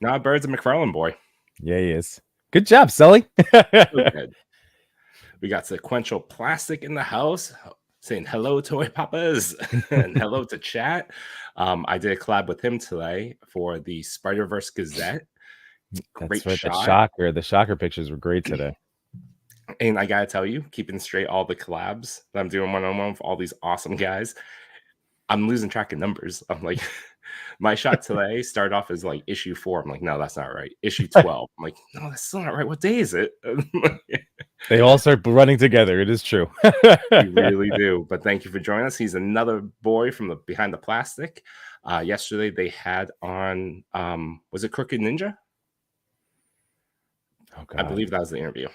Nah, Bird's a McFarlane boy. Yeah, he is. Good job, Sully. So good. We got Sequential Plastic in the house saying hello, Toy Papas, and hello to chat. I did a collab with him today for the Spider-Verse Gazette. Great That's right. shot. The shocker pictures were great today. And I gotta tell you, keeping straight all the collabs that I'm doing one-on-one with all these awesome guys, I'm losing track of numbers. I'm like, my shot today started off as like issue 4. I'm like, no, that's not right. Issue 12. I'm like, no, that's still not right. What day is it? They all start running together. It is true. We really do. But thank you for joining us. He's another boy from the behind the plastic. Yesterday they had on was it Crooked Ninja? Oh, God. I believe that was the interview.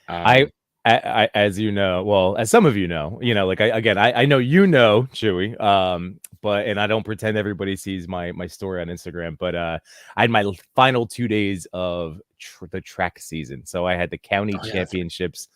I as you know, well, as some of you know, like I know Chewy, but and I don't pretend everybody sees my story on Instagram, but I had my final 2 days of the track season, so I had the county championships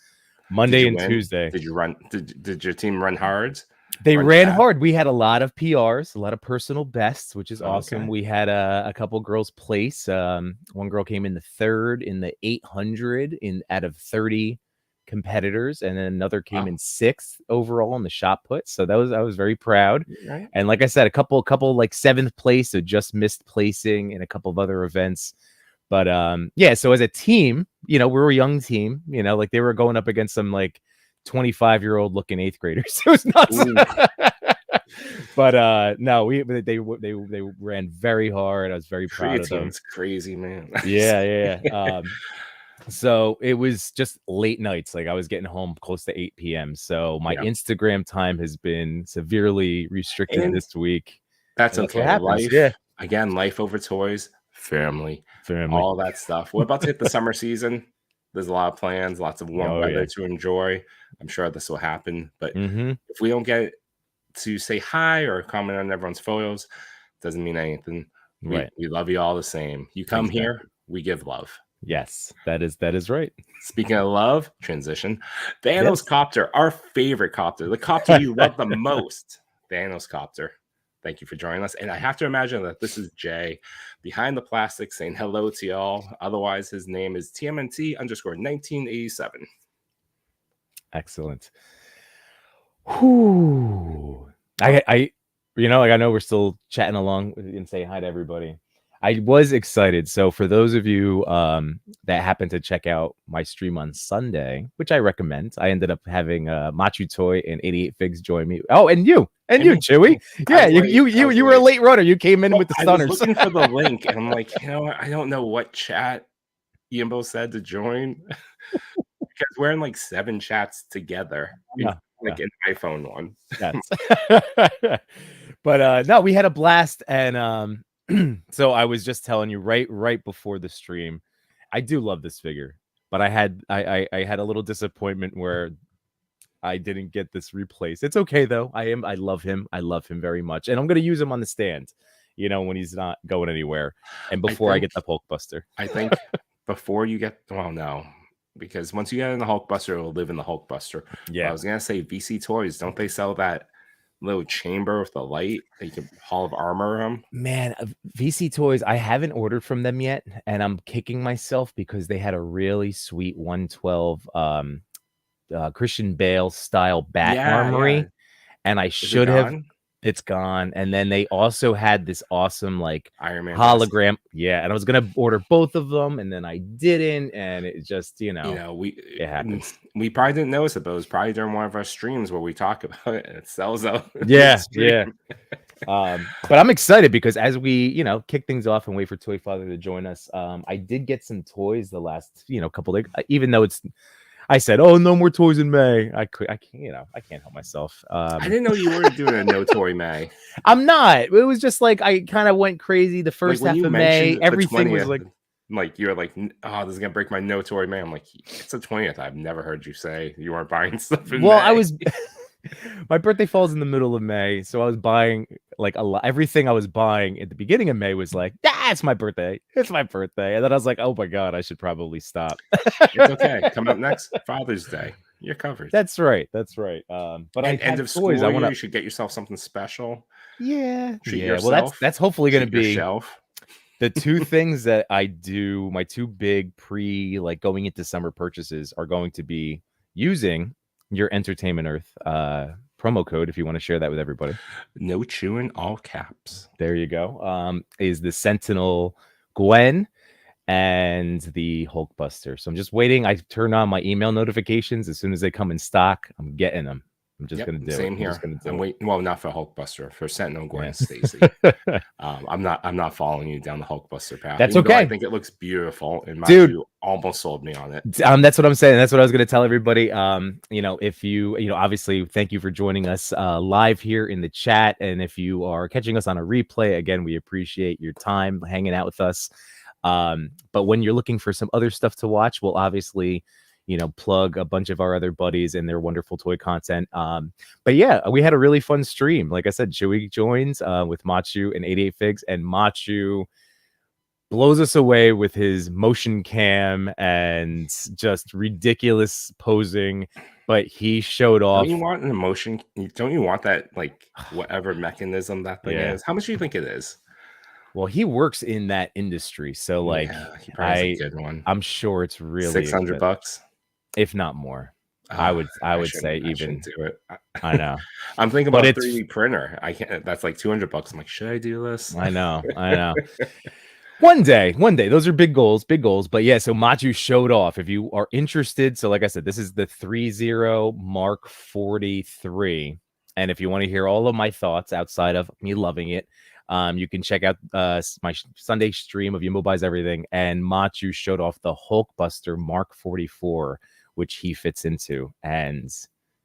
Monday and Tuesday. Did you run? Did your team run hard? They ran hard. We had a lot of PRs, a lot of personal bests, which is awesome. Okay. We had a couple girls place. One girl came in the 3rd in the 800 out of 30 competitors, and then another came in 6th overall in the shot put. So I was very proud. Right. And like I said, a couple like 7th place, so just missed placing in a couple of other events. But so as a team, we're a young team. Like they were going up against some like 25-year-old looking 8th graders. It was nuts. But no, they ran very hard. I was very proud of them. It's crazy, man. Yeah. So it was just late nights. Like I was getting home close to 8 p.m. So my Instagram time has been severely restricted this week. That's okay. That's life, again, life over toys, family, all that stuff. We're about to hit the summer season. There's a lot of plans, lots of warm weather to enjoy. I'm sure this will happen. But if we don't get to say hi or comment on everyone's photos, doesn't mean anything. We love you all the same. You come here, we give love. Yes, that is right. Speaking of love, transition. Thanos Copter, our favorite copter, the copter you love the most. Thanos Copter. Thank you for joining us. And I have to imagine that this is Jay behind the plastic saying hello to y'all. Otherwise, his name is TMNT_1987. Excellent. Whoo. I know we're still chatting along and saying hi to everybody. I was excited. So for those of you that happen to check out my stream on Sunday, which I recommend, I ended up having Machu Toy and 88 Figs join me. Oh, and you, Chewy. Yeah, you were a late runner. You came in with the stunners. I was looking for the link, and I'm like, I don't know what chat Yimbo said to join because we're in like 7 chats together, like an iPhone one. Yes. But no, we had a blast, and so I was just telling you right before the stream, I do love this figure, but I had a little disappointment where I didn't get this replaced. It's okay though. I love him. I love him very much, and I'm gonna use him on the stand, when he's not going anywhere, and before I get the Hulkbuster. I think before you get, well, no, because once you get in the Hulkbuster, it will live in the Hulkbuster. Yeah, I was gonna say VC Toys. Don't they sell that little chamber with the light that you can Hall of Armor them? Man, VC Toys, I haven't ordered from them yet, and I'm kicking myself because they had a really sweet 112 Christian Bale style bat armory, and I should have. It's gone. And then they also had this awesome like Iron Man hologram. Yeah, and I was gonna order both of them, and then I didn't, and it just it happens. We probably didn't notice it, but it was probably during one of our streams where we talk about it and it sells out. Yeah. But I'm excited because as we kick things off and wait for Toy Father to join us, I did get some toys the last couple days, even though I said, "Oh, no more toys in May." I can't help myself. I didn't know you were doing a no toy May. I'm not. It was just like I kind of went crazy the first half of May. Everything was like you're like, "Oh, this is gonna break my no toy May." I'm like, "It's the 20th." I've never heard you say you weren't buying stuff in May. I was. My birthday falls in the middle of May, so I was buying like a lot. Everything I was buying at the beginning of May was like, it's my birthday. It's my birthday. And then I was like, oh my God, I should probably stop. It's okay. Coming up next, Father's Day. You're covered. That's right. But end of school, you should get yourself something special. Yeah. Well, that's hopefully going to be shelf. The two things that I do, my two big like going into summer purchases are going to be using your Entertainment Earth promo code if you want to share that with everybody. No chewing, all caps. There you go. Is the Sentinel Gwen and the Hulkbuster. So I'm just waiting. I turn on my email notifications as soon as they come in stock. I'm getting them. I'm just gonna do it. Same here. I'm just gonna do I'm it. waiting. Well, not for Hulkbuster, for Sentinel Gwen Stacy. I'm not following you down the Hulkbuster path. That's okay. I think it looks beautiful, and Matthew almost sold me on it. That's what I'm saying. That's what I was gonna tell everybody. If you obviously thank you for joining us live here in the chat, and if you are catching us on a replay, again, we appreciate your time hanging out with us. But when you're looking for some other stuff to watch, we'll obviously plug a bunch of our other buddies and their wonderful toy content. But yeah, we had a really fun stream. Like I said, Chewy joins with Machu and 88 Figs, and Machu blows us away with his motion cam and just ridiculous posing. But he showed off. Don't you want an emotion? Don't you want that, like, whatever mechanism that thing is? How much do you think it is? Well, he works in that industry, so like, he probably has a good one. I'm sure it's really $600, if not more. I would say even do it. I know. I'm thinking about a 3D printer. I can't. That's like $200. I'm like, should I do this? I know. One day. Those are big goals. But yeah, so Machu showed off. If you are interested, so like I said, this is the 30 Mark 43. And if you want to hear all of my thoughts outside of me loving it, you can check out my Sunday stream of Yimbo Buys Everything. And Machu showed off the Hulkbuster Mark 44, which he fits into. And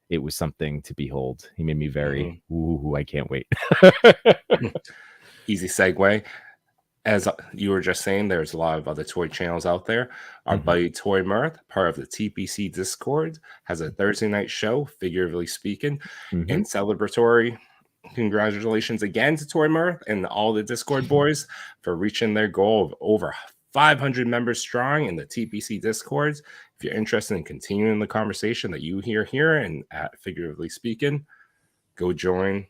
it was something to behold. He made me very, ooh, I can't wait. Easy segue. As you were just saying, there's a lot of other toy channels out there. Our buddy Toy Mirth, part of the TPC Discord, has a Thursday night show, figuratively speaking, and celebratory. Congratulations again to Toy Mirth and all the Discord boys for reaching their goal of over 500 members strong in the TPC Discords. If you're interested in continuing the conversation that you hear here and at Figuratively Speaking, go join.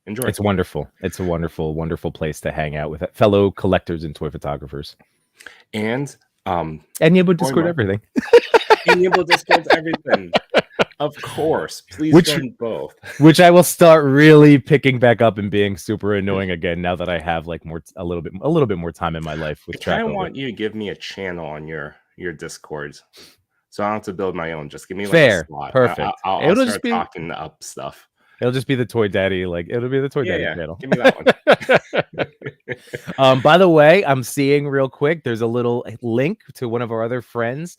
Enjoy. It's wonderful. It's a wonderful, wonderful place to hang out with fellow collectors and toy photographers. And Yimbo Discord everything. And Yimbo Discord everything. Of course. Please join both. Which I will start really picking back up and being super annoying again now that I have like a little bit more time in my life with I kind of want you to give me a channel on your Discords. So I don't have to build my own. Just give me like a slot. Perfect. I'll start talking up stuff. It'll just be the Toy Daddy, it'll be the Toy Daddy channel. Give me that one. By the way, I'm seeing real quick, there's a little link to one of our other friends.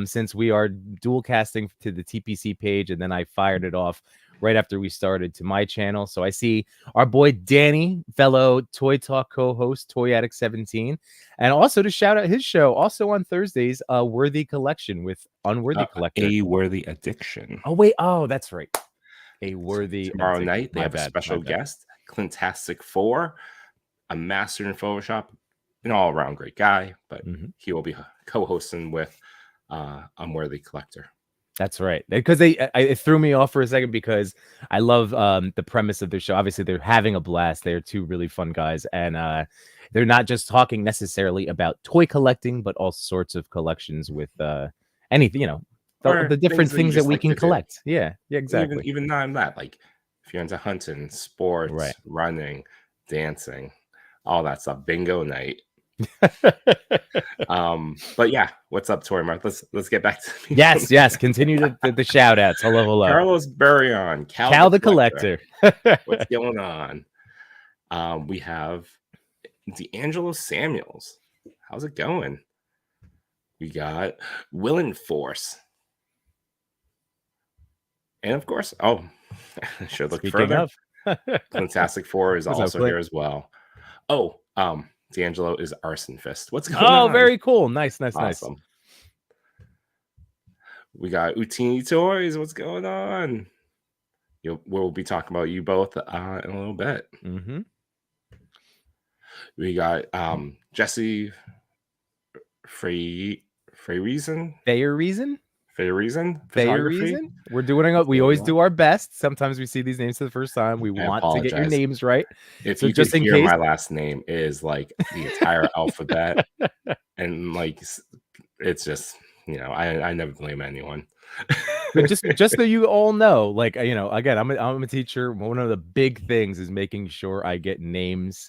Since we are dual casting to the TPC page, and then I fired it off right after we started to my channel. So I see our boy Danny, fellow Toy Talk co-host, Toy Addict 17, and also to shout out his show, also on Thursdays, Worthy Collection with Unworthy Collector. A Worthy Addiction. Oh wait, that's right. A Worthy tomorrow night they have a special guest, Clintastic 4, a master in Photoshop, an all-around great guy, but he will be co-hosting with Unworthy Collector. That's right, because it threw me off for a second because I love the premise of their show. Obviously they're having a blast. They're two really fun guys, and they're not just talking necessarily about toy collecting, but all sorts of collections with anything, the different things that we can collect. Yeah, exactly. Even not that, like if you're into hunting, sports, running, dancing, all that stuff, bingo night. But yeah, what's up, Toy Mark? Let's get back to yes. Continue the shout outs. Hello. Carlos Burion, Cal the Collector. What's going on? We have D'Angelo Samuels. How's it going? We got Willen Force. And of course, I should look further. Fantastic 4 is also here as well. D'Angelo is Arson Fist. What's going on? Oh, very cool. Nice. Awesome. We got Utini Toys. What's going on? We'll be talking about you both in a little bit. We got Jesse Freyreason. Reason photography. We're doing we always do our best. Sometimes we see these names for the first time. We want to get your names right. If so you just could hear my last name is like the entire alphabet, and like it's just, you know, I never blame anyone. But just so you all know, like, you know, again, I'm a teacher. One of the big things is making sure I get names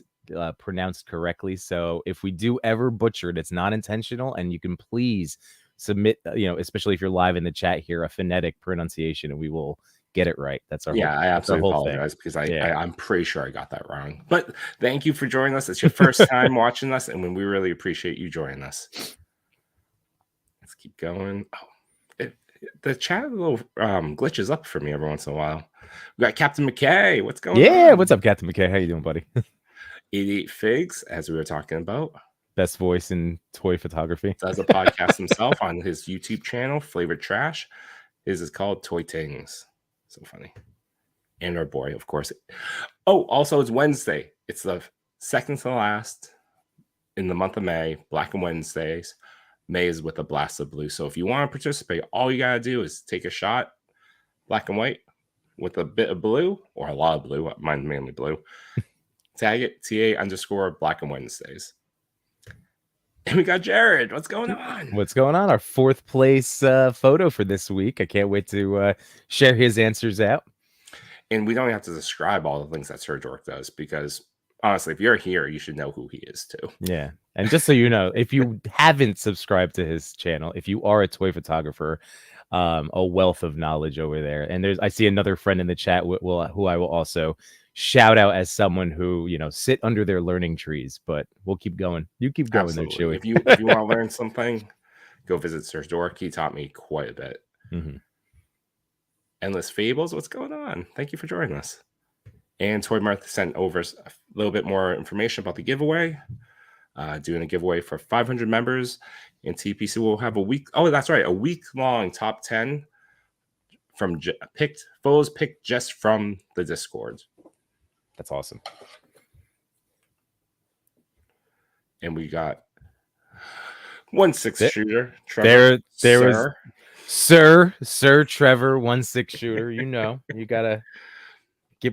pronounced correctly. So if we do ever butcher it, it's not intentional, and you can please submit, you know, especially if you're live in the chat here, a phonetic pronunciation, and we will get it right. That's our I absolutely apologize because I'm pretty sure I got that wrong. But thank you for joining us. It's your first time watching us, and we really appreciate you joining us. Let's keep going. The chat little glitches up for me every once in a while. We got Captain McKay. What's going on? Yeah, what's up, Captain McKay? How you doing, buddy? 88 Figs, as we were talking about. Best voice in toy photography. Does a podcast himself on his YouTube channel, Flavored Trash. His is called Toy Tings. So funny. And our boy, of course. Oh, also it's Wednesday. It's the second to last in the month of May. Black and Wednesdays. May is with a blast of blue. So if you want to participate, all you gotta do is take a shot, black and white, with a bit of blue or a lot of blue. Mine's mainly blue. Tag it TA_Black and Wednesdays. And we got Jared. What's going on? What's going on? Our fourth place photo for this week. I can't wait to share his answers out. And we don't have to describe all the things that Sir Dork does, because honestly, if you're here, you should know who he is too. Yeah. And just so you know, if you haven't subscribed to his channel, if you are a toy photographer, a wealth of knowledge over there. And I see another friend in the chat who I will also shout out as someone who, you know, sit under their learning trees. But we'll keep going. You keep going. Absolutely. There, Chewy. If you want to learn something, go visit Sir Dork. He taught me quite a bit. Mm-hmm. Endless Fables, what's going on? Thank you for joining us. And Toy Martha sent over a little bit more information about the giveaway. Doing a giveaway for 500 members, and TPC will have a week-long top 10 from photos picked just from the Discord. That's awesome. And we got 1/6 shooter. Trevor, there was Sir Trevor 1/6 shooter. You know, you gotta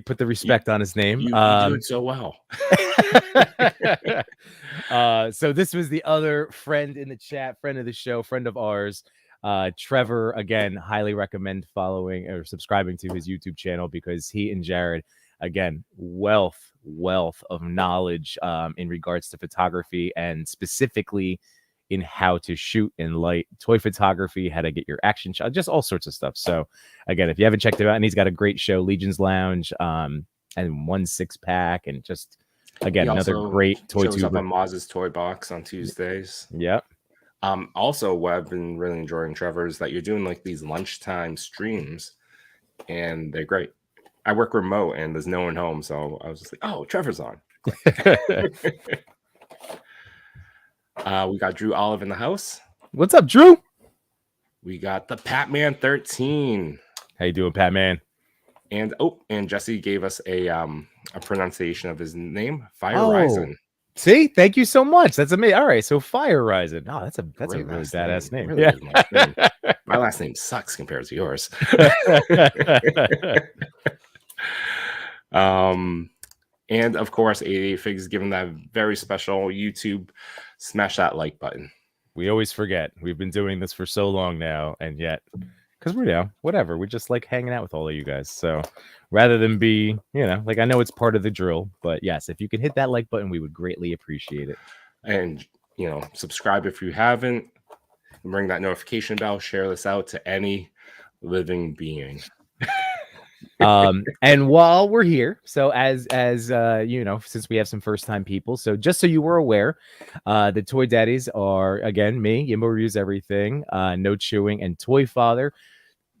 put the respect on his name. You do it so well. So this was the other friend in the chat, friend of the show, friend of ours, Trevor. Again, highly recommend following or subscribing to his YouTube channel, because he and Jared, again, wealth of knowledge in regards to photography, and specifically in how to shoot in light, toy photography, how to get your action shot, just all sorts of stuff. So again, if you haven't checked it out, and he's got a great show, Legion's Lounge, and 1/6 pack, and just again another great toy shows up on Maz's Toy Box on Tuesdays. Yep. Also, what I've been really enjoying, Trevor, is that you're doing like these lunchtime streams, and they're great. I work remote and there's no one home, so I was just like, oh, Trevor's on. We got Drew Olive in the house. What's up, Drew? We got the Patman 13. How you doing, Patman? And Jesse gave us a pronunciation of his name, Fire Rising. See, thank you so much. That's amazing. All right, so Fire Rising. Oh, that's a really badass name. Really nice name. My last name sucks compared to yours. And of course, 88 Figs giving that very special YouTube smash that like button. We always forget. We've been doing this for so long now, and yet, because we're whatever, we just like hanging out with all of you guys. So rather than be, like, I know it's part of the drill, but yes, if you can hit that like button, we would greatly appreciate it. And subscribe if you haven't. Ring that notification bell. Share this out to any living being. And while we're here, so as since we have some first time people, so just so you were aware, the Toy Daddies are, again, me, Yimbo Reviews Everything, No Chewing, and Toy Father.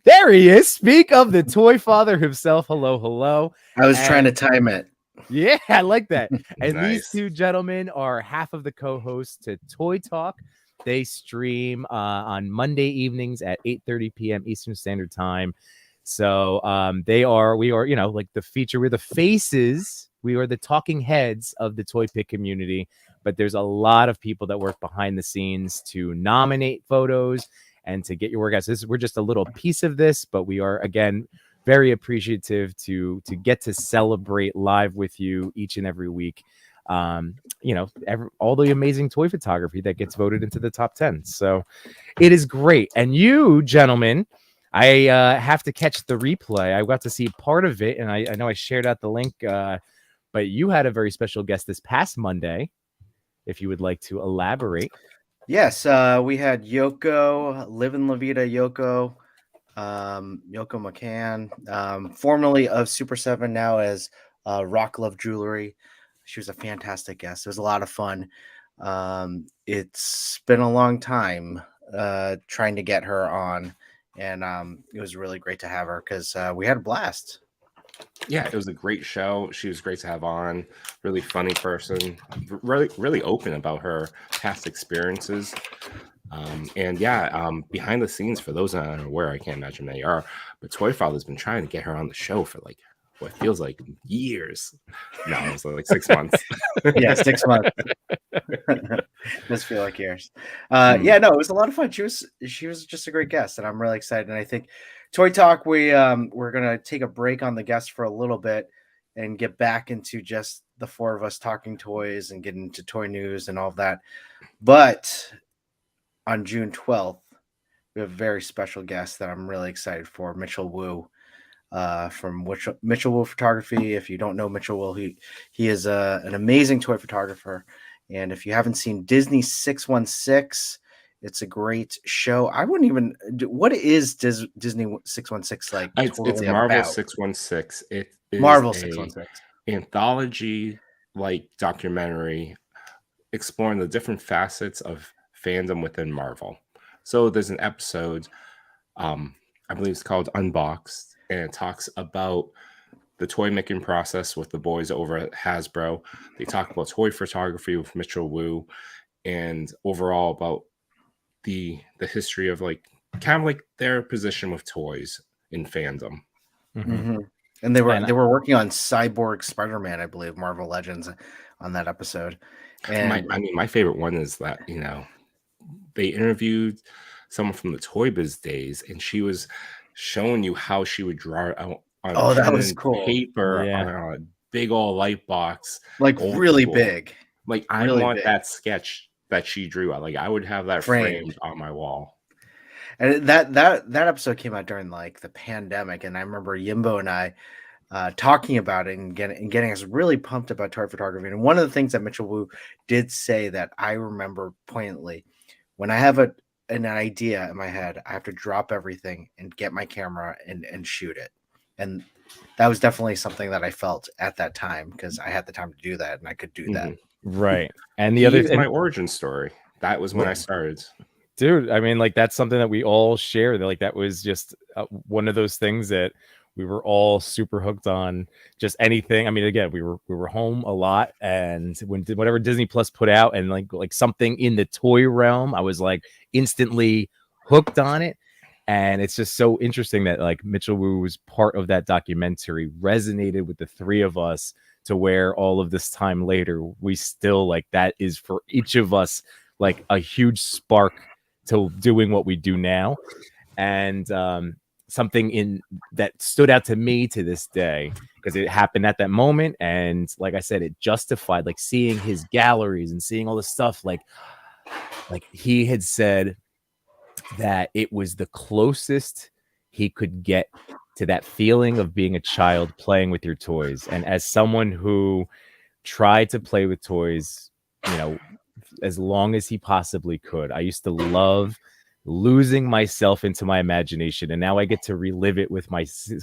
There he is. Speak of the Toy Father himself. Hello. I was trying to time it. Yeah, I like that. And Nice. These two gentlemen are half of the co-hosts to Toy Talk. They stream on Monday evenings at 8:30 p.m. Eastern Standard Time. So we are, like the feature, we're the faces, we are the talking heads of the Toy Pick community, but there's a lot of people that work behind the scenes to nominate photos and to get your workouts. We're just a little piece of this, but we are, again, very appreciative to get to celebrate live with you each and every week. All the amazing toy photography that gets voted into the top 10. So it is great. And you, gentlemen, I have to catch the replay. I got to see part of it, and I know I shared out the link, but you had a very special guest this past Monday, if you would like to elaborate. Yes, we had Yoko, Livin' La Vida Yoko, Yoko McCann, formerly of Super 7, now as Rock Love Jewelry. She was a fantastic guest. It was a lot of fun. It's been a long time trying to get her on, and it was really great to have her because we had a blast. Yeah, it was a great show. She was great to have on. Really funny person. Really open about her past experiences. Behind the scenes, for those that aren't aware, I can't imagine they are, but Toy Father's been trying to get her on the show for like what feels like years. No, it was like 6 months. Yeah, 6 months. Does feel like years. Yeah, no, it was a lot of fun. She was just a great guest, and I'm really excited. And I think Toy Talk, we're gonna take a break on the guest for a little bit and get back into just the four of us talking toys and getting into toy news and all of that. But on June 12th, we have a very special guest that I'm really excited for, Mitchell Wu. From Mitchell Wu Photography. If you don't know Mitchell Wu, he is an amazing toy photographer. And if you haven't seen Disney 616, it's a great show. I wouldn't even. What is Disney 616 like? It's Marvel about? 616. It is Marvel 616 anthology like documentary exploring the different facets of fandom within Marvel. So there's an episode, I believe it's called Unboxed, and it talks about the toy making process with the boys over at Hasbro. They talk about toy photography with Mitchell Wu, and overall about the history of like kind of like their position with toys in fandom. Mm-hmm. And they were working on Cyborg Spider-Man, I believe, Marvel Legends, on that episode. And my favorite one is that, they interviewed someone from the Toy Biz days, and she was showing you how she would draw it out on that was cool. Paper on a big old light box, like really school. Big. Like I really want big. That sketch that she drew. Like I would have that framed on my wall. And that episode came out during like the pandemic, and I remember Yimbo and I talking about it and getting us really pumped about toy photography. And one of the things that Mitchell Wu did say that I remember poignantly, when I have an idea in my head, I have to drop everything and get my camera and shoot it. And that was definitely something that I felt at that time because I had the time to do that and I could do that. Right. And the other thing, my origin story. That was when I started. Dude, I mean, like that's something that we all share. Like that was just one of those things that we were all super hooked on. Just anything. I mean, again, we were home a lot, and whatever Disney Plus put out, and like something in the toy realm, I was like instantly hooked on it. And it's just so interesting that like Mitchell Wu was part of that documentary, resonated with the three of us to where all of this time later, we still like that is for each of us like a huge spark to doing what we do now. And something in that stood out to me to this day because it happened at that moment. And like I said, it justified like seeing his galleries and seeing all this stuff. Like he had said that it was the closest he could get to that feeling of being a child playing with your toys. And as someone who tried to play with toys, as long as he possibly could, I used to love losing myself into my imagination. And now I get to relive it with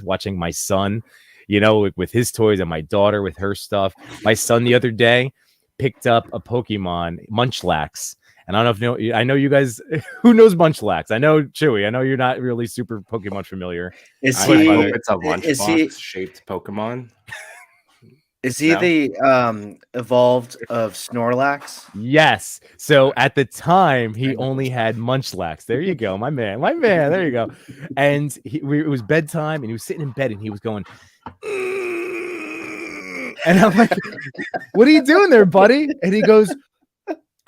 watching my son, with his toys, and my daughter with her stuff. My son the other day picked up a Pokemon Munchlax. And I don't know if I know you guys, who knows Munchlax? I know Chewy. I know you're not really super Pokemon familiar. It's a lunchbox shaped Pokemon. Is he the evolved of Snorlax? Yes. So at the time, he only had Munchlax. There you go, my man. There you go. And it was bedtime, and he was sitting in bed, and he was going. And I'm like, "What are you doing there, buddy?" And he goes,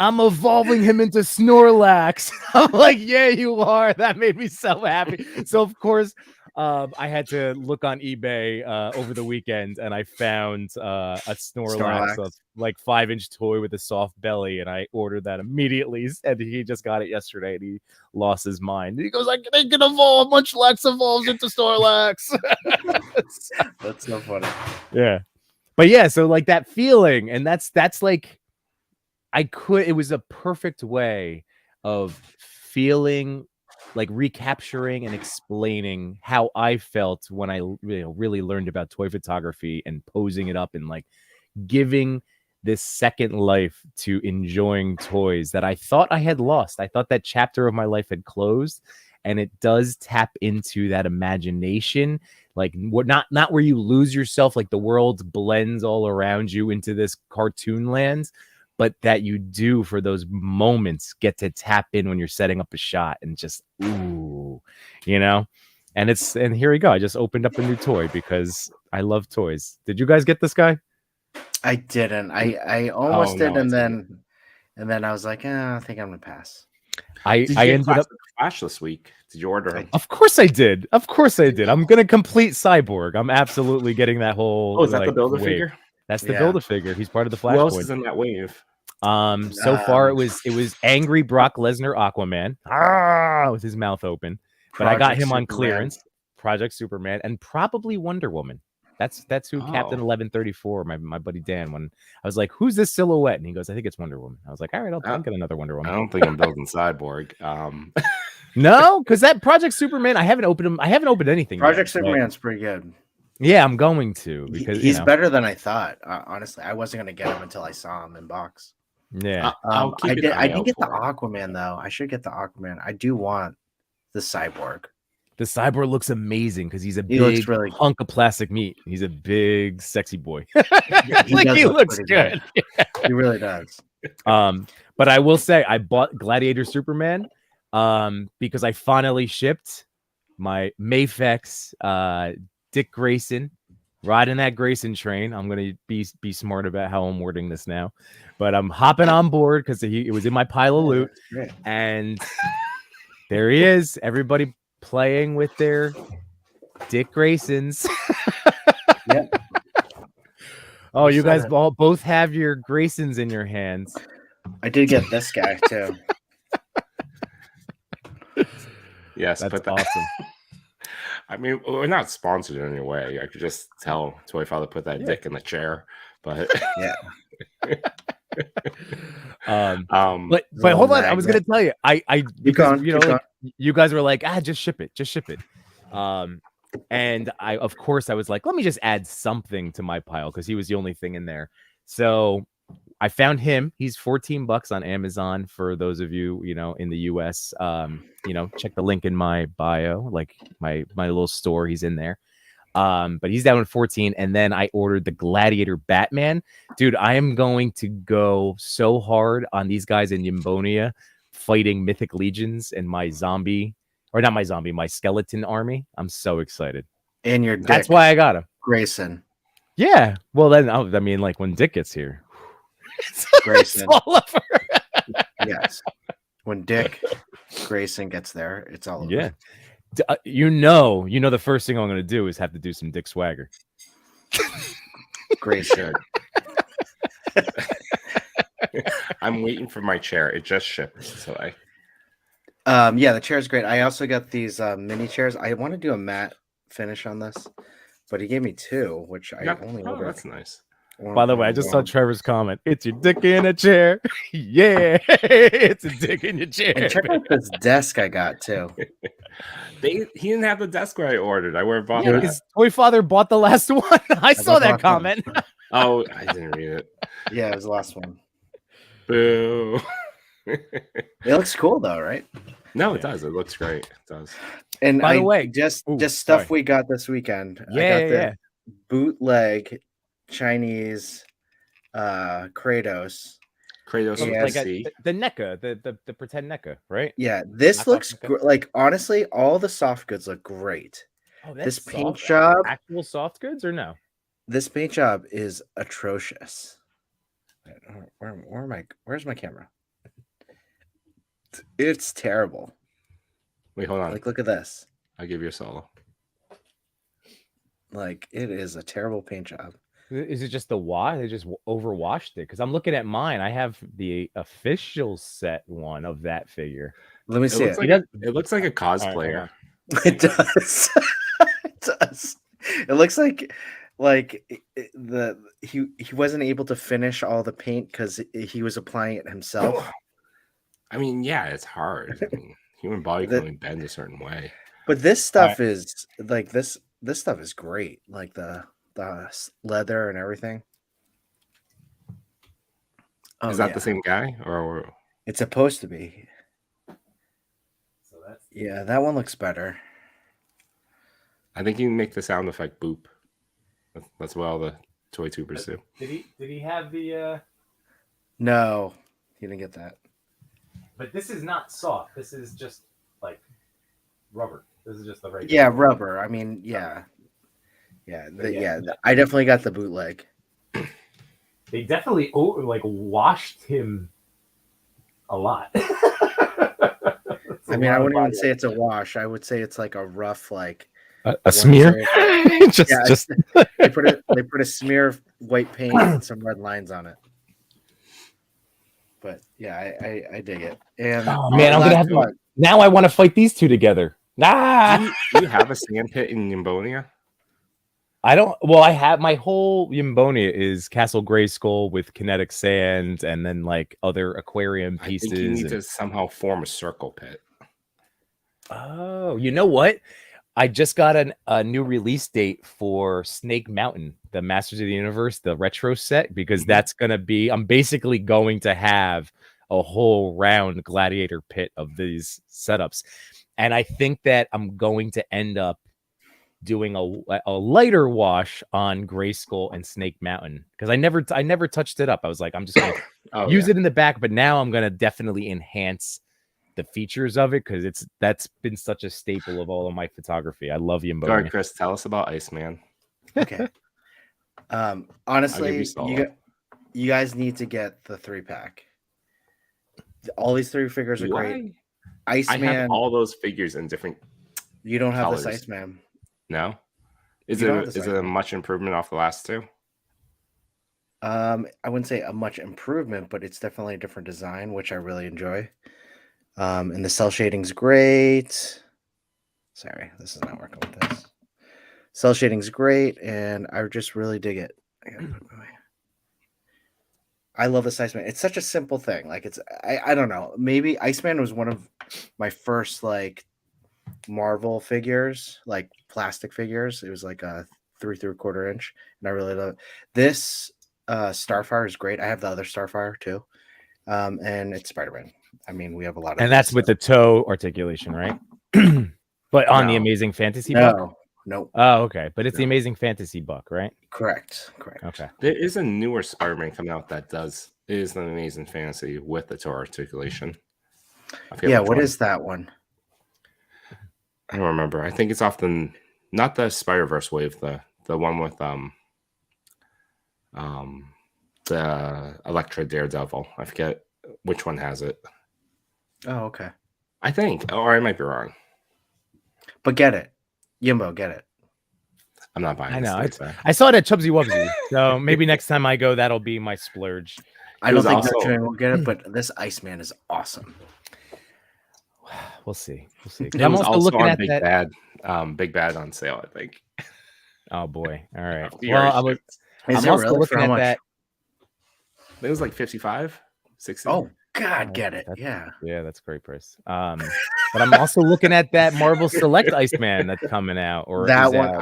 I'm evolving him into Snorlax. I'm like, yeah, you are. That made me so happy. So of course, I had to look on eBay over the weekend, and I found a Snorlax, a like 5-inch toy with a soft belly, and I ordered that immediately. And he just got it yesterday, and he lost his mind. He goes, "They can evolve. Munchlax evolves into Snorlax." That's so funny. Yeah, but yeah, so like that feeling, and that's like. It was a perfect way of feeling like recapturing and explaining how I felt when I really learned about toy photography and posing it up and like giving this second life to enjoying toys that I thought I had lost. I thought that chapter of my life had closed, and it does tap into that imagination, like what not where you lose yourself, like the world blends all around you into this cartoon land, but that you do for those moments get to tap in when you're setting up a shot and just ooh, and here we go. I just opened up a new toy because I love toys. Did you guys get this guy? I didn't. I almost did, and then I was like, I think I'm gonna pass. I ended up Flash this week. Did you order him? Of course I did. I'm gonna complete Cyborg. I'm absolutely getting that whole. Oh, is that the Builder figure? That's the Builder figure. He's part of the Flashpoint. Who else is in that wave? So far it was angry Brock Lesnar Aquaman with his mouth open, but I got him on clearance. Project Superman and probably Wonder Woman. That's who Captain 1134, my buddy Dan. When I was like, "Who's this silhouette?" and he goes, "I think it's Wonder Woman." I was like, "All right, I'll get another Wonder Woman." I don't think I'm building Cyborg. No, because that Project Superman, I haven't opened him. I haven't opened anything. Project Superman's pretty good. Yeah, I'm going to because he's better than I thought. Honestly, I wasn't gonna get him until I saw him in box. Yeah, I didn't get the Aquaman though. I should get the Aquaman. I do want the Cyborg. The Cyborg looks amazing because he's a big hunk of plastic meat. He's a big, sexy boy. He looks good. He really does. But I will say I bought Gladiator Superman because I finally shipped my Mafex Dick Grayson. Riding that Grayson train. I'm gonna be smart about how I'm wording this now, but I'm hopping on board because it was in my pile of loot, and there he is. Everybody playing with their Dick Graysons. Yeah. Oh, you guys both have your Graysons in your hands. I did get this guy too. Yes, that's awesome. I mean, we're not sponsored in any way. I could just tell Toy Father put that dick in the chair, but yeah. But hold on, I was gonna tell you, because you guys were like, just ship it. And I, of course, I was like, let me just add something to my pile because he was the only thing in there. So I found him. He's $14 on Amazon for those of you, in the US. Check the link in my bio, like my little store. He's in there. But he's down at 14. And then I ordered the Gladiator Batman. Dude, I am going to go so hard on these guys in Yambonia fighting mythic legions and my skeleton army. I'm so excited. And your That's why I got him. Grayson. Yeah. Well, then, I mean, like when Dick gets here. Grayson. It's all over. Yes. When Dick Grayson gets there, it's all over. Yeah. The first thing I'm going to do is have to do some Dick swagger. Grayson. I'm waiting for my chair. It just shipped. So the chair is great. I also got these mini chairs. I want to do a matte finish on this, but he gave me two, which I only ordered. That's nice. By the way, I just saw Trevor's comment. It's your dick in a chair. Yeah, it's a dick in your chair. And check out this desk I got too. He didn't have the desk where I ordered. I would have bought his Toy Father bought the last one. I saw that comment. Oh, I didn't read it. Yeah, it was the last one. Boo. It looks cool though, right? No, it does. It looks great. It does. And by the way, just stuff we got this weekend. Yeah, I got the bootleg Chinese Kratos. Like the NECA, the pretend NECA, right? Yeah, this looks like honestly, all the soft goods look great. Oh, this paint job, actual soft goods or no? This paint job is atrocious. Where am I? Where's my camera? It's terrible. Wait, hold on. Like, look at this. I'll give you a solo. Like, it is a terrible paint job. Is it just the wash? They just overwashed it? Because I'm looking at mine. I have the official set one of that figure. Let me see it. It looks like a cosplayer. It does. It does. It looks like he wasn't able to finish all the paint because he was applying it himself. I mean, yeah, it's hard. I mean, human body can only bend a certain way. But this stuff is like this stuff is great. Like the leather and everything. Oh, is that the same guy, or it's supposed to be? So that one looks better. I think you can make the sound effect boop. That's what all the toy tubers do. Did he have the? No, he didn't get that. But this is not soft. This is just like rubber. This is just the regular. Yeah, rubber. I mean, yeah. I definitely got the bootleg. They definitely washed him a lot. I mean, I wouldn't even say it's a wash. I would say it's like a rough, like a smear. just they put a smear of white paint and some red lines on it. But yeah, I dig it. And man, I'm gonna have to, now. I want to fight these two together. Do you have a sand pit in Yambonia? I don't. Well, I have my whole Yambonia is Castle Grayskull with kinetic sand, and then like other aquarium pieces. I think you need to somehow form a circle pit. Oh, you know what? I just got a new release date for Snake Mountain, the Masters of the Universe, the retro set, because that's going to be, I'm basically going to have a whole round gladiator pit of these setups. And I think that I'm going to end up doing a lighter wash on Grayskull and Snake Mountain, because I never touched it up. I was like, I'm just going to use it in the back, but now I'm going to definitely enhance the features of it, because that's been such a staple of all of my photography. I love Yambonia. Go ahead, Chris, tell us about Iceman. Okay. Honestly, you guys need to get the 3-pack. All these 3 figures are great. Iceman. I have all those figures in different. You don't have colors. this Iceman. No. Is it a much improvement off the last 2? I wouldn't say a much improvement, but it's definitely a different design, which I really enjoy. And the cell shading's great. Sorry, this is not working with this. Cell shading's great, and I just really dig it. I love this Iceman. It's such a simple thing. Like I don't know. Maybe Iceman was one of my first like Marvel figures, like plastic figures. It was like a 3 3/4 inch, and I really love it. This Starfire is great. I have the other Starfire too, and it's Spider-Man. I mean, we have a lot of, and that's with the toe articulation, right? But on the Amazing Fantasy book? No. Oh, okay. But it's the Amazing Fantasy book, right? Correct. Okay. There is a newer Spider-Man coming out that is an Amazing Fantasy with the toe articulation. Yeah, what is that one? I don't remember. I think it's off not the Spider-Verse wave, the one with the Elektra Daredevil. I forget which one has it. Oh, okay. I think, or I might be wrong. But get it. Yimbo, get it. I'm not buying it. I know. I saw it at Chubsy Wubsy. So maybe next time I go, that'll be my splurge. I don't think Dutchman will get it, but this Iceman is awesome. We'll see. I'm also looking at Big Bad on sale, I think. Oh boy. All right. Well, I'm also looking at that. It was like 55, 60. Oh God, get it. Yeah, that's a great price. But I'm also looking at that Marvel Select Iceman that's coming out, or that one.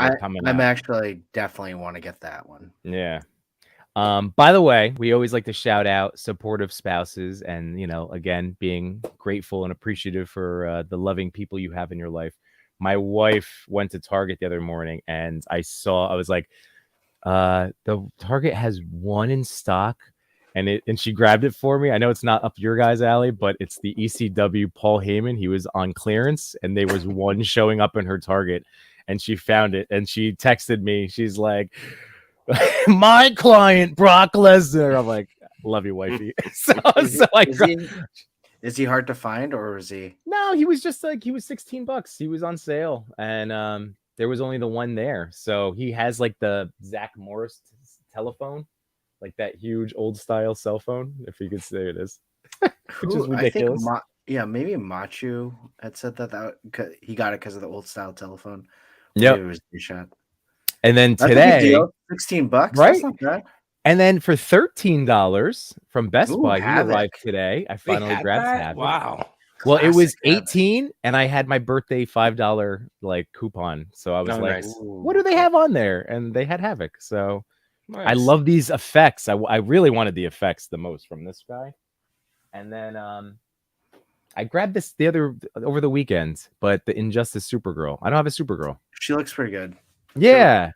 I'm actually definitely want to get that one. Yeah. By the way, we always like to shout out supportive spouses, and again, being grateful and appreciative for the loving people you have in your life. My wife went to Target the other morning, and I was like, the Target has one in stock. And she grabbed it for me. I know it's not up your guys' alley, but it's the ECW Paul Heyman. He was on clearance, and there was one showing up in her Target, and she found it, and she texted me. She's like, "My client, Brock Lesnar." I'm like, "Love you, wifey." Is he hard to find, or is he? No, he was just like, he was $16. He was on sale, and there was only the one there. So he has like the Zach Morris telephone, like that huge old style cell phone, if you could say it is. Which is ridiculous. I think maybe Machu had said that he got it because of the old style telephone. Yeah, it was shot. And then today, $16, right? That's not bad. And then for $13 from Best Buy, he arrived today. I finally grabbed Havoc. Wow. Well, it was 18, and I had my birthday $5 like coupon. So I was like, nice. What do they have on there? And they had Havoc. So nice. I love these effects. I really wanted the effects the most from this guy. And then I grabbed this over the weekend, but the Injustice Supergirl. I don't have a Supergirl. She looks pretty good. Yeah.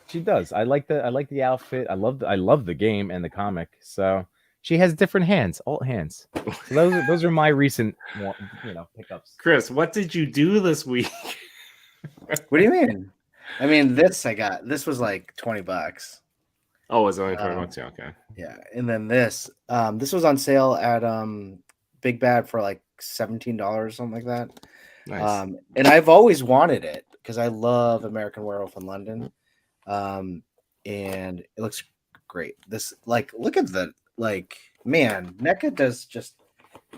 She does. I like the outfit. I love the game and the comic. So she has different hands, alt hands. So those are my recent, pickups. Chris, what did you do this week? What do you mean? I mean, this was like $20. Oh, it was only $20. Yeah, okay. Yeah, and then this was on sale at Big Bad for like $17 or something like that. Nice. And I've always wanted it because I love American Werewolf in London. And it looks great. This look at the man, NECA does just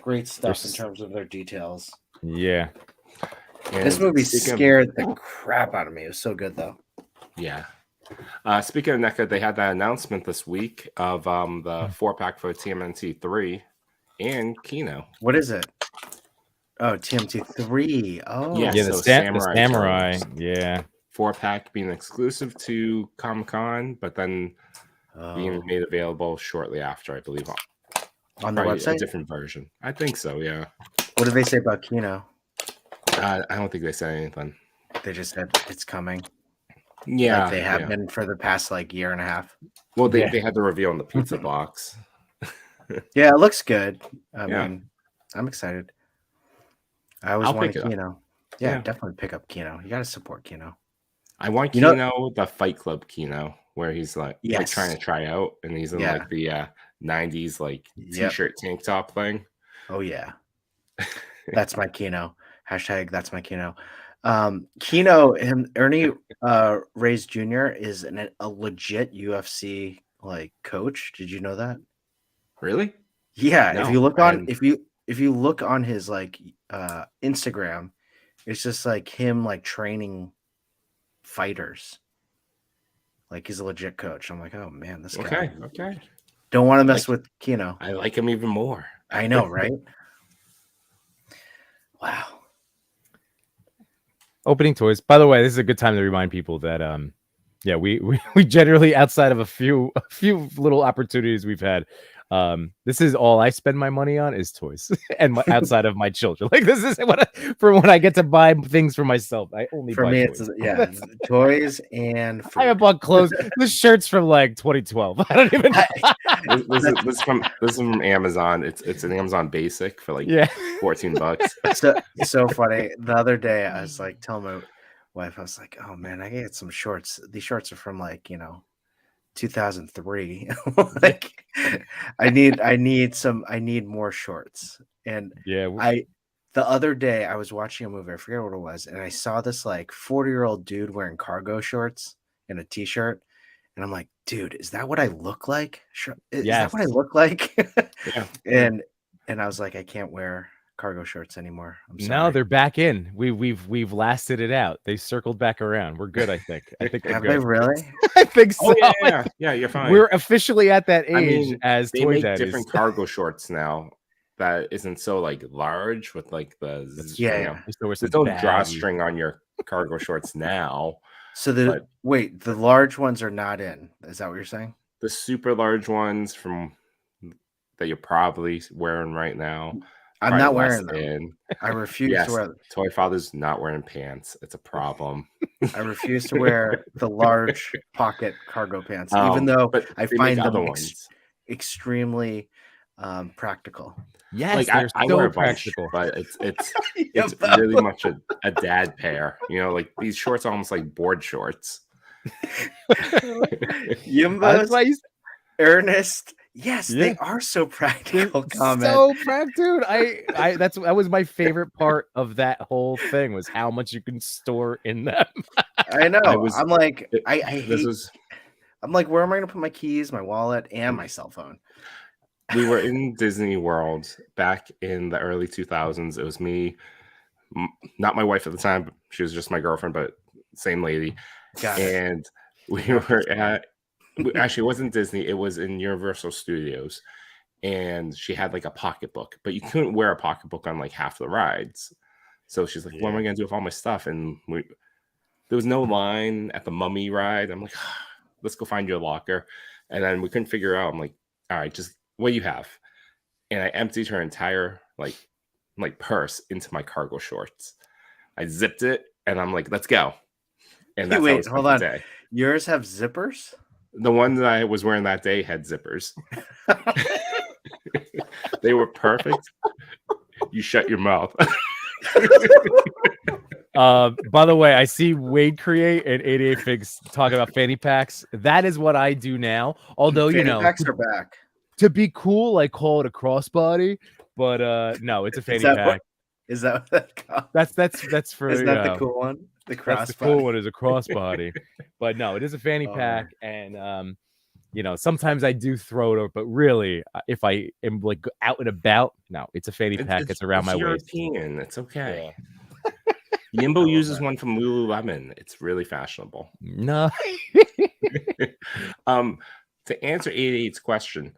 great stuff in terms of their details. Yeah. And this movie scared the crap out of me. It was so good though. Yeah. Speaking of NECA, they had that announcement this week of the 4-pack for TMNT 3 and Kino. What is it? Oh, TMNT 3. Oh, yeah, the Samurai. Yeah. 4-pack being exclusive to Comic-Con, but then being made available shortly after, I believe. On the website? A different version. I think so, yeah. What did they say about Kino? I don't think they said anything. They just said it's coming. Yeah. Like they have been for the past year and a half. Well, they had the reveal in the pizza box. Yeah, it looks good. I mean, I'm excited. I always want Kino. Yeah, definitely pick up Kino. You got to support Kino. I want Kino, the Fight Club Kino, where he's like trying to try out, and he's in the 90s t-shirt tank top thing. Oh yeah, that's my Kino. # that's my Kino. Kino and Ernie Reyes Jr. is a legit UFC coach. Did you know that? Really? Yeah. No, if you look on his Instagram, it's just him training fighters. He's a legit coach. I'm like, oh man, this guy. Okay. Don't want to mess with Kino. I like him even more. I know, right? Wow. Opening toys. By the way, this is a good time to remind people that we generally, outside of a few little opportunities we've had, this is all I spend my money on is toys, and outside of my children. This is for when I get to buy things for myself. I only buy toys. It's toys and food. I have bought clothes. This shirt's from 2012. I don't even know. This is from Amazon. It's an Amazon Basic for $14. So funny. The other day I was telling my wife, I was like, oh man, I can get some shorts. These shorts are from 2003. I need more shorts. And the other day I was watching a movie, I forget what it was, and I saw this 40-year-old dude wearing cargo shorts and a t-shirt, and I'm like, dude, is that what I look like? Is that what I look like? Yeah. And I was like, I can't wear cargo shorts anymore. I'm sorry. No, they're back in. We've lasted it out. They circled back around. We're good, I think. Have they really? I think so. Oh, yeah, you're fine. We're officially at that age as they toy make daddies. Different cargo shorts now that isn't so large with there's no drawstring on your cargo shorts now. So the large ones are not in. Is that what you're saying? The super large ones that you're probably wearing right now. I'm not wearing them. I refuse to wear them. Toy Father's not wearing pants. It's a problem. I refuse to wear the large pocket cargo pants, even though I find them extremely practical. Yes, I wear a practical, but it's really much a dad pair. These shorts are almost like board shorts. Ernest Yes, they are so practical. So practical, dude. That was my favorite part of that whole thing was how much you can store in them. I know. I'm like, I hate. Was. I'm like, where am I going to put my keys, my wallet, and my cell phone? We were in Disney World back in the early 2000s. It was me, not my wife at the time, but she was just my girlfriend, but same lady. And we were at, actually, it wasn't Disney. It was in Universal Studios. And she had like a pocketbook, but you couldn't wear a pocketbook on like half the rides. So she's like, what am I going to do with all my stuff? And there was no line at the Mummy ride. I'm like, let's go find your locker. And then we couldn't figure out. I'm like, all right, just what do you have? And I emptied her entire like purse into my cargo shorts. I zipped it and I'm like, let's go. And that's wait, hold on. Day. Yours have zippers? The one that I was wearing that day had zippers. They were perfect. You shut your mouth. By the way, I see Wade Create and 88 Figs talking about fanny packs. That is what I do now. Although fanny packs are back. To be cool, I call it a crossbody, but no, it's a fanny pack. Is that what that called? That's for is that the cool one? The crossbody. That's the cool one is a crossbody, but no, it is a fanny pack, and sometimes I do throw it over, but really, if I am like out and about, no, it's a fanny pack. It's around my European. Waist. It's okay. Yeah. Yimbo uses one from Lululemon. It's really fashionable. No. To answer 88's question,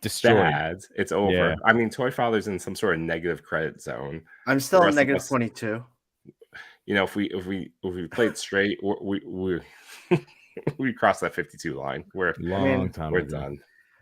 destroyed. Bad, it's over. Yeah. I mean, Toy Father's in some sort of negative credit zone. I'm still in negative 22. If we played straight, we we crossed that 52 line. We're done.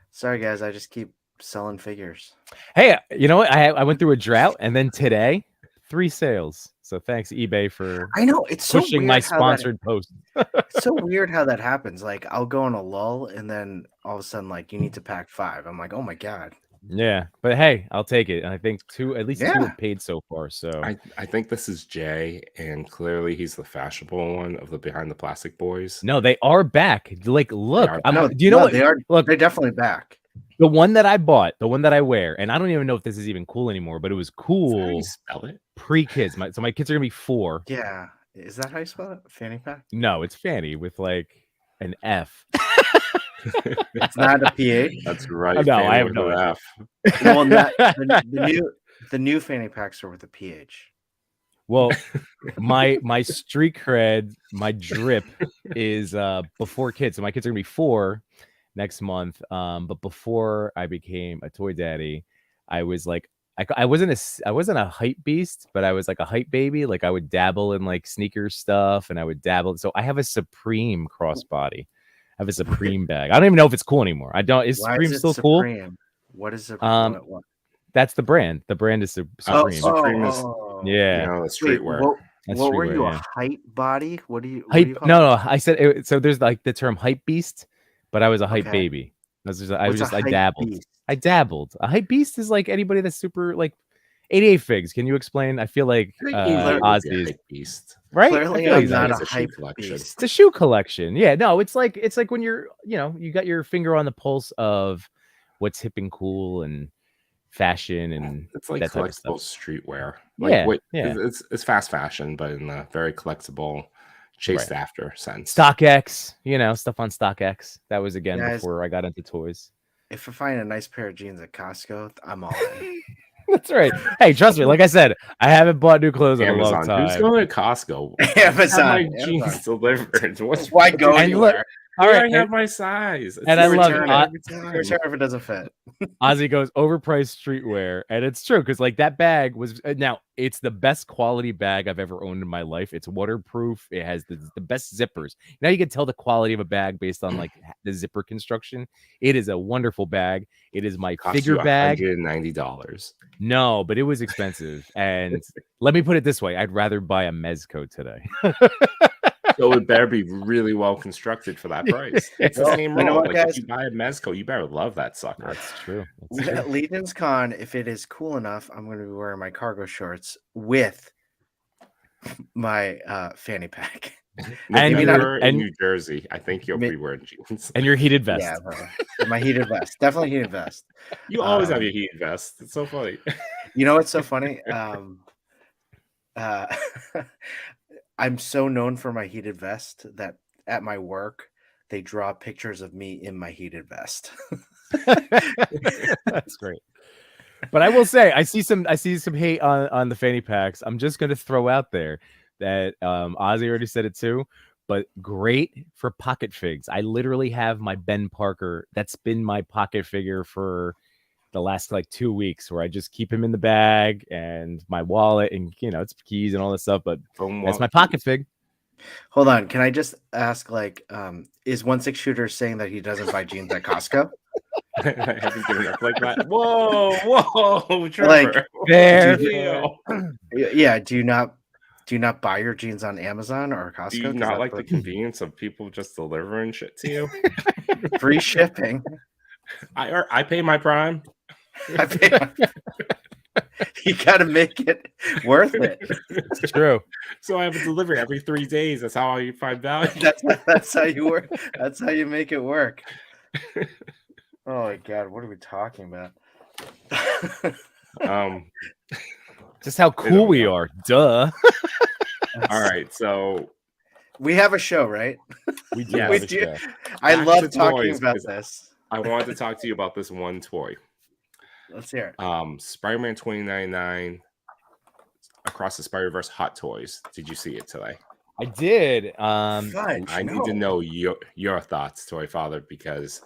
Sorry, guys. I just keep selling figures. Hey, you know what? I went through a drought, and then today, 3 sales. So thanks eBay for it's pushing my sponsored post. It's so weird how that happens. Like I'll go on a lull, and then all of a sudden, like you need to pack 5. I'm like, oh my god. Yeah, but hey, I'll take it. And I think at least 2 have paid so far. So I think this is Jay, and clearly he's the fashionable one of the Behind the Plastic Boys. No, they are back. Like, look, do you know what they are? Look, they're definitely back. The one that I bought, the one that I wear, and I don't even know if this is even cool anymore, but it was cool. How do you spell it? Pre-kids. So my kids are gonna be 4. Yeah, is that how you spell it? Fanny pack? No, it's fanny with like an F. It's not a PH. That's right. No, I have no F. Well, the new fanny packs are with a PH. Well, my street cred, my drip is before kids. So my kids are gonna be 4 next month. But before I became a toy daddy, I was like, I wasn't a hype beast, but I was like a hype baby. Like I would dabble in like sneaker stuff, and I would dabble. So I have a Supreme crossbody. I have a Supreme bag. I don't even know if it's cool anymore. I don't. Is Supreme still Supreme? Cool? What is Supreme? That's the brand. The brand is Supreme. Supreme is yeah. The streetwear. What were you, a hype body? What do you hype? No. I said it, so. There's like the term hype beast, but I was a hype baby. I dabbled. Beast? I dabbled. A hype beast is like anybody that's super like 88 Figs. Can you explain? I feel like Ozzy is beast. Right? Clearly, I'm not a hype collection. It's a shoe collection. Yeah, no, it's like when you're, you got your finger on the pulse of what's hip and cool and fashion and it's like that collectible streetwear. Like, it's fast fashion, but in a very collectible, chased after sense. StockX, stuff on StockX. That was before I got into toys. If I find a nice pair of jeans at Costco, I'm all in. That's right. Hey, trust me. Like I said, I haven't bought new clothes in a long time. Who's going to Costco? Amazon. My jeans delivered. Why go anywhere? All right, I have my size. And I love it. Return if it doesn't fit. Ozzy goes overpriced streetwear, and it's true because like that bag was now it's the best quality bag I've ever owned in my life. It's waterproof. It has the best zippers. Now you can tell the quality of a bag based on like the zipper construction. It is a wonderful bag. It is my figure bag. $190. No, but it was expensive. And let me put it this way: I'd rather buy a Mezco today. So it better be really well constructed for that price. It's the same rule. Like if you buy a Mezco, you better love that sucker. That's true. At Legion's Con, if it is cool enough, I'm going to be wearing my cargo shorts with my fanny pack. And you're in New Jersey. I think you'll be wearing jeans. And your heated vest. Yeah, bro. My heated vest. Definitely heated vest. You always have your heated vest. It's so funny. You know what's so funny? I'm so known for my heated vest that at my work they draw pictures of me in my heated vest. That's great. But I will say I see some hate on the fanny packs. I'm just gonna throw out there that Ozzy already said it too, but great for pocket figs. I literally have my Ben Parker. That's been my pocket figure for the last like 2 weeks, where I just keep him in the bag and my wallet and it's keys and all this stuff. But that's my pocket fig. Hold on, can I just ask, like, is 1-6 Shooter saying that he doesn't buy jeans at Costco? I haven't given up like that. Whoa, Trevor. Like, fair. Yeah, do you not buy your jeans on Amazon or Costco? Do you not like the convenience of people just delivering shit to you? Free shipping. I pay my Prime. I pay you got to make it worth it. It's true. So I have a delivery every 3 days. That's how you find value. That's how you work. That's how you make it work. Oh my God, what are we talking about? Just how cool we are. Duh. All right, so we have a show, right? We do. We do. Show. I love talking about this. I wanted to talk to you about this one toy. Let's hear it. Spider-Man 2099 Across the Spider-Verse Hot Toys. Did you see it today? I did. I need to know your thoughts, Toy Father, because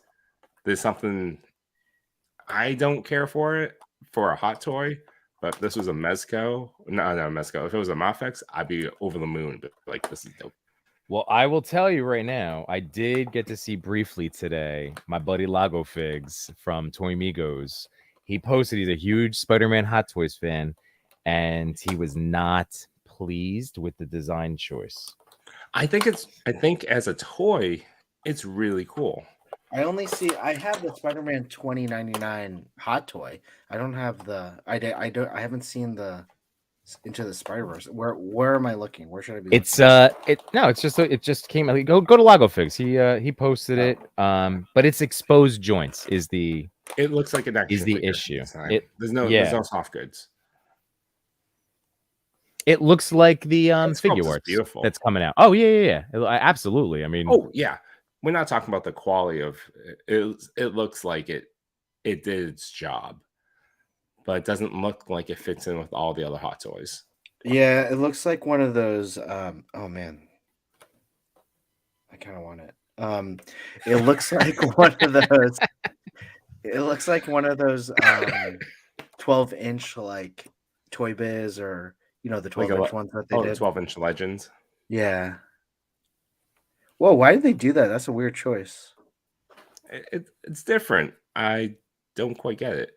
there's something I don't care for it for a hot toy, but this was a Mezco. No, not a Mezco. If it was a Mafex, I'd be over the moon. But like, this is dope. Well, I will tell you right now, I did get to see briefly today my buddy Lago Figs from Toy Migos. He posted he's a huge Spider-Man Hot Toys fan, and he was not pleased with the design choice. I think as a toy, it's really cool. I have the Spider-Man 2099 hot toy. I don't have I haven't seen the Into the Spider-Verse. Where am I looking? Where should I be looking? It just came out. Go to Lago Figs. He posted it. But it's exposed joints is the it looks like an is the issue. There's no soft goods. It looks like the figure arts that's coming out. Oh yeah. Absolutely. I mean, oh yeah. We're not talking about the quality of it. It looks like it did its job, but it doesn't look like it fits in with all the other hot toys. Yeah, it looks like one of those. Oh man, I kind of want it. It looks like one of those. It looks like one of those 12-inch like Toy Biz, or the 12-inch ones that they did. 12-inch Legends. Yeah. Whoa, why did they do that? That's a weird choice. It's different. I don't quite get it.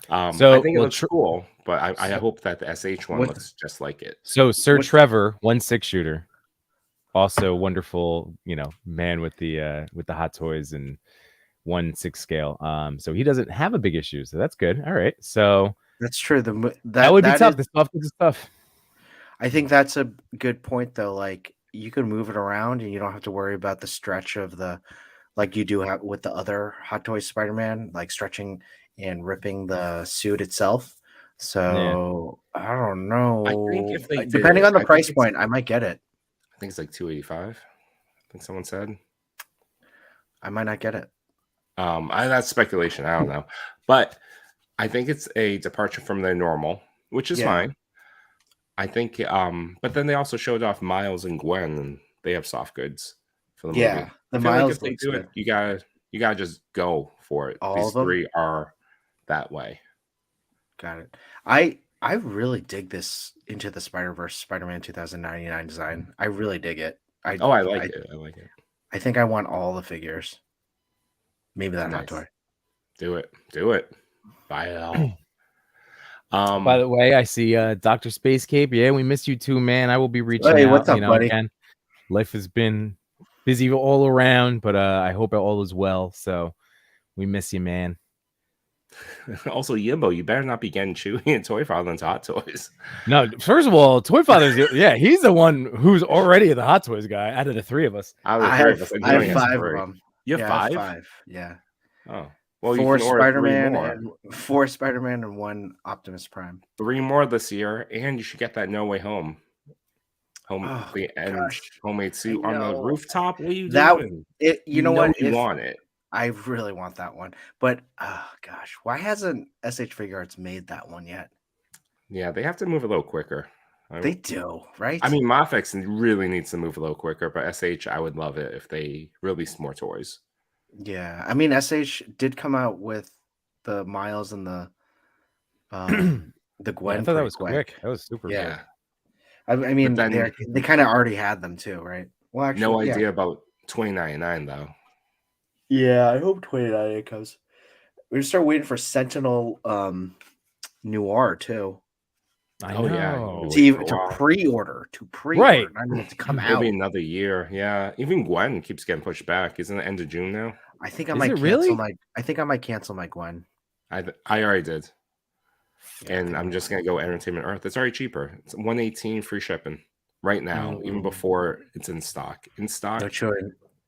So I think it looks cool, but I hope that the SH one looks just like it. So Sir Trevor, 1-6 Shooter, also wonderful, man with the hot toys and 1/6 scale. So he doesn't have a big issue, so that's good. All right, so that's true. That would be tough. The soft goods is tough. I think that's a good point, though. Like, you can move it around, and you don't have to worry about the stretch of like you do have with the other Hot Toys Spider-Man, like stretching and ripping the suit itself. So I don't know. I think if they depending on the price point, I might get it. I think it's like $285. I think someone said. I might not get it. That's speculation. I don't know, but I think it's a departure from their normal, which is fine. I think, but then they also showed off Miles and Gwen, and they have soft goods for the movie. Yeah, the Miles. Like if they do it, you gotta just go for it. All These of them? three are that way. Got it. I really dig this Into the Spider-Verse Spider-Man 2099 design. I really dig it. I like it. I like it. I think I want all the figures. Maybe that hot toy. Do it. Buy it all. By the way, I see Dr. Space Cape. Yeah, we miss you too, man. I will be reaching out. What's up, buddy? Again. Life has been busy all around, but I hope all is well. So we miss you, man. Also, Yimbo, you better not be getting Chewy and Toy Father's Hot Toys. No, first of all, Toy Father's, yeah, he's the one who's already the Hot Toys guy out of the three of us. I have 5 of them. You have 5? 5. Yeah. Oh, well, 4 you can order 3 Spider-Man more. and 4 Spider-Man and 1 Optimus Prime. 3 more this year, and you should get that No Way Home. Homemade suit on the rooftop. What are you doing? You know what? You want it. I really want that one. But oh gosh, why hasn't SH Figure Arts made that one yet? Yeah, they have to move a little quicker. They do, right? I mean, Mafex really needs to move a little quicker, but SH, I would love it if they released more toys. Yeah, I mean, SH did come out with the Miles and the Gwen. I thought that was quick. That was super quick. I mean, they kind of already had them too, right? Well, actually, no idea about 2099 though. Yeah, I hope 2099 comes. We're gonna start waiting for Sentinel Noir too. I know. To pre-order, right? Not even to come It'll out. be another year. Yeah, even Gwen keeps getting pushed back. Isn't it end of June now? I think I might cancel I think I might cancel my Gwen. I already did. And I'm just gonna go Entertainment Earth. It's already cheaper. It's $118 free shipping right now, even before it's in stock. In stock.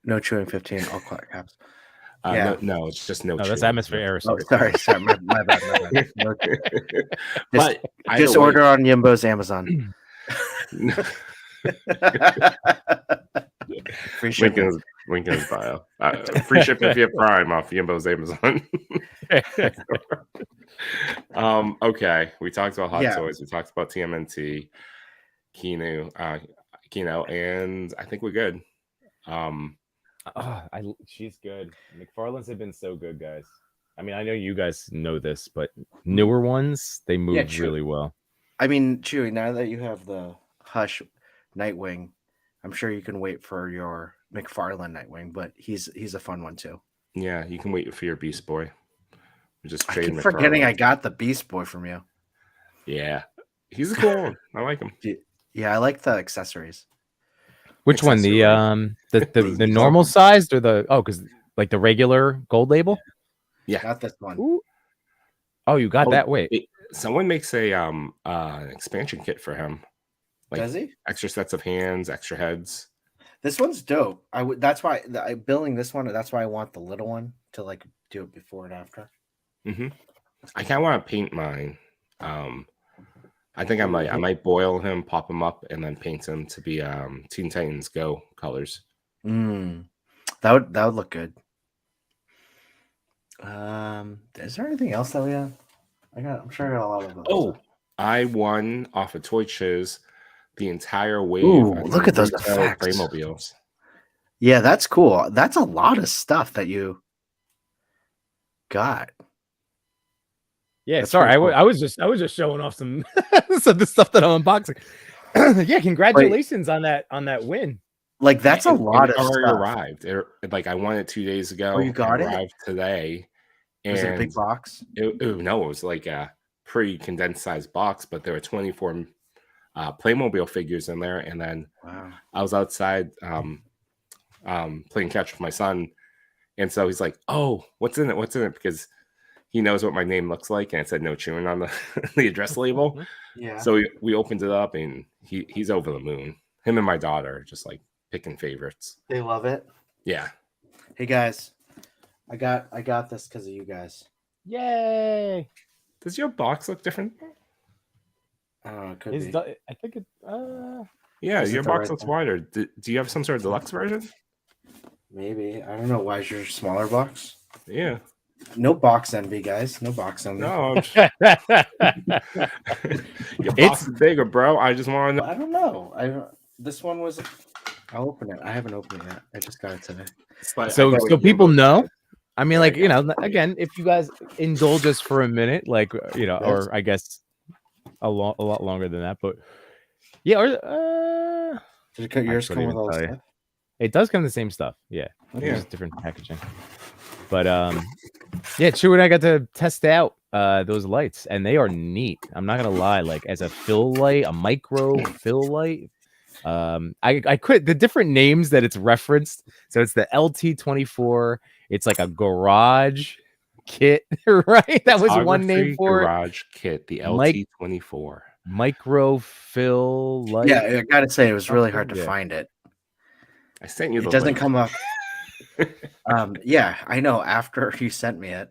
No chewing 15. All caps. No, it's just no. That's Atmosphere Aerosol. Oh, sorry, my bad. But just order on Yimbo's Amazon. Free shipping. Link in his bio. Free shipping via Prime off Yimbo's Amazon. Okay, we talked about Hot Toys. We talked about TMNT, Kino, and I think we're good. She's good. McFarlane's have been so good, guys. I mean, I know you guys know this, but newer ones, they move really well. I mean, Chewy, now that you have the Hush Nightwing, I'm sure you can wait for your McFarlane Nightwing, but he's a fun one too. Yeah, you can wait for your Beast Boy. I keep forgetting I got the Beast Boy from you. Yeah, he's a cool one. I like him. Yeah, I like the accessories. Which one? The normal sized or because like the regular gold label? Yeah, got this one. Ooh. Oh, you got that? Wait, someone makes a an expansion kit for him. Like, does he? Extra sets of hands, extra heads. This one's dope. That's why I'm building this one. That's why I want the little one to like do it before and after. Mm-hmm. I kind of want to paint mine. I think I might boil him, pop him up, and then paint him to be Teen Titans Go colors. That would look good. Is there anything else that we have? I'm sure I got a lot of those. Oh, I won off of Toy Chiz the entire wave. Ooh, look at those effects. Playmobiles. Yeah, that's cool. That's a lot of stuff that you got. Yeah, that's sorry, cool. I was just showing off some of the stuff that I'm unboxing. Yeah, congratulations on that win. Like that's a lot of already stuff. Arrived. Like I won it 2 days ago. Oh, you got it? Arrived today. Was it a big box? No, it was like a pretty condensed size box, but there were 24 Playmobil figures in there. And then I was outside playing catch with my son, and so he's like, "Oh, what's in it? What's in it?" Because he knows what my name looks like, and it said no chewing on the address label. Yeah. So we opened it up, and he's over the moon. Him and my daughter are just like picking favorites. They love it. Yeah. Hey guys, I got this because of you guys. Yay! Does your box look different? I don't know. It could be. I think it. Yeah, your box looks wider. Do you have some sort of deluxe version? Maybe. I don't know. Why is your smaller box? Yeah. No box envy, guys. No box envy. No. Your box is bigger, bro. I just want to know. I don't know. This one was. I'll open it. I haven't opened it yet. I just got it today. So people know. I mean, like, you know, again, if you guys indulge us for a minute, like, you know, or I guess a lot longer than that, but yeah, or did yours come with all the stuff? It does come the same stuff. Yeah. Okay. Just different packaging. But yeah, Chew and I got to test out those lights, and they are neat. I'm not gonna lie, like as a fill light, a micro fill light. I quit the different names that it's referenced. So it's the LT24. It's like a garage kit, right? That was one name for garage kit, the LT24. Micro fill light. Yeah, I gotta say it was really hard to find it. I sent you the It doesn't link. come up. Yeah, I know. After you sent me it,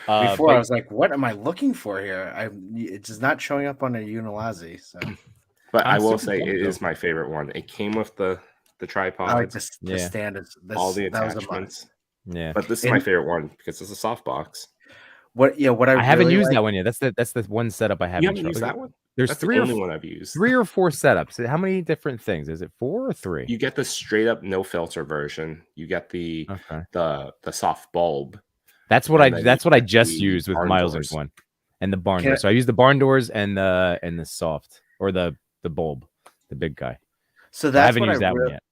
before I was like, "What am I looking for here?" It's just not showing up on a Unilazi. So, but I will say it is my favorite one. It came with the tripod. I like the stand. All the attachments. Yeah, but this is my favorite one because it's a softbox. What I haven't really used that one yet. That's the one setup I haven't. You haven't used that one? There's That's the only one I've used. 3 or 4 setups. How many different things? Is it 4 or 3? You get the straight up no filter version. You get the soft bulb. That's what I just used with Miles's one, and the barn doors. So I used the barn doors and the soft or the bulb, the big guy. So that's I haven't used that one yet.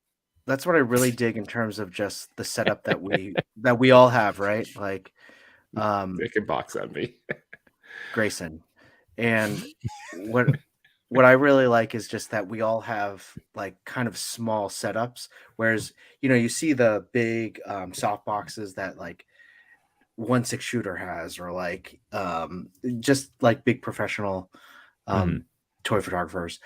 That's what I really dig in terms of just the setup that we all have, right? Like, they can box at me, Grayson, and what I really like is just that we all have like kind of small setups, whereas you see the big soft boxes that like 1/6 shooter has, or like just like big professional toy photographers.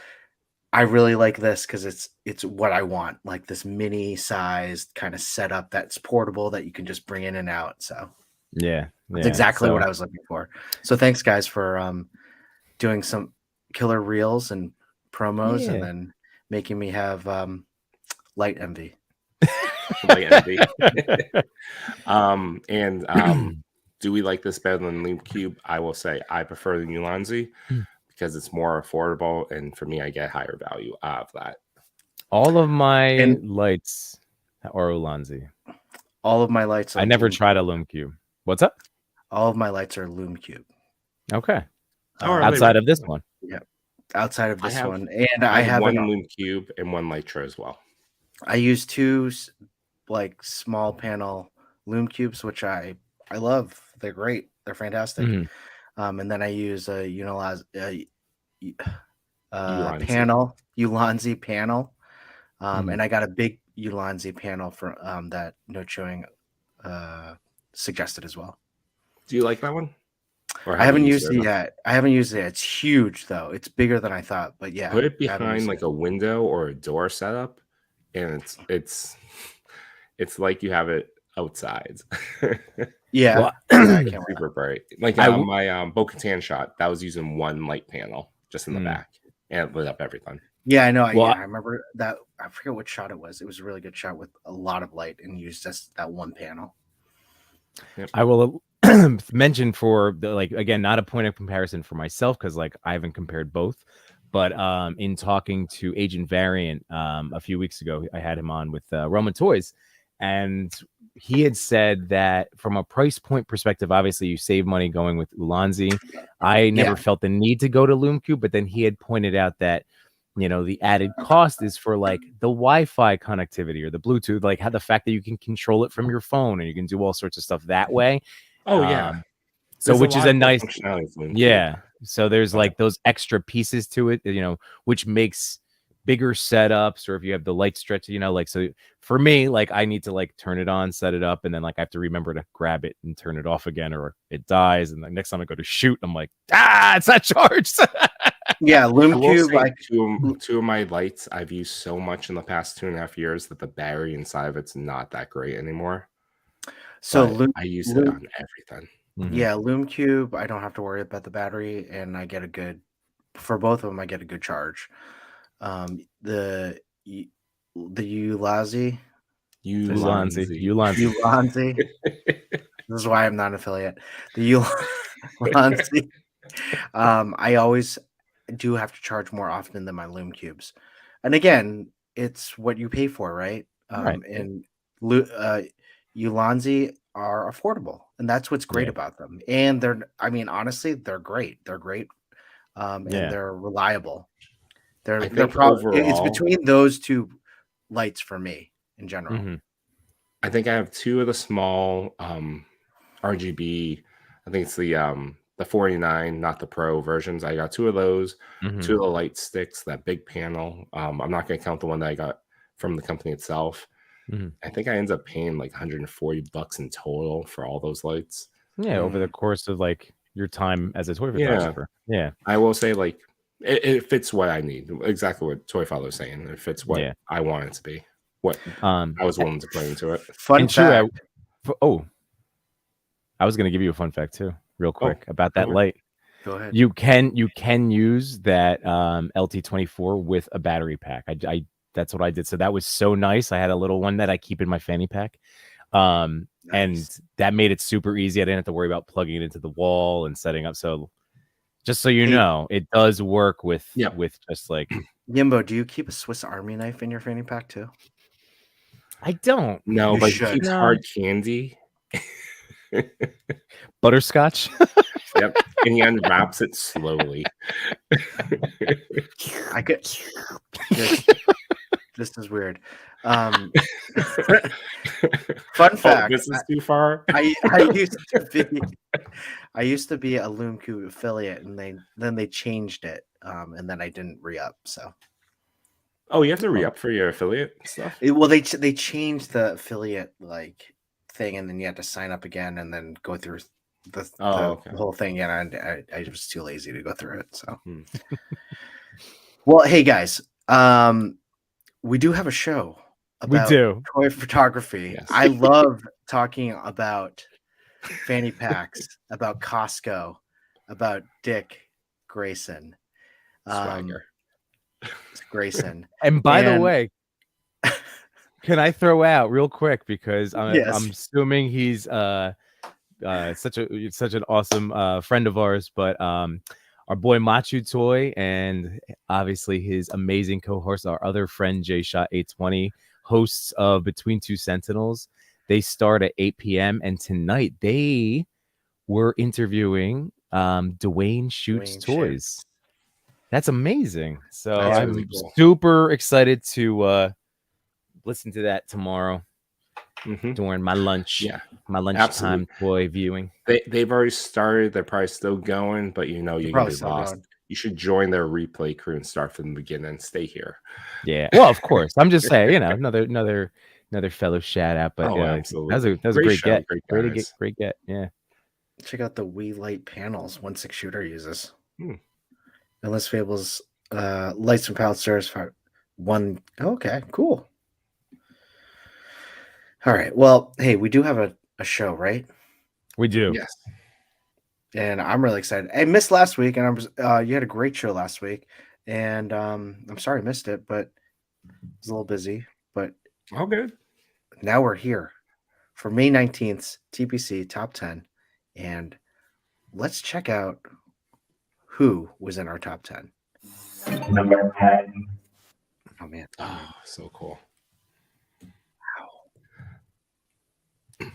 I really like this because it's what I want, like this mini sized kind of setup that's portable that you can just bring in and out. So that's exactly what I was looking for. So thanks guys for doing some killer reels and promos and then making me have light envy. Do we like this better than Loom Cube? I will say I prefer the Ulanzi because it's more affordable, and for me, I get higher value out of that. All of my lights are Ulanzi. All of my lights. I never tried a Loom Cube. What's up? All of my lights are Loom Cube. Okay. Outside of this one. Yeah. Outside of this one, and I have one Loom Cube and one Lytra as well. I use 2 like small panel Loom Cubes, which I love. They're great. They're fantastic. And then I use a Ulanzi panel. And I got a big Ulanzi panel for that No Chewing suggested as well. Do you like that one? I haven't used it yet. It's huge though. It's bigger than I thought. But yeah, put it behind like a window or a door setup, and it's like you have it outside. Yeah, super bright. Like my Bo-Katan shot, that was using one light panel just in the back, and it lit up everything. Yeah, I know. I remember that. I forget what shot it was. It was a really good shot with a lot of light, and used just that one panel. Yep. I will mention for the, like, again, not a point of comparison for myself because like I haven't compared both, but in talking to Agent Variant a few weeks ago, I had him on with Roman Toys, and he had said that from a price point perspective, obviously you save money going with Ulanzi. I never felt the need to go to Loom Cube, but then he had pointed out that the added cost is for like the Wi-Fi connectivity or the Bluetooth, like how the fact that you can control it from your phone and you can do all sorts of stuff that way. Oh yeah. So which is a nice So there's like those extra pieces to it, which makes bigger setups, or if you have the light stretch, like, so for me, like I need to like turn it on, set it up, and then like I have to remember to grab it and turn it off again, or it dies. And the next time I go to shoot, I'm like, it's not charged. Yeah, Loom Cube. Like two of my lights I've used so much in the past 2.5 years that the battery inside of it's not that great anymore. So I use it on everything. Yeah, Loom Cube, I don't have to worry about the battery, and I get for both of them, I get a good charge. The Ulanzi. This is why I'm not an affiliate. The Ulanzi. I always do have to charge more often than my Loom Cubes, and again, it's what you pay for, right? And Ulanzi are affordable, and that's what's great about them. And honestly, they're great. They're great, and they're reliable. They're probably it's between those two lights for me in general. I think I have 2 of the small RGB. I think it's the 49, not the Pro versions. I got 2 of those, 2 of the light sticks, that big panel. I'm not going to count the one that I got from the company itself. I think I ended up paying like $140 in total for all those lights. Yeah, over the course of like your time as a toy photographer. Yeah. I will say like it fits what I need. Exactly what Toy Father was saying. It fits what I want it to be. What I was willing to put into it. Fun fact. I was going to give you a fun fact too, real quick about that light. Go ahead. You can use that LT24 with a battery pack. I that's what I did. So that was so nice. I had a little one that I keep in my fanny pack. And that made it super easy. I didn't have to worry about plugging it into the wall and setting up. So just so you know, it does work with just like Yimbo, do you keep a Swiss Army knife in your fanny pack too? I don't. No, but he keeps hard candy. Butterscotch. Yep. And he unwraps it slowly. I could. This is weird. Fun fact. This is too far. I used to be a Loomku affiliate, and then they changed it, and then I didn't re-up. So. Oh, you have to re-up for your affiliate stuff? Well, they changed the affiliate like thing, and then you had to sign up again, and then go through the whole thing. And I was too lazy to go through it. So. Well, hey guys, we do have a show about toy photography. Yes. I love talking about fanny packs, about Costco, about Dick Grayson. Swagger. Grayson. And by the way, can I throw out real quick, because I'm assuming he's such an awesome friend of ours, but our boy Machu Toy and obviously his amazing co-host, our other friend J Shot 820, hosts of Between Two Sentinels. They start at 8 p.m. and tonight they were interviewing Dwayne Shoots Toys. That's amazing. So I'm really super excited to listen to that tomorrow during my lunch. Yeah, my lunchtime toy viewing. They've already started. They're probably still going, but you're gonna be lost. You should join their replay crew and start from the beginning and stay here. Yeah. Well, of course. I'm just saying, another fellow shout out. But absolutely. That was a great get. Great get. Yeah. Check out the Wii Light panels 1/6 shooter uses. Endless Fables, lights and palette stars. Okay, cool. All right. Well, hey, we do have a show, right? We do. Yes. And I'm really excited. I missed last week, and you had a great show last week, and I'm sorry I missed it, but I was a little busy. But all good. Now we're here for May 19th, TPC Top 10, and let's check out who was in our top 10. Number 10. Oh man. Oh, so cool. Wow. Do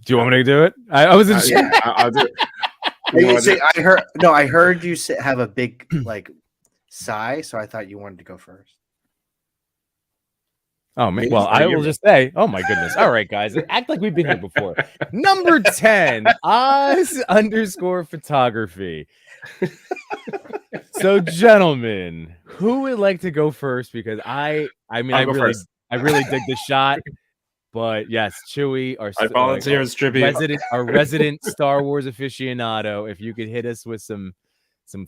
you want me to do it? I wasn't sure. Yeah, I'll do it. I heard you have a big like sigh, so I thought you wanted to go first. Oh man. Well, I will just say, oh my goodness. All right, guys. Act like we've been here before. Number 10, Oz_photography. So, gentlemen, who would like to go first? Because I really dig the shot. But yes, Chewy, our resident Star Wars aficionado. If you could hit us with some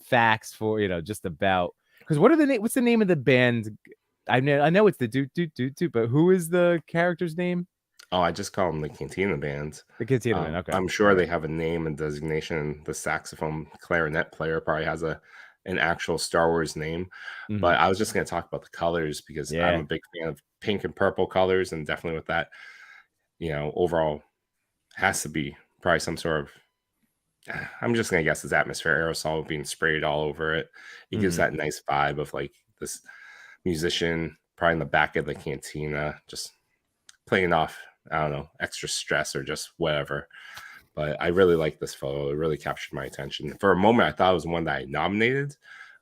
facts for just about, because what's the name of the band? I know it's the do, but who is the character's name? Oh, I just call them the Cantina Band. The Cantina Band. Okay, I'm sure they have a name and designation. The saxophone clarinet player probably has an actual Star Wars name. But I was just going to talk about the colors because I'm a big fan of pink and purple colors, and definitely with that, overall has to be probably some sort of. I'm just going to guess it's atmosphere aerosol being sprayed all over it. It gives that nice vibe of like this musician probably in the back of the cantina just playing off, I don't know, extra stress or just whatever. But I really like this photo. It really captured my attention. For a moment, I thought it was one that I nominated,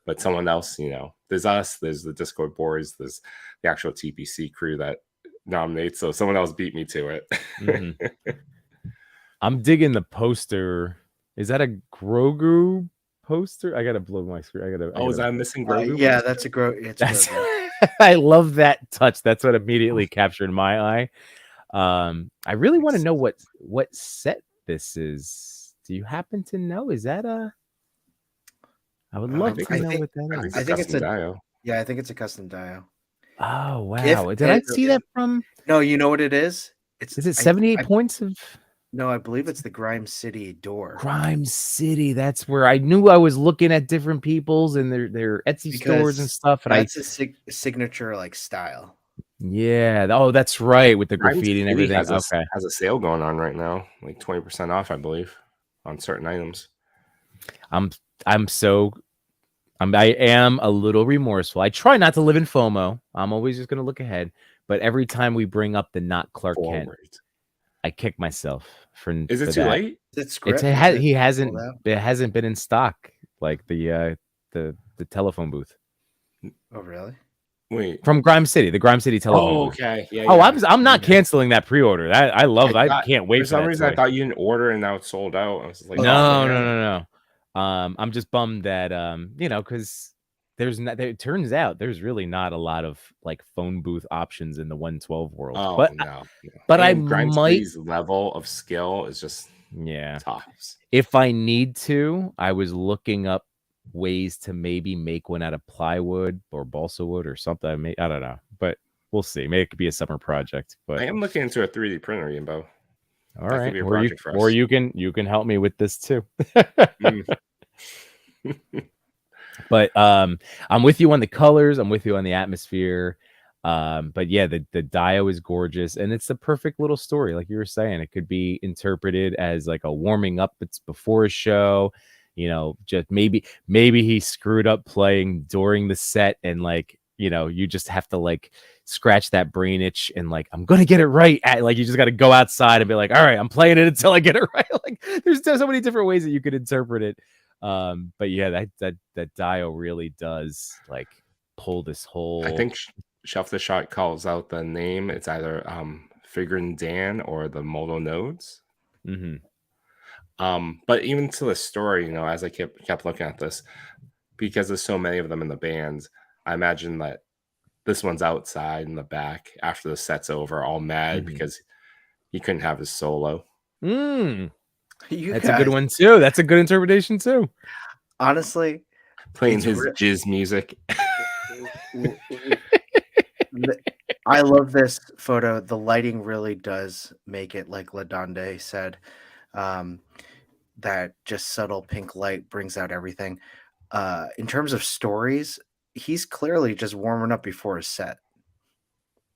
but someone else, there's us, there's the Discord boards, there's the actual TPC crew that nominates. So someone else beat me to it. I'm digging the poster. Is that a Grogu poster? I gotta blow my screen. Is that a missing Grogu? Yeah, that's a Grogu. It's Grogu. I love that touch. That's what immediately captured my eye. I really want to know what set this is. Do you happen to know? Is that a? I would love to know what that is. I think it's a Dio. Yeah, I think it's a custom Dio. Oh wow! Did I see that from? No, you know what it is? Is it 78 points of? No, I believe it's the Grime City door. Grime City. That's where I knew I was looking at different people's and their Etsy stores and stuff. And that's a signature like style. Yeah. Oh, that's right. With the graffiti and everything. Has a sale going on right now, like 20% off, I believe, on certain items. I am a little remorseful. I try not to live in FOMO. I'm always just gonna look ahead. But every time we bring up the not Clark Kent, I kick myself for. Is it too late? It hasn't been in stock like the telephone booth. Oh really? Wait, from Grime City, the Grime City telephone. Oh, okay. Yeah. I'm not canceling that pre-order. I can't wait. For some reason, I thought you didn't order and now it's sold out. I was like, no. I'm just bummed that because it turns out there's really not a lot of like phone booth options in the 112 world. Oh, but no. But and Grime City's level of skill is just tops. If I need to, I was looking up ways to maybe make one out of plywood or balsa wood or something. I don't know, but we'll see. Maybe it could be a summer project. But I am looking into a 3D printer, Yimbo. All right, or you can help me with this too. But I'm with you on the colors. I'm with you on the atmosphere. But yeah, the Dio is gorgeous, and it's the perfect little story, like you were saying. It could be interpreted as like a warming up. It's before a show. Just maybe he screwed up playing during the set, and like you just have to like scratch that brain itch and like I'm gonna get it right. Like you just got to go outside and be like, all right, I'm playing it until I get it right. Like there's so many different ways that you could interpret it. But yeah, that Dio really does like pull this whole. I think Shelf the Shot calls out the name. It's either Figuring Dan or the Moto Nodes. Mm-hmm. But even to the story, as I kept looking at this, because there's so many of them in the bands, I imagine that this one's outside in the back after the set's over, all mad because he couldn't have his solo. That's a good one too. That's a good interpretation too. Honestly, playing his jizz music. I love this photo. The lighting really does make it, like LaDonde said. That just subtle pink light brings out everything. In terms of stories, he's clearly just warming up before his set.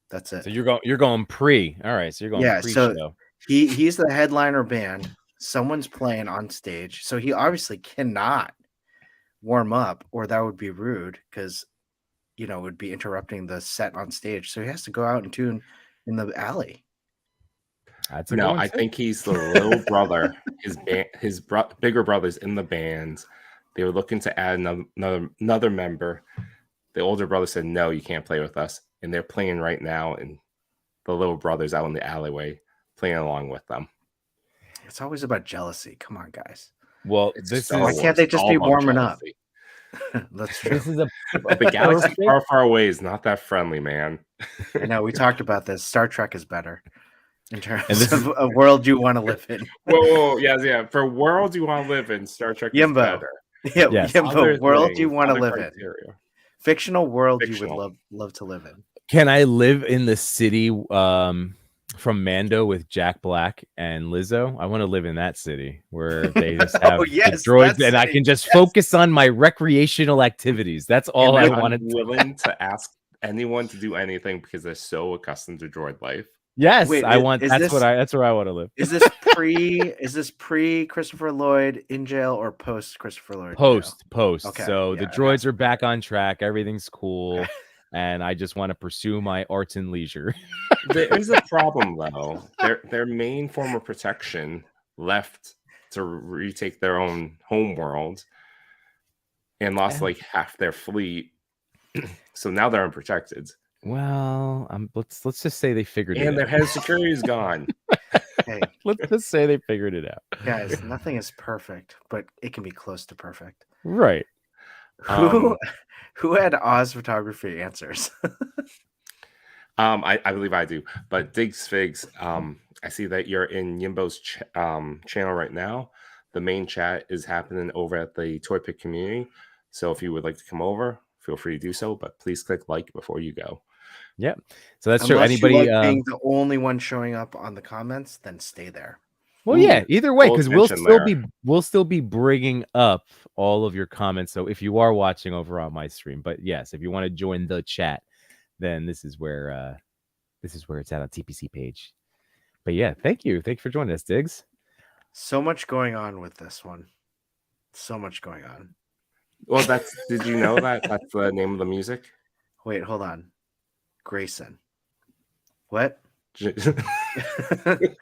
That's it. So you're going pre. All right, so you're going pre-show. So he's the headliner band. Someone's playing on stage, so he obviously cannot warm up, or that would be rude because it would be interrupting the set on stage. So he has to go out and tune in the alley. I think he's the little brother. His bigger brother's in the band. They were looking to add another member. The older brother said, "No, you can't play with us." And they're playing right now, and the little brother's out in the alleyway playing along with them. It's always about jealousy. Come on, guys. Well, why can't they just be warming up? That's true. This is the galaxy far away is not that friendly, man. I know. We talked about this. Star Trek is better in terms of a world you want to live in. Whoa, yeah. For world you want to live in, Star Trek is better. Yeah, Yimbo, world you want to live in. Fictional world you would love to live in. Can I live in the city from Mando with Jack Black and Lizzo? I want to live in that city where they just have the droids and I can just focus on my recreational activities. That's all I wanted. I'm willing to ask anyone to do anything because they're so accustomed to droid life. Yes, that's where I want to live. Is this pre Christopher Lloyd in jail or post Christopher Lloyd? Post. Okay. So the droids are back on track. Everything's cool. And I just want to pursue my arts and leisure. There is a problem, though. Their main form of protection left to retake their own home world and lost like half their fleet. So now they're unprotected. Well, let's just say they figured it out. And their head of security is gone. Hey, let's just say they figured it out. Guys, nothing is perfect, but it can be close to perfect. Right. Who had Oz photography answers? I believe I do. But Diggs Figs, I see that you're in Yimbo's channel right now. The main chat is happening over at the Toy Pick community. So if you would like to come over, feel free to do so. But please click like before you go. Yep. So that's Unless true. Anybody you like being the only one showing up on the comments, then stay there. Well, yeah, either way, because we'll still be bringing up all of your comments. So if you are watching over on my stream, but yes, if you want to join the chat, then this is where it's at on TPC page. But yeah, thank you for joining us, Diggs. So much going on with this one. So much going on. Well, did you know that's the name of the music? Wait, hold on. Grayson. What? The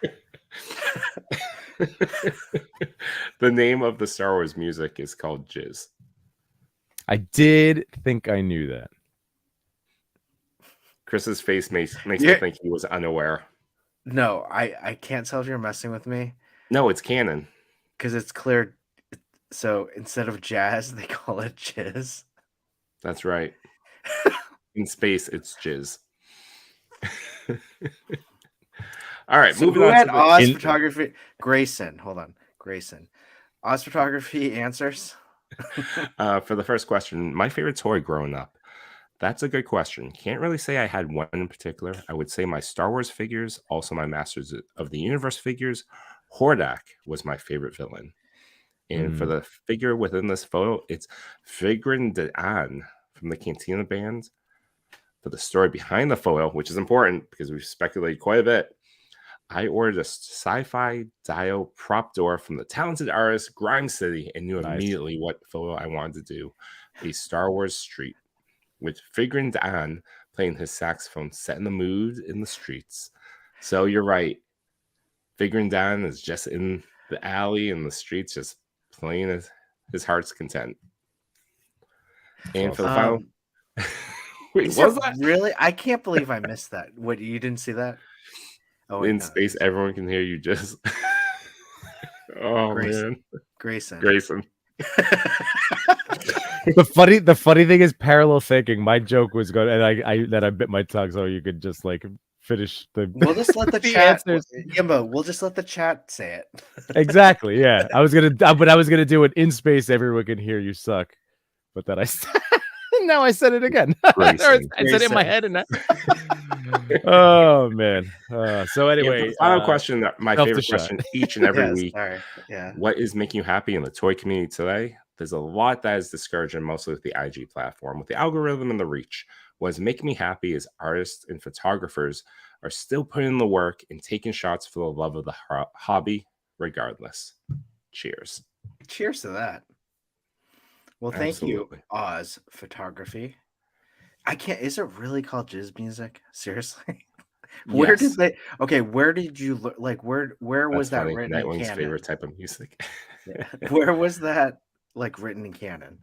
name of the Star Wars music is called Jizz. I did think I knew that. Chris's face makes me think he was unaware. No, I can't tell if you're messing with me. No, it's canon. Because it's clear. So instead of jazz, they call it jizz. That's right. In space, it's jizz. All right, so moving on to Oz photography. Grayson, hold on. Grayson. Oz photography answers. For the first question, my favorite toy growing up. That's a good question. Can't really say I had one in particular. I would say my Star Wars figures, also my Masters of the Universe figures. Hordak was my favorite villain. And for the figure within this photo, it's Figrin D'An from the Cantina Band. For the story behind the photo, which is important because we've speculated quite a bit, I ordered a sci-fi Dio prop door from the talented artist Grime City and knew immediately what photo I wanted to do. A Star Wars street with Figrin D'An playing his saxophone, setting the mood in the streets. So you're right. Figrin D'An is just in the alley and the streets, just playing his heart's content. And for the final... Wait, was that really? I can't believe I missed that. What, you didn't see that? Oh, in space, everyone can hear you just... Oh, Grayson. man. Grayson. The funny thing is parallel thinking. My joke was good, and I bit my tongue so you could just like finish the. We'll just let the chat. Yimbo, we'll just let the chat say it. Exactly. Yeah, I was gonna do it in space. Everyone can hear you suck, but then now I said it again. I said it in my head, and oh man. So anyway, final question. My favorite question each and every week. Yeah. What is making you happy in the toy community today? There's a lot that is discouraging, mostly with the IG platform, with the algorithm and the reach. What is making me happy is artists and photographers are still putting in the work and taking shots for the love of the hobby, regardless. Cheers. Cheers to that. Well, thank you, Oz Photography. I can't. Is it really called jizz music? Seriously? Where did they? Okay, where did you look? Like, where was that written in canon? Favorite type of music. Yeah. Where was that like written in canon?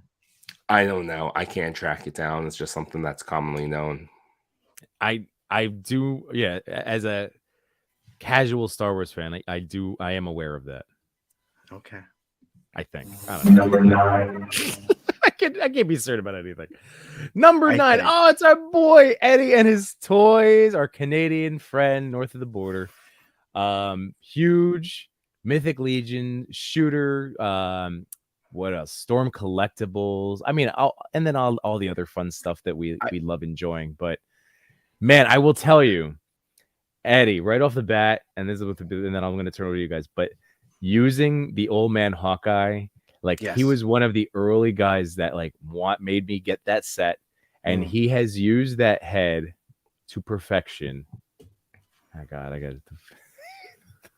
I don't know. I can't track it down. It's just something that's commonly known. I do. Yeah, as a casual Star Wars fan, I am aware of that. Okay. I think. I don't know. Number 9. I can't be certain about anything. Number 9. Oh, it's our boy Eddie and his toys. Our Canadian friend north of the border. Huge Mythic Legion shooter. What else? Storm collectibles. I mean, all the other fun stuff that we love enjoying. But man, I will tell you, Eddie, right off the bat, and this is and then I'm going to turn over to you guys. But using the old man Hawkeye, like he was one of the early guys that like made me get that set, and he has used that head to perfection. Oh God, I got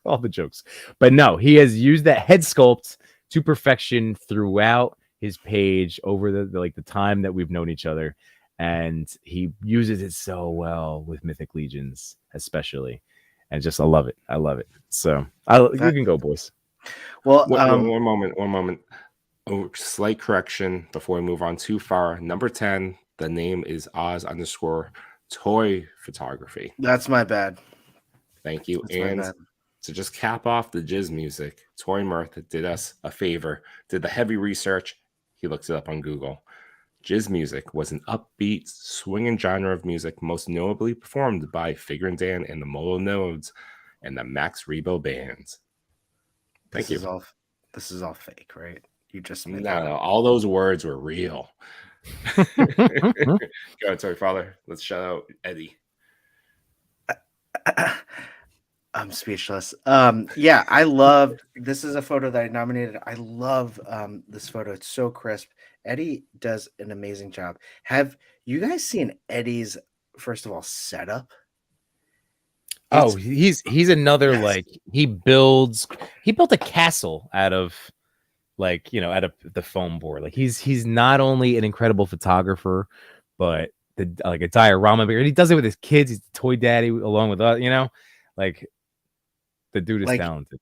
all the jokes, but no, he has used that head sculpt to perfection throughout his page over the time that we've known each other, and he uses it so well with Mythic Legions, especially. And just I love it. So you can go, boys. Well, one moment. Oh, slight correction before we move on too far. Number 10. The name is Oz_toy photography. That's my bad. Thank you. And to just cap off the jizz music, Toy Mirth did us a favor. Did the heavy research. He looked it up on Google. Jizz music was an upbeat, swinging genre of music most notably performed by Figure and Dan and the Molo Nodes and the Max Rebo bands. Thank you. This is all fake, right? You just made no, all those words were real. Go ahead, sorry, Father. Let's shout out Eddie. I'm speechless. Yeah, I loved this is a photo that I nominated. I love this photo. It's so crisp. Eddie does an amazing job. Have you guys seen Eddie's first of all setup? He's another like he built a castle out of out of the foam board. Like he's not only an incredible photographer, but a diorama maker. And he does it with his kids. He's the toy daddy along with us, like the dude is talented.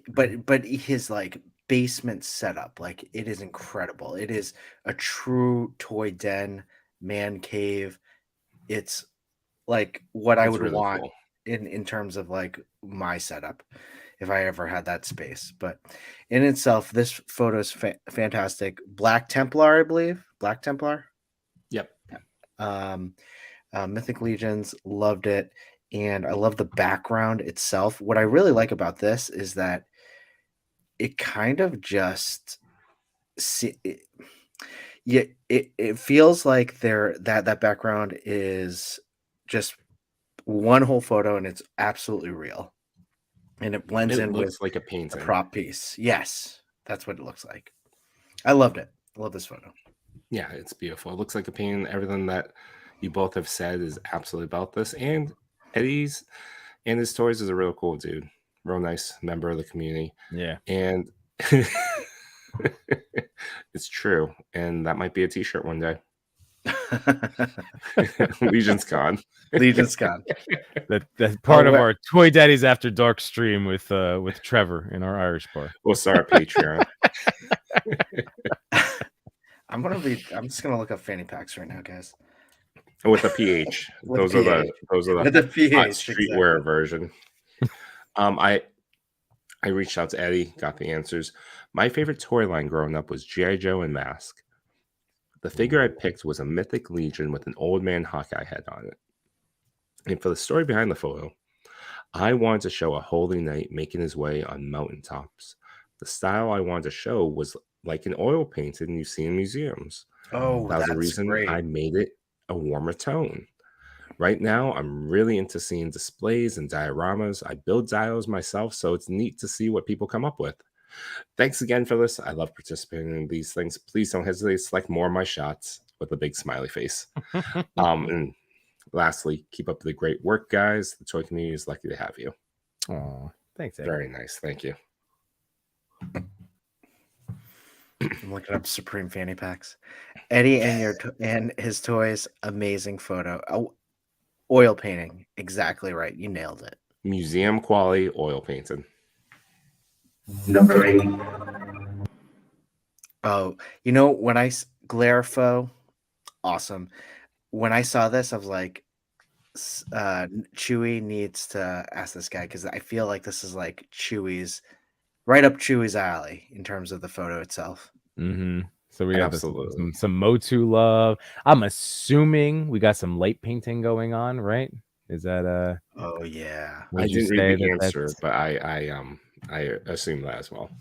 But his like basement setup, like it is incredible. It is a true toy den, man cave. It's like what I would really want cool. in terms of like my setup if I ever had that space. But in itself, this photo is fantastic. Black Templar, I believe. Black Templar. Yep. Mythic Legions, loved it. And I love the background itself. What I really like about this is that it kind of just it feels like that background is just one whole photo and it's absolutely real. And it blends in with like a painting, a prop piece. Yes, that's what it looks like. I loved it. I love this photo. Yeah, it's beautiful. It looks like a painting. Everything that you both have said is absolutely about this. And Eddie's and his toys is a real cool dude. Real nice member of the community. Yeah. And it's true. And that might be a t-shirt one day. Legion's Con. Legion's Con. That's part of our Toy Daddies After Dark stream with Trevor in our Irish bar. We'll start a Patreon. I'm just gonna look up fanny packs right now, guys. With the PH. those are the PH, streetwear version. I reached out to Eddie, got the answers. My favorite toy line growing up was G.I. Joe and Mask. The figure I picked was a Mythic Legion with an old man Hawkeye head on it. And for the story behind the photo, I wanted to show a holy knight making his way on mountaintops. The style I wanted to show was like an oil painting you see in museums. Oh, that was the reason great. I made it a warmer tone. Right now, I'm really into seeing displays and dioramas. I build dials myself, so it's neat to see what people come up with. Thanks again for this. I love participating in these things. Please don't hesitate to select more of my shots with a big smiley face. And lastly, keep up the great work, guys. The toy community is lucky to have you. Oh, thanks, Eddie. Very nice. Thank you. I'm looking up Supreme fanny packs. Eddie and his toys, amazing photo. Oil painting, exactly right. You nailed it. Museum quality oil painting. Number 8. Oh, when Glarfo, awesome. When I saw this, I was like, Chewy needs to ask this guy because I feel like this is like right up Chewy's alley in terms of the photo itself. Mm-hmm. So we have some Motu love. I'm assuming we got some light painting going on, right? Is that Oh yeah. I didn't read the answer, but I assume that as well.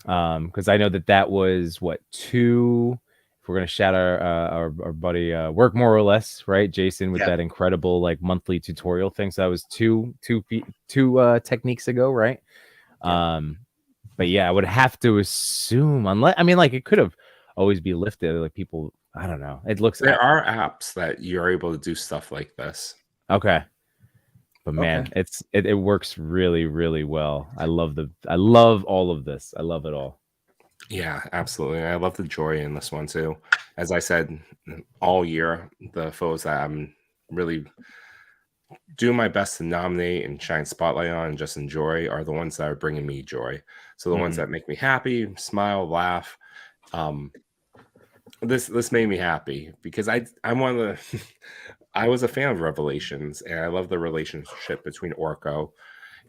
Because I know that was what 2. If we're gonna shout our buddy Work More or Less, right? Jason with that incredible like monthly tutorial thing. So that was two techniques ago, right? Yeah. But yeah, I would have to assume it could have always be lifted. Like people, I don't know. It looks there are apps that you're able to do stuff like this. Okay. But man, it works really, really well. I love all of this. I love it all. Yeah, absolutely. I love the joy in this one too. As I said all year, the photos that I'm really doing my best to nominate and shine spotlight on and just enjoy are the ones that are bringing me joy. So the ones that make me happy, smile, laugh. This made me happy because I'm one of the I was a fan of Revelations, and I love the relationship between Orko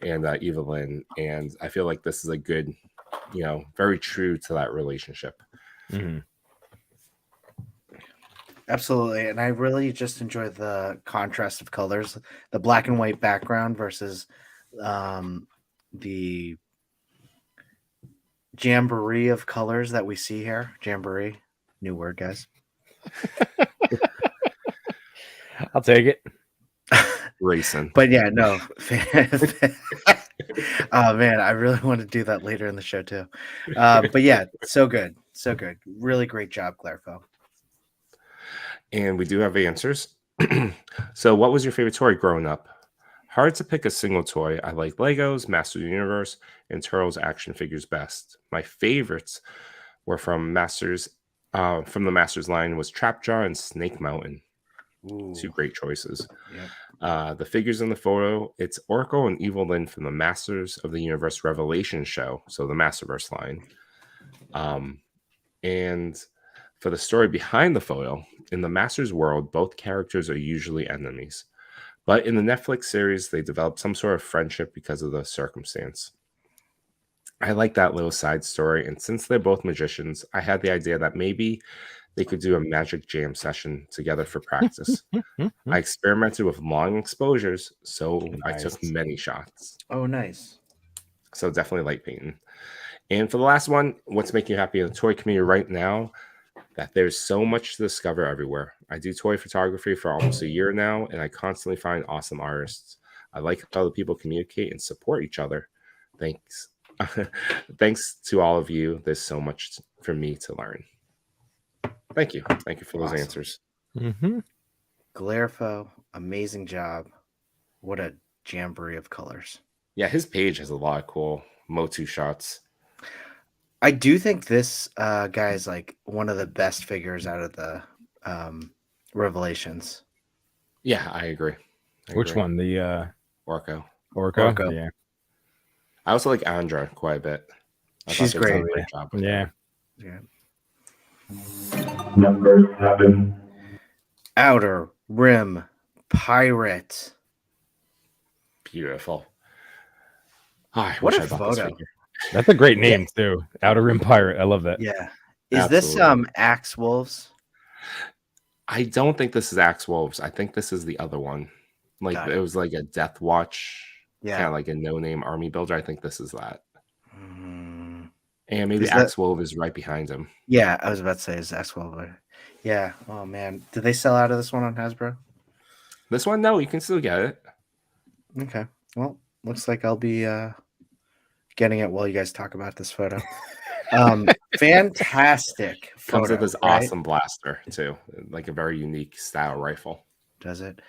and Evelyn, and I feel like this is a good, very true to that relationship. Mm-hmm. Absolutely. And I really just enjoy the contrast of colors, the black and white background versus the jamboree of colors that we see here. Jamboree, new word, guys. I'll take it. Racing. But yeah, no. Oh man, I really want to do that later in the show too. But yeah, so good. So good. Really great job, Clarifo. And we do have answers. So what was your favorite toy growing up? Hard to pick a single toy. I like Legos, Masters of the Universe, and Turtles action figures best. My favorites were from the Masters line was Trapjaw and Snake Mountain. Ooh. Two great choices. Yep. The figures in the photo, it's Oracle and Evil Lyn from the Masters of the Universe Revelation show, so the Masterverse line. And for the story behind the photo, in the Masters world, both characters are usually enemies. But in the Netflix series, they develop some sort of friendship because of the circumstance. I like that little side story, and since they're both magicians, I had the idea that maybe they could do a magic jam session together for practice. I experimented with long exposures, so I took many shots. Oh, nice. So definitely light painting. And for the last one, what's making you happy in the toy community right now? That there's so much to discover everywhere. I do toy photography for almost a year now, and I constantly find awesome artists. I like how the people communicate and support each other. Thanks. Thanks to all of you. There's so much for me to learn. Thank you. Thank you for those answers. Glarfo, amazing job. What a jamboree of colors. Yeah, his page has a lot of cool Motu shots. I do think this guy is like one of the best figures out of the Revelations. Yeah, I agree. Which one? The Orko. Orko. Yeah. I also like Andra quite a bit. She's great. Job Yeah. Number 7. Outer Rim Pirate. Beautiful. Oh, I What wish a I bought this photo. figure. That's a great name too. Outer Rim Pirate. I love that. Yeah. Is Absolutely. this Axe Wolves? I don't think this is Axe Wolves. I think this is the other one. Like it was like a Death Watch, kind of like a no-name army builder. I think this is that. And maybe Axe Wolf is right behind him. Yeah, I was about to say is Axe Wolf. Yeah. Oh man, did they sell out of this one on Hasbro? This one, no, you can still get it. Okay. Well, looks like I'll be getting it while you guys talk about this photo. Fantastic photo. Comes with this awesome blaster too, like a very unique style rifle. Does it?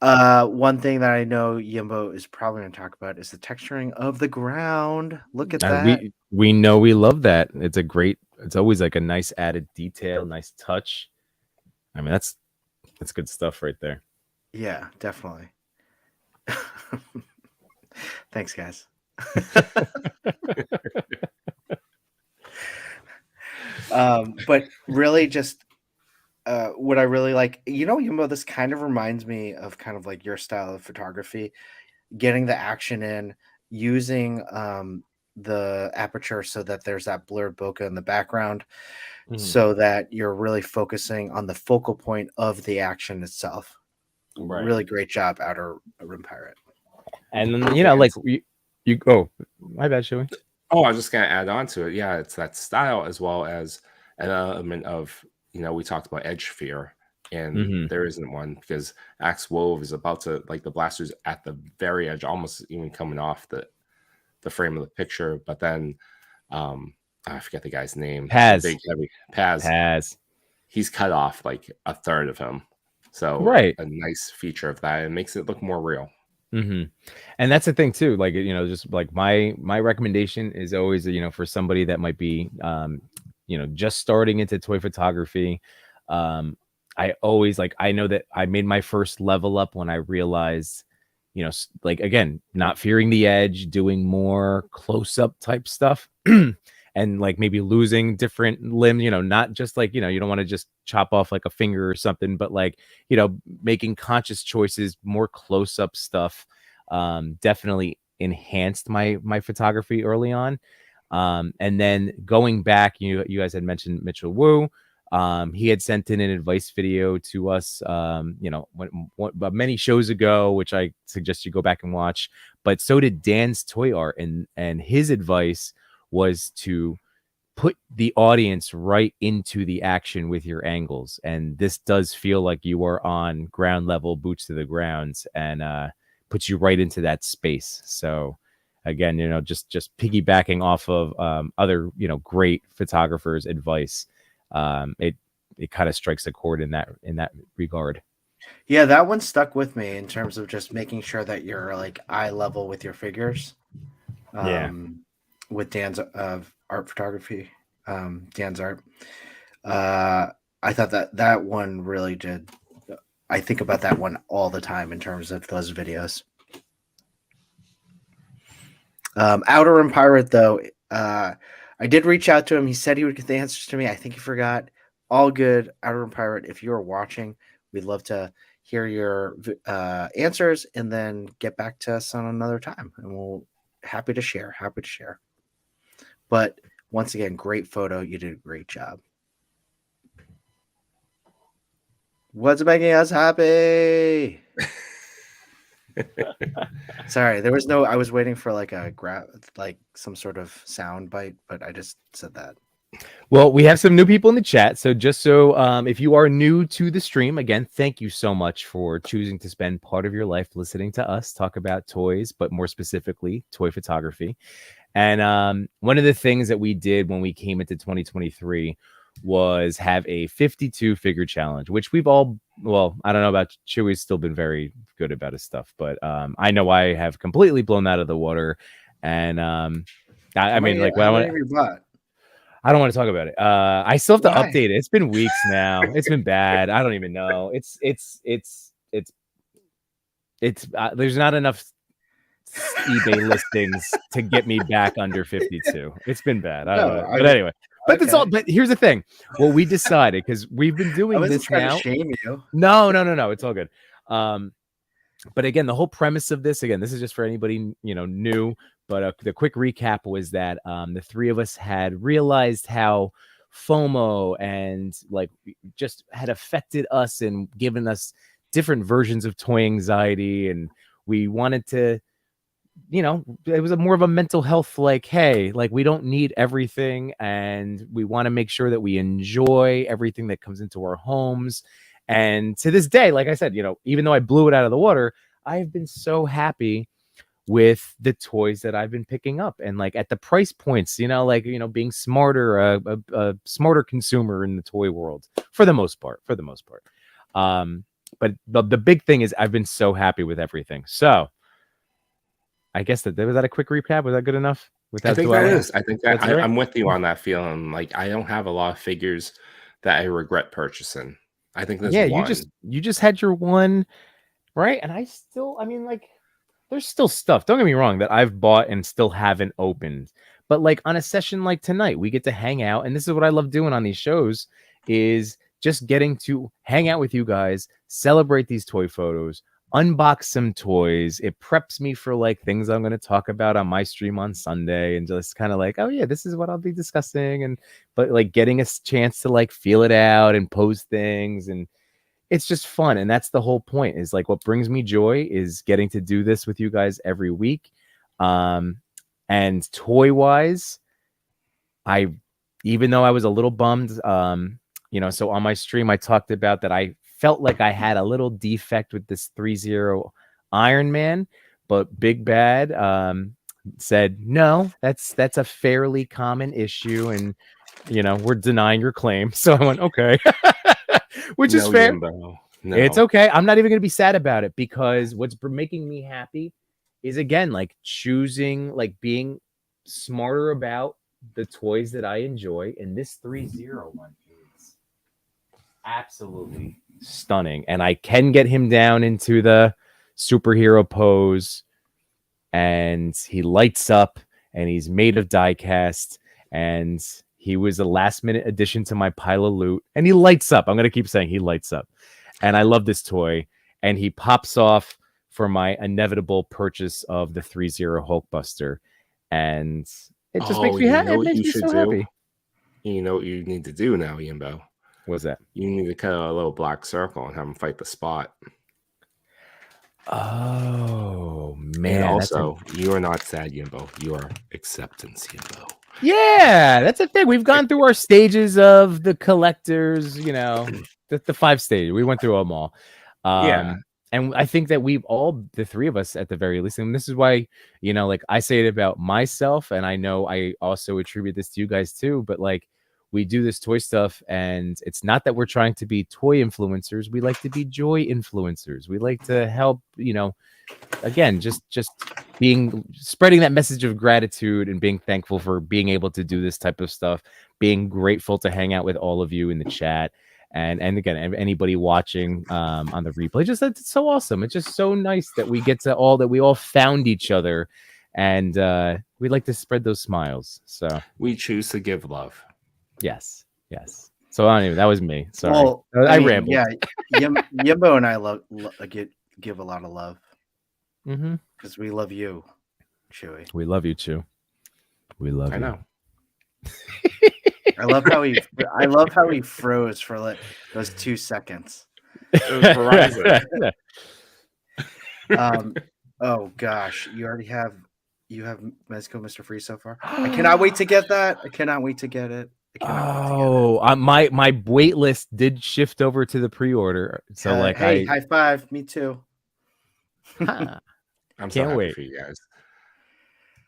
Yeah. One thing that I know Yimbo is probably going to talk about is the texturing of the ground. Look at that. We know we love that. It's always like a nice added detail, nice touch. I mean, that's good stuff right there. Yeah, definitely. Thanks, guys. But really just what I really like, Yimbo, this kind of reminds me of kind of like your style of photography, getting the action in, using the aperture so that there's that blurred bokeh in the background, so that you're really focusing on the focal point of the action itself. Right. Really great job, Outer Rim Pirate. And then, like you go, my bad, Joey. Oh, I was just gonna add on to it. Yeah, it's that style as well as an element of, we talked about edge fear, and there isn't one because Axe Wolf is about to, like, the blaster's at the very edge, almost even coming off the frame of the picture. But then I forget the guy's name. Paz. Big heavy Paz. He's cut off like a third of him. So a nice feature of that. It makes it look more real. And that's the thing too. Like, just like my recommendation is always, for somebody that might be, just starting into toy photography. I always I know that I made my first level up when I realized, like, again, not fearing the edge, doing more close up type stuff. And like maybe losing different limbs, not just like, you don't want to just chop off like a finger or something, but like, making conscious choices, more close up stuff, definitely enhanced my photography early on. And then going back, you guys had mentioned Mitchell Wu. He had sent in an advice video to us, many shows ago, which I suggest you go back and watch. But so did Dan's Toy Art, and his advice was to put the audience right into the action with your angles. And this does feel like you are on ground level, boots to the ground, and puts you right into that space. So again, just piggybacking off of other, great photographers' advice. It kind of strikes a chord in that regard. Yeah, that one stuck with me in terms of just making sure that you're like eye level with your figures. With Dan's art photography, Dan's art. I thought that one really did. I think about that one all the time in terms of those videos. Outer Rim Pirate, though, I did reach out to him. He said he would get the answers to me. I think he forgot. All good, Outer Rim Pirate. If you are watching, we'd love to hear your answers and then get back to us on another time. And we'll happy to share. But once again, great photo. You did a great job. What's making us happy? Sorry, there was no. I was waiting for like some sort of sound bite, but I just said that. Well, we have some new people in the chat. So if you are new to the stream, again, thank you so much for choosing to spend part of your life listening to us talk about toys, but more specifically, toy photography. And one of the things that we did when we came into 2023 was have a 52 figure challenge, which we've all, well, I don't know about Chewy's still been very good about his stuff, but I know I have completely blown that out of the water. And I don't want to talk about it. I still have to update it. It's been weeks now. It's been bad. I don't even know. It's there's not enough eBay listings to get me back under 52. It's been bad. But anyway, but that's all. But here's the thing. Well, we decided, because we've been doing this now. To shame you. No. It's all good. But again, the whole premise of this, again, this is just for anybody new. But the quick recap was that the three of us had realized how FOMO and just had affected us and given us different versions of toy anxiety, and we wanted to. It was more of a mental health, hey, we don't need everything, and we want to make sure that we enjoy everything that comes into our homes. And to this day, like I said, even though I blew it out of the water, I've been so happy with the toys that I've been picking up, and at the price points, being smarter, a smarter consumer in the toy world for the most part. But the big thing is I've been so happy with everything. So I guess was that a quick recap? Was that good enough? I think that is. I think that I'm with you on that feeling. I don't have a lot of figures that I regret purchasing. I think there's one. you just had your one, right? And I still, there's still stuff. Don't get me wrong that I've bought and still haven't opened. But on a session like tonight, we get to hang out, and this is what I love doing on these shows: is just getting to hang out with you guys, celebrate these toy photos, unbox some toys. It preps me for things I'm going to talk about on my stream on Sunday, and just kind of oh yeah, this is what I'll be discussing. But getting a chance to feel it out and pose things, and it's just fun. And that's the whole point, is what brings me joy is getting to do this with you guys every week. And toy wise, even though I was a little bummed, so on my stream, I talked about that I felt like I had a little defect with this 3-0 Iron Man, but Big Bad said, no, that's a fairly common issue, and we're denying your claim. So I went, okay. Which is fair. No. It's okay. I'm not even going to be sad about it, because what's making me happy is, again, choosing, being smarter about the toys that I enjoy. And this 3-0 one is absolutely stunning. And I can get him down into the superhero pose, and he lights up, and he's made of die cast, and he was a last minute addition to my pile of loot, and he lights up. I'm going to keep saying he lights up. And I love this toy. And he pops off for my inevitable purchase of the 3-0 Hulkbuster. And it just makes me happy. It makes me so happy. You know what you need to do now, Yimbo? What's that? You need to cut a little black circle and have him fight the spot. Oh man! And also, you are not sad, Yimbo. You are acceptance, Yimbo. Yeah, that's a thing. We've gone through our stages of the collectors. You know, the 5 stages. We went through them all. Yeah. And I think that we've all, the 3 of us at the very least, and this is why, you know, like I say it about myself, and I know I also attribute this to you guys too. But like, we do this toy stuff, and it's not that we're trying to be toy influencers. We like to be joy influencers. We like to help, you know, again, just spreading that message of gratitude and being thankful for being able to do this type of stuff, being grateful to hang out with all of you in the chat. And again, anybody watching on the replay, just it's so awesome. It's just so nice that we all found each other, and we like to spread those smiles. So we choose to give love. Yes. So anyway, that was me. Sorry, well, I rambled. Yeah, Yimbo and I give a lot of love because we love you, Chewy. We love you, Chew. We love you. I know. I love how he froze for like those 2 seconds. It was Verizon. Oh gosh, you have Mezco Mr. Freeze so far. I cannot wait to get that. I cannot wait to get it. My wait list did shift over to the pre-order. So hey, high five, me too. I'm can't so happy wait for you guys.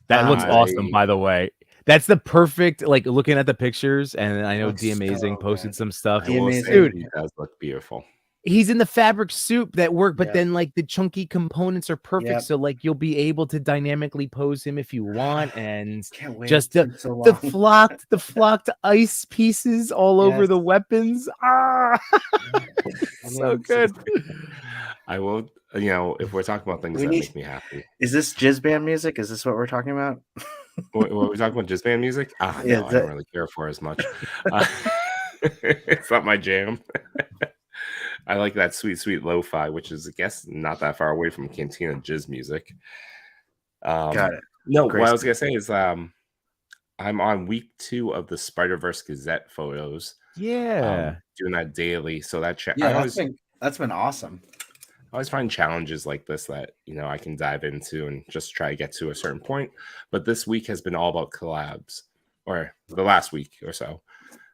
That looks awesome, by the way. That's the perfect, like, looking at the pictures, and I know D Amazing posted some stuff. Dude, he does look beautiful. He's in the fabric soup that work, but then like the chunky components are perfect. So like you'll be able to dynamically pose him if you want, and can't wait. Just the flocked ice pieces all over the weapons. So good. I will, you know, if we're talking about things that make me happy. Is this jizz band music? Is this what we're talking about? What we're talking about, jizz band music? No, I don't really care for as much. It's not my jam. I like that sweet lo-fi, which is, I guess, not that far away from Cantina jizz music. Got it. No, what I was gonna say is, I'm on week 2 of the Spider-Verse Gazette photos. Yeah, doing that daily. So that that's been awesome. I always find challenges like this that, you know, I can dive into and just try to get to a certain point. But this week has been all about collabs, or the last week or so.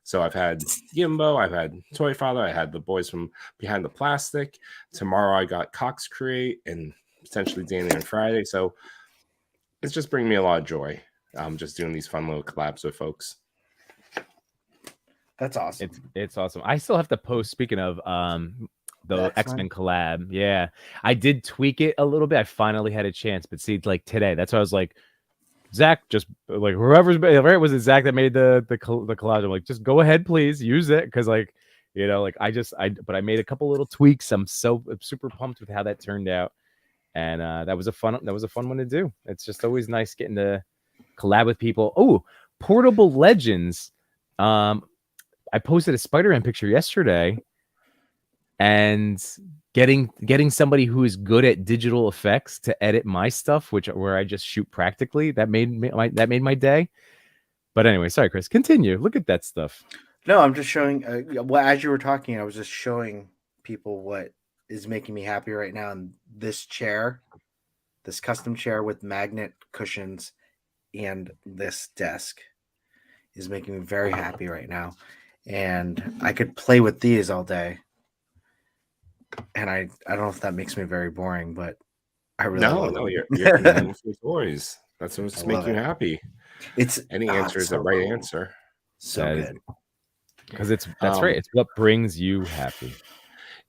So I've had Gimbo, I've had Toy Father, I had the boys from Behind the Plastic. Tomorrow I got Cox Create and potentially Danny on Friday. So it's just bringing me a lot of joy. Just doing these fun little collabs with folks. That's awesome. It's awesome. I still have to post, speaking of the X-Men collab. Yeah, I did tweak it a little bit. I finally had a chance, but see, like today, that's why I was like, Zach, just like whoever's right, was it Zach that made the collage? I'm like, just go ahead, please use it, because like, you know, like but I made a couple little tweaks. I'm super pumped with how that turned out, and that was a fun one to do. It's just always nice getting to collab with people. Oh, Portable Legends. I posted a Spider-Man picture yesterday, and getting somebody who is good at digital effects to edit my stuff, where I just shoot practically, that made my day. But anyway, sorry, Chris, continue. Look at that stuff. No, I'm just showing. Well, as you were talking, I was just showing people what is making me happy right now. And this custom chair with magnet cushions, and this desk is making me very happy right now. And I could play with these all day. And I don't know if that makes me very boring, but I really no, you're connecting with your toys. That's what's making you happy. Any answer is the right answer. So good. Because that's right. It's what brings you happy.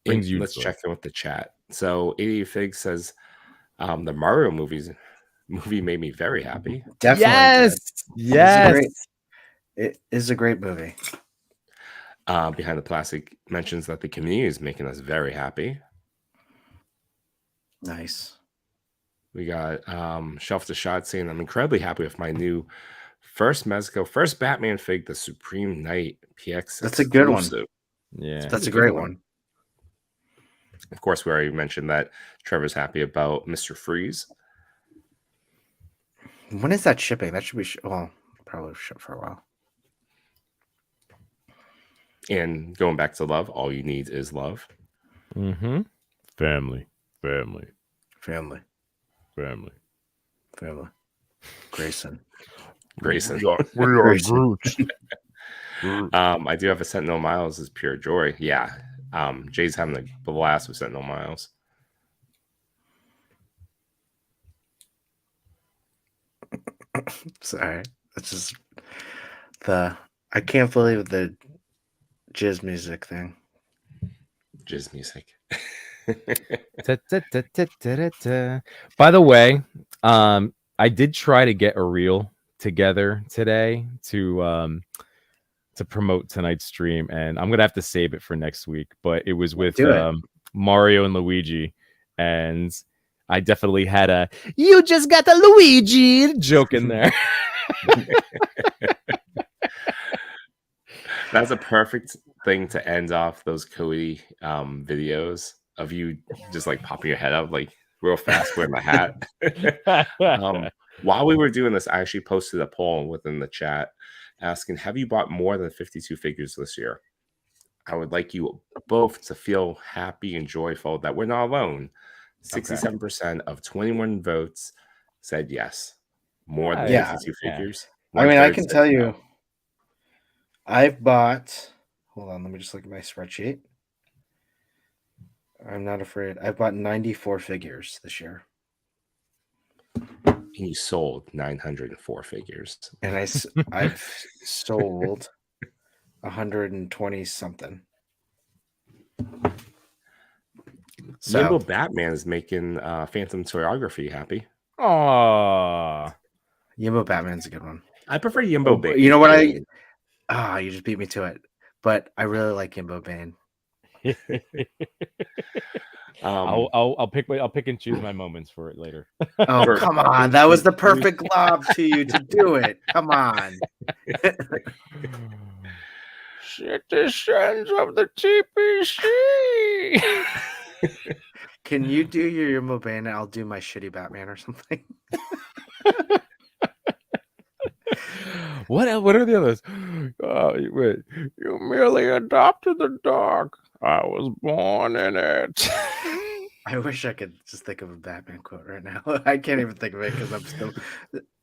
Let's check in with the chat. So 88 Fig says the Mario movie made me very happy. Definitely. Yes. It is a great movie. Behind the Plastic mentions that the community is making us very happy. Nice. We got Shelf to Shot saying, I'm incredibly happy with my new first Batman fig, the Supreme Knight PX. That's a good one. Yeah, that's a great one. Of course, we already mentioned that Trevor's happy about Mr. Freeze. When is that shipping? That should be probably ship for a while. And going back to love, all you need is love. Mm-hmm. Family. Family. Grayson. We are Groots. I do have a Sentinel Miles is pure joy. Yeah. Jay's having the blast with Sentinel Miles. Sorry. It's just I can't believe the jizz music thing. Jizz music. By the way, I did try to get a reel together today to promote tonight's stream, and I'm gonna have to save it for next week. But it was with Mario and Luigi, and I definitely had a "you just got the Luigi" joke in there. That's a perfect thing to end off those Cody videos of you just like popping your head up like real fast wearing my hat. While we were doing this, I actually posted a poll within the chat asking, have you bought more than 52 figures this year? I would like you both to feel happy and joyful that we're not alone. 67% of 21 votes said yes. More than 52 figures. I mean, I can tell you, I've bought, hold on, let me just look at my spreadsheet. I'm not afraid. I've bought 94 figures this year. And you sold 904 figures. And I've sold 120 something. So Yimbo Batman is making Phantom Toyography happy. Aww. Yimbo Batman's a good one. I prefer Yimbo Bane. You know what you just beat me to it. But I really like Yimbo Bane. I'll pick and choose my moments for it later. Oh, come on. That was the perfect lob to you to do it. Come on. Citizens of the TPC. Can you do your Yimbo Bane and I'll do my shitty Batman or something? What are the others? Wait, you merely adopted the dark. I was born in it. I wish I could just think of a Batman quote right now. I can't even think of it because I'm still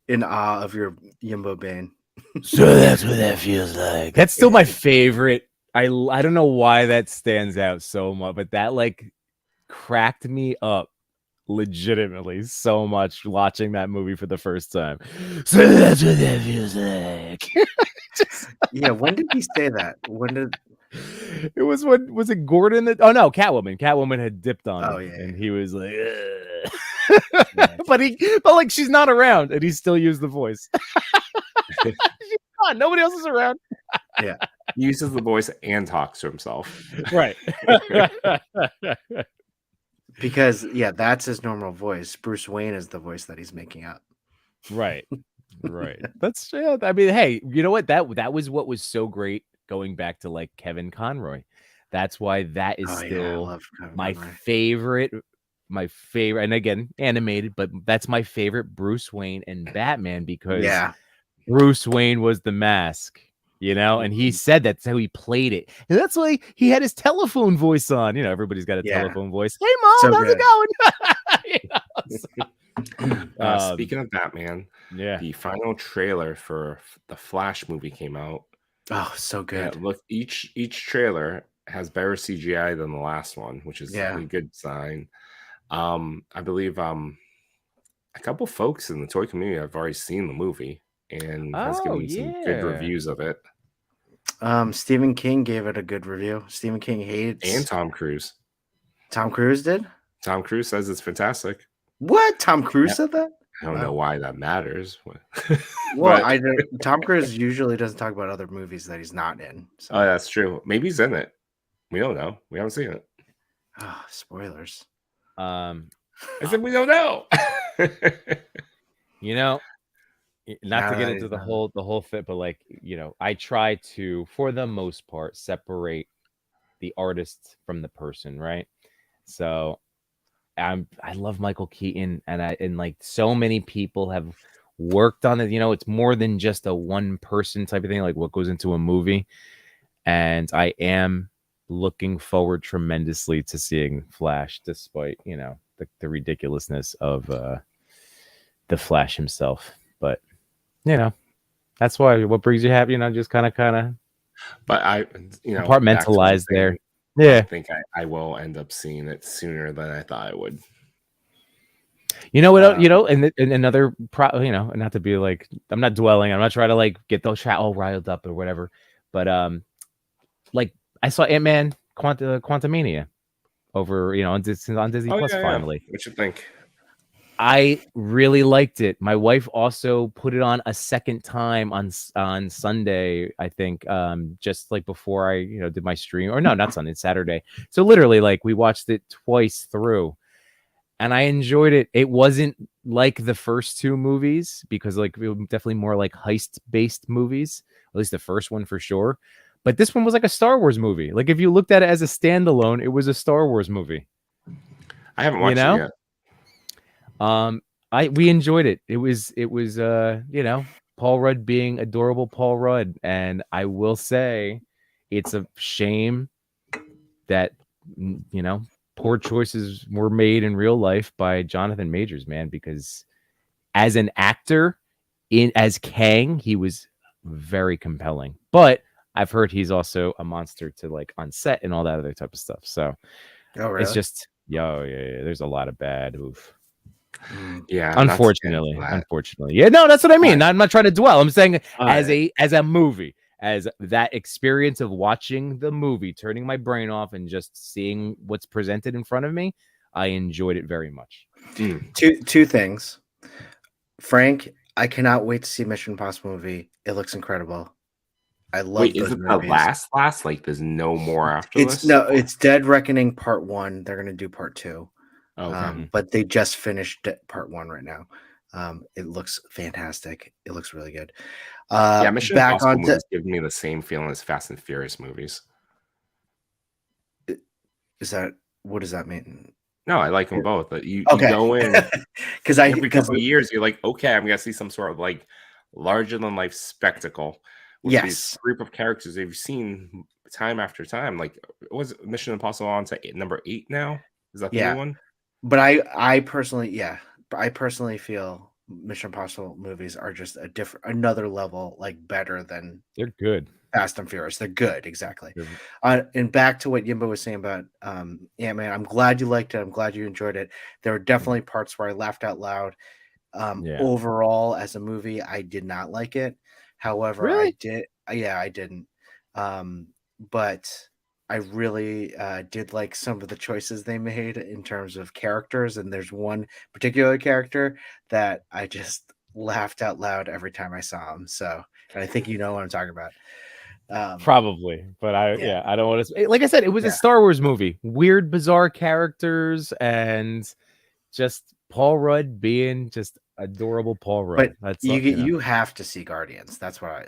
in awe of your Yimbo Bane. So that's what that feels like. That's still my favorite. I don't know why that stands out so much, but that like cracked me up legitimately so much watching that movie for the first time. So that's what that feels like. Yeah, when did he say that? It was was it Gordon that Catwoman had dipped on him, and he was like but like she's not around and he still used the voice. She's not, nobody else is around. Yeah, he uses the voice and talks to himself, right? Because that's his normal voice. Bruce Wayne is the voice that he's making up. Right. That's I mean, hey, you know what? That was what was so great going back to like Kevin Conroy. That's why that is still my favorite. My favorite, and again, animated, but that's my favorite Bruce Wayne and Batman because Bruce Wayne was the mask. And he said that's how he played it. And that's why he had his telephone voice on. Everybody's got a telephone voice. Hey, Mom, how's it going? Speaking of Batman, the final trailer for the Flash movie came out. Oh, so good. Look, each trailer has better CGI than the last one, which is a good sign. I believe a couple folks in the toy community have already seen the movie and has given some good reviews of it. Stephen King gave it a good review. Stephen King hates, and Tom Cruise. Tom Cruise did? Tom Cruise says it's fantastic. What? Tom Cruise said that? I don't know why that matters. Well, Tom Cruise usually doesn't talk about other movies that he's not in. So. Oh, that's true. Maybe he's in it. We don't know. We haven't seen it. Oh, spoilers. I said we don't know. Not to get into the whole fit, but like, I try to, for the most part, separate the artist from the person, right? So I love Michael Keaton, and like so many people have worked on it. It's more than just a one person type of thing, like what goes into a movie. and I am looking forward tremendously to seeing Flash, despite the ridiculousness of the Flash himself. But that's why what brings you happy, just kind of. But I, compartmentalized there. Yeah, I think I will end up seeing it sooner than I thought I would. You know what? And another not to be like, I'm not dwelling. I'm not trying to like get those chat all riled up or whatever. But like I saw Ant-Man Quantumania over on Disney Plus finally. What you think? I really liked it. My wife also put it on a second time on Sunday, I think, just like before I did my stream, or no, not Sunday, Saturday. So literally, like, we watched it twice through, and I enjoyed it. It wasn't like the first two movies, because like it was definitely more like heist based movies, at least the first one for sure. But this one was like a Star Wars movie. Like, if you looked at it as a standalone, it was a Star Wars movie. I haven't watched it yet. We enjoyed it. It was Paul Rudd being adorable Paul Rudd, and I will say it's a shame that poor choices were made in real life by Jonathan Majors, man, because as an actor as Kang, he was very compelling. But I've heard he's also a monster to like on set and all that other type of stuff. So it's just yeah, there's a lot of bad oof. Yeah, unfortunately. Yeah, no, that's what I mean. I'm not trying to dwell. I'm saying as a movie, as that experience of watching the movie, turning my brain off and just seeing what's presented in front of me, I enjoyed it very much. Two things. Frank, I cannot wait to see Mission Impossible movie. It looks incredible. I love Wait, is it the last? Like, there's no more after this? No, it's Dead Reckoning Part 1. They're going to do Part 2. Okay. But they just finished Part 1 right now. It looks fantastic. It looks really good. Mission Impossible movies give me the same feeling as Fast and Furious movies. What does that mean? No, I like them both. But you go in because every couple of years, you're like, okay, I'm gonna see some sort of like larger than life spectacle with this group of characters they've seen time after time. Like, was Mission Impossible on to number 8 now? Is that the new one? But I personally feel Mission Impossible movies are just another level, like better than they're good. Fast and Furious. They're good, exactly. And back to what Yimba was saying about Ant-Man, I'm glad you liked it. I'm glad you enjoyed it. There were definitely parts where I laughed out loud. Overall, as a movie, I did not like it. However, I didn't. But I really did like some of the choices they made in terms of characters. And there's one particular character that I just laughed out loud every time I saw him. So, and I think you know what I'm talking about. Probably, but I don't want to. Like I said, it was a Star Wars movie. Weird, bizarre characters, and just Paul Rudd being just adorable Paul Rudd. But you have to see Guardians. That's why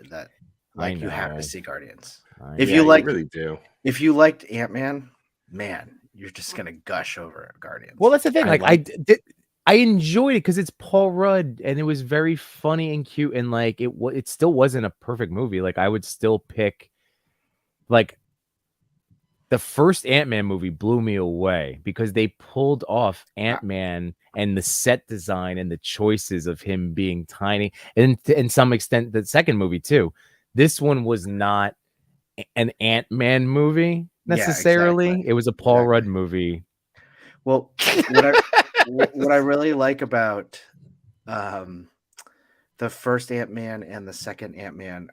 you have to see Guardians. If you really do. If you liked Ant-Man, man, you're just gonna gush over Guardians. Well, that's the thing. I enjoyed it because it's Paul Rudd, and it was very funny and cute, and like it still wasn't a perfect movie. Like, I would still pick, like, the first Ant-Man movie blew me away because they pulled off Ant-Man and the set design and the choices of him being tiny, and to in some extent the second movie too. This one was not an Ant-Man movie necessarily. Yeah, exactly. It was a Paul Rudd movie. Well, what I really like about the first Ant-Man and the second Ant-Man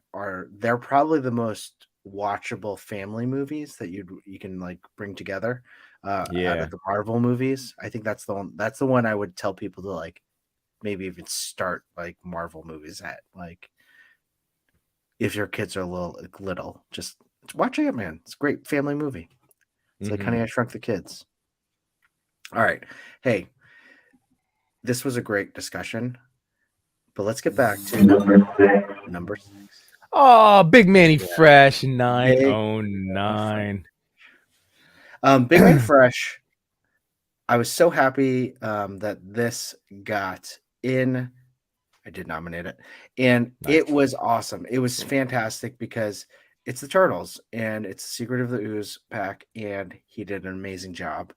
they're probably the most watchable family movies that you can like bring together out of the Marvel movies. I think that's the one I would tell people to like maybe even start like Marvel movies at, like, if your kids are little, just watch Ant-Man. It's a great family movie. It's like Honey, I Shrunk the Kids. All right. Hey, this was a great discussion, but let's get back to number 6. Oh, Big Manny Fresh 909. Big Manny Fresh. I was so happy that this got in. I did nominate it, and it was awesome. It was fantastic because It's the Turtles, and it's Secret of the Ooze pack, and he did an amazing job.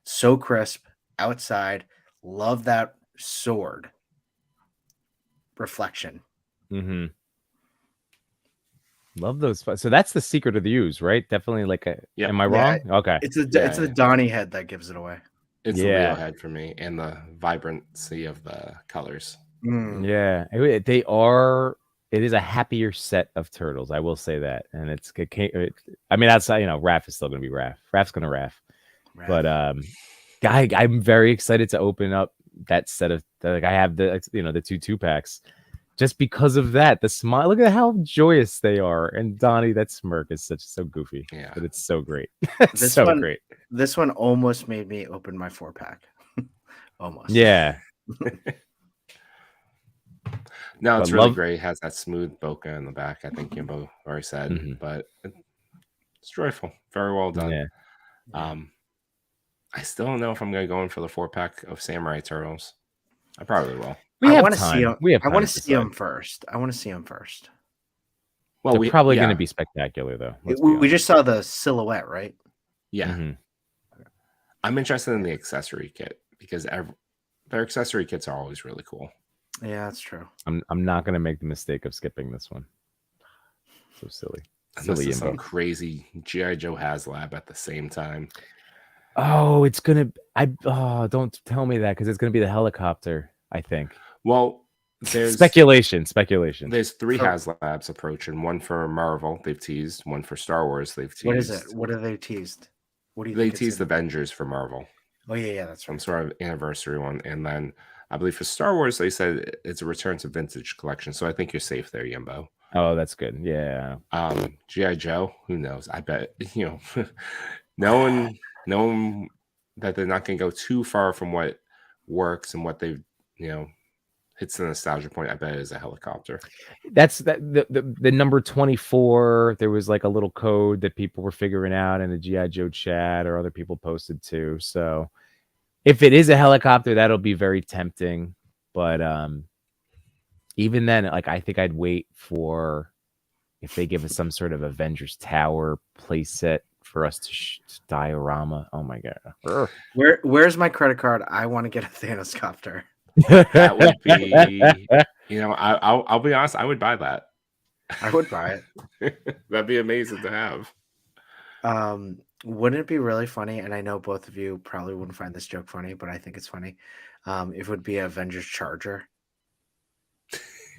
So crisp outside. Love that sword reflection. Mm-hmm. Love those. So that's the Secret of the Ooze, right? Definitely like a. Yep. Am I wrong? Okay. It's the Donnie head that gives it away. It's the Leo head for me, and the vibrancy of the colors. Yeah, they are. It is a happier set of turtles, I will say that. And I mean, outside, Raph is still going to be Raph. Raph's going to Raph. But I'm very excited to open up that set of, like, I have the 2 packs just because of that. The smile, look at how joyous they are. And Donnie, that smirk is so goofy. Yeah, but it's so great. Great. This one almost made me open my 4-pack. Almost. Yeah. No, it's really great. It has that smooth bokeh in the back. I think Yimbo already said, but it's joyful. Very well done. Yeah. I still don't know if I'm going to go in for the 4-pack of Samurai Turtles. I probably will. I want to see them. I want to see them first. Well, they're probably going to be spectacular, though. We just saw the silhouette, right? Yeah. Mm-hmm. I'm interested in the accessory kit because their accessory kits are always really cool. Yeah, that's true. I'm not going to make the mistake of skipping this one. So silly. Unless it's some crazy G.I. Joe HasLab at the same time. Oh, it's going to... don't tell me that, because it's going to be the helicopter, I think. Well, there's... Speculation. There's 3 HasLabs approaching. One for Marvel, they've teased. One for Star Wars, they've teased. What is it? What are they teased? What do you think? They teased Avengers for Marvel. Oh, yeah, that's right. Some sort of anniversary one. And then I believe for Star Wars, they said it's a return to vintage collection. So I think you're safe there, Yimbo. Oh, that's good. Yeah. G.I. Joe, who knows? I bet, knowing that they're not going to go too far from what works and what they've, hits the nostalgia point, I bet it is a helicopter. That's the number 24. There was like a little code that people were figuring out in the G.I. Joe chat, or other people posted too. So if it is a helicopter, that'll be very tempting. But even then, like, I think I'd wait for if they give us some sort of Avengers Tower playset for us to diorama. Oh my god. Where's my credit card? I want to get a Thanos copter. That would be, I'll be honest, I would buy that. I would buy it. That'd be amazing to have. Wouldn't it be really funny? And I know both of you probably wouldn't find this joke funny, but I think it's funny. It would be Avengers Charger.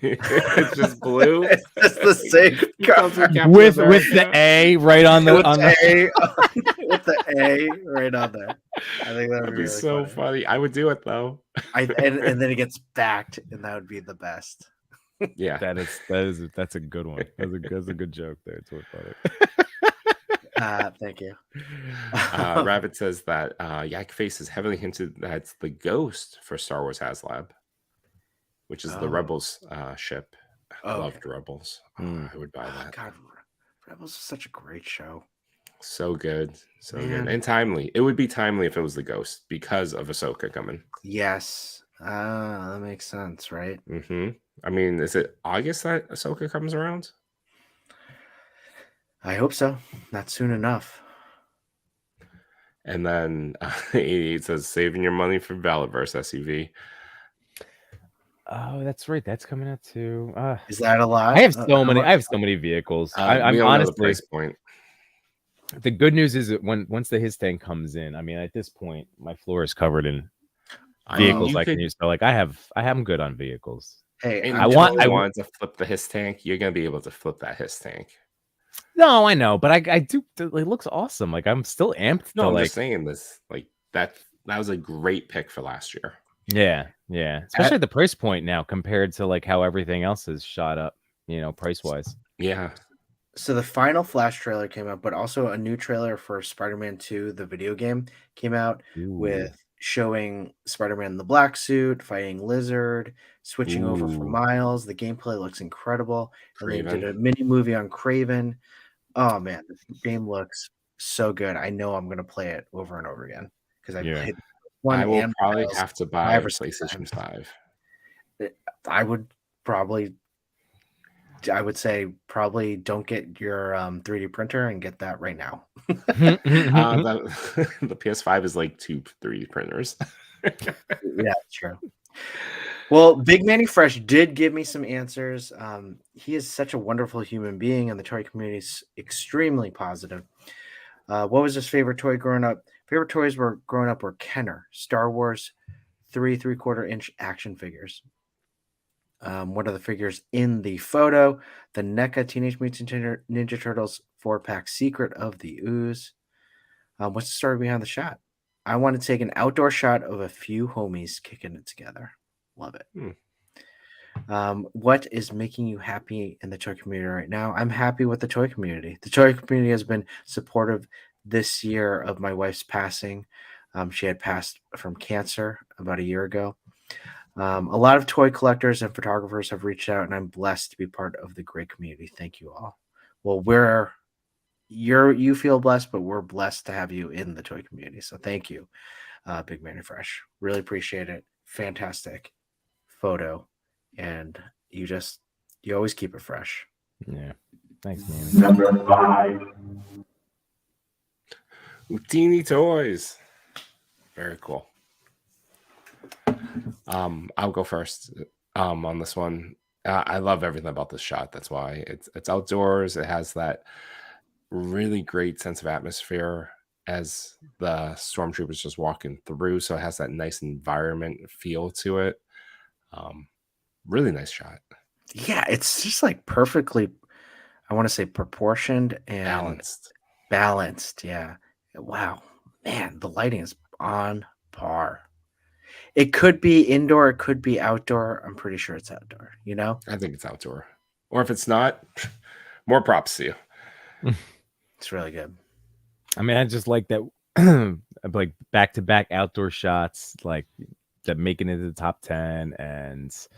It's just blue. It's just the same with the A right on the with the A right on there. I think that would be really so funny. I would do it though. And then it gets backed, and that would be the best. Yeah, that's a good one. That's a good joke there. It's worth funny. Thank you. Rabbit says that Yak Face has heavily hinted that it's the ghost for Star Wars HasLab, which is the Rebels ship. I loved Rebels. I would buy that. God, Rebels is such a great show. So good. So good. And timely. It would be timely if it was the ghost because of Ahsoka coming. Yes. That makes sense, right? Mm-hmm. I mean, is it August that Ahsoka comes around? I hope so. Not soon enough. And then it says saving your money for Ballotverse SUV. Oh, that's right. That's coming out too. Is that a lot? I have so many vehicles. I'm honestly the price point. The good news is that once the his tank comes in, I mean, at this point, my floor is covered in vehicles I can use. So, like, I'm good on vehicles. Hey, I want to flip the his tank. You're gonna be able to flip that his tank. No, I know, but I do. It looks awesome. Like, I'm still amped. No, I'm just saying this. Like that was a great pick for last year. Yeah. Especially at the price point now compared to like how everything else has shot up, price wise. Yeah. So the final Flash trailer came out, but also a new trailer for Spider-Man 2, the video game, came out with showing Spider-Man in the black suit, fighting Lizard, switching over for Miles. The gameplay looks incredible. Kraven. And they did a mini movie on Kraven. Oh man, the game looks so good. I know I'm going to play it over and over again because I played one. I will probably have to buy a PlayStation 5. I would probably I would say probably don't get your 3D printer and get that right now. The PS5 is like 2 3D printers. Yeah, true. Well, Big Manny Fresh did give me some answers. He is such a wonderful human being, and the toy community is extremely positive. What was his favorite toy growing up? Favorite toys growing up were Kenner, Star Wars 3.75-inch action figures. What are the figures in the photo? The NECA Teenage Mutant Ninja Turtles 4-pack Secret of the Ooze. What's the story behind the shot? I want to take an outdoor shot of a few homies kicking it together. Love it. What is making you happy in the toy community right now? I'm happy with the toy community. The toy community has been supportive this year of my wife's passing. She had passed from cancer about a year ago. A lot of toy collectors and photographers have reached out, and I'm blessed to be part of the great community. Thank you all. Well, you feel blessed, but we're blessed to have you in the toy community. So thank you, Big Manny Fresh. Really appreciate it. Fantastic photo, and you always keep it fresh. Yeah, thanks, man. Number 5. Houdini toys. Very cool. I'll go first on this one. I love everything about this shot. That's why it's outdoors. It has that really great sense of atmosphere as the stormtroopers just walking through. So it has that nice environment feel to it. Really nice shot. Yeah, it's just like perfectly, I want to say proportioned and balanced. Yeah. Wow. Man, the lighting is on par. It could be indoor, it could be outdoor. I'm pretty sure it's outdoor, you know? I think it's outdoor. Or if it's not, more props to you. It's really good. I mean, I just like that, like back-to-back outdoor shots, like that making it to the top 10. And it's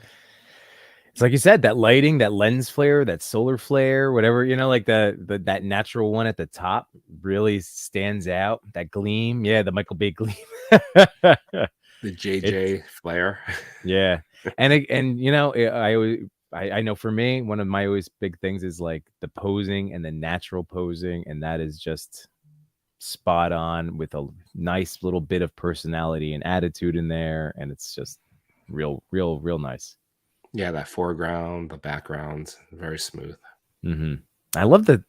like you said, that lighting, that lens flare, that solar flare, whatever, you know, like that natural one at the top really stands out. That gleam. Yeah, the Michael Bay gleam. The JJ flare. Yeah. And you know, I know for me, one of my always big things is like the posing and the natural posing, and that is just spot on with a nice little bit of personality and attitude in there, and it's just real nice. Yeah, that foreground, the background, very smooth. I love the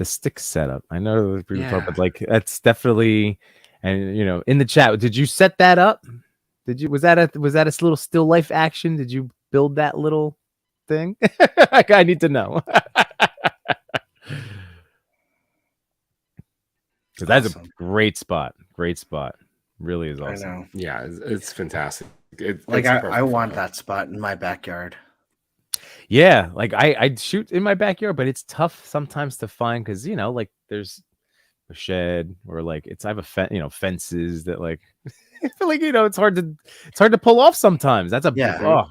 stick setup. I know people talk, but like that's definitely, and you know, in the chat, did you set that up? Was that a little still life action? Did you build that little thing? I need to know. Because that's awesome. A great spot. Really is awesome. I know. Yeah, it's fantastic. I want that spot in my backyard. Yeah, like I'd shoot in my backyard, but it's tough sometimes to find because, you know, like there's a shed or like I have fences that like I feel like, you know, it's hard to pull off sometimes. That's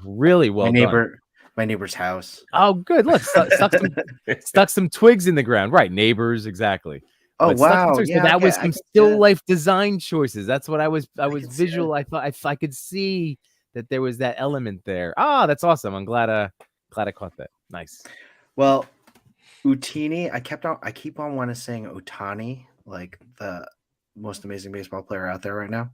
really well done. My neighbor's house. Oh, good. Look, stuck some twigs in the ground. Right, neighbors, exactly. Oh, wow. Yeah, that was some still life design choices. That's what I was visual. I thought I could see that there was that element there. Ah, that's awesome. I'm glad I caught that. Nice. Well, Utini, I keep on wanting to saying Otani, like the most amazing baseball player out there right now.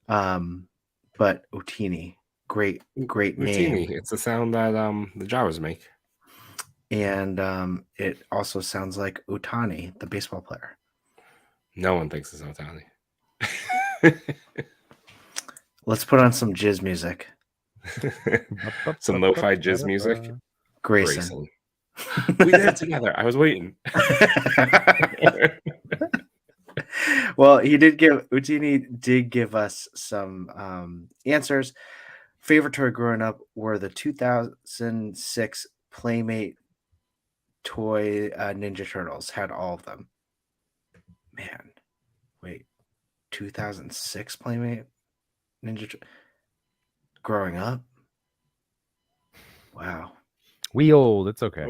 But Utini, great name. It's the sound that the Jawas make. And it also sounds like Otani, the baseball player. No one thinks it's Otani. Let's put on some jizz music. Some lo-fi jizz music. Grayson. We did it together. I was waiting. Well, Utini did give us some answers. Favorite toy growing up were the 2006 Playmate toy Ninja Turtles. Had all of them. Man, wait, 2006 Playmate Ninja growing up? Wow. We old. It's okay.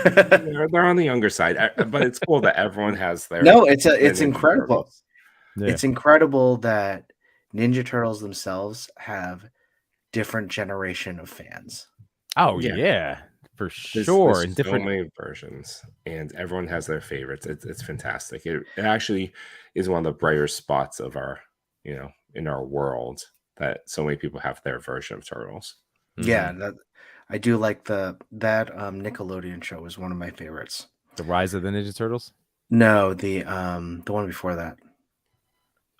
They're on the younger side, but it's cool that everyone has their. No, it's incredible. Yeah. It's incredible that Ninja Turtles themselves have different generation of fans. Oh yeah. for sure. There's so many versions, and everyone has their favorites. It's fantastic. It actually is one of the brighter spots of our, in our world, that so many people have their version of Turtles. Yeah, that I do like that Nickelodeon show was one of my favorites. The Rise of the Ninja Turtles? No, the one before that.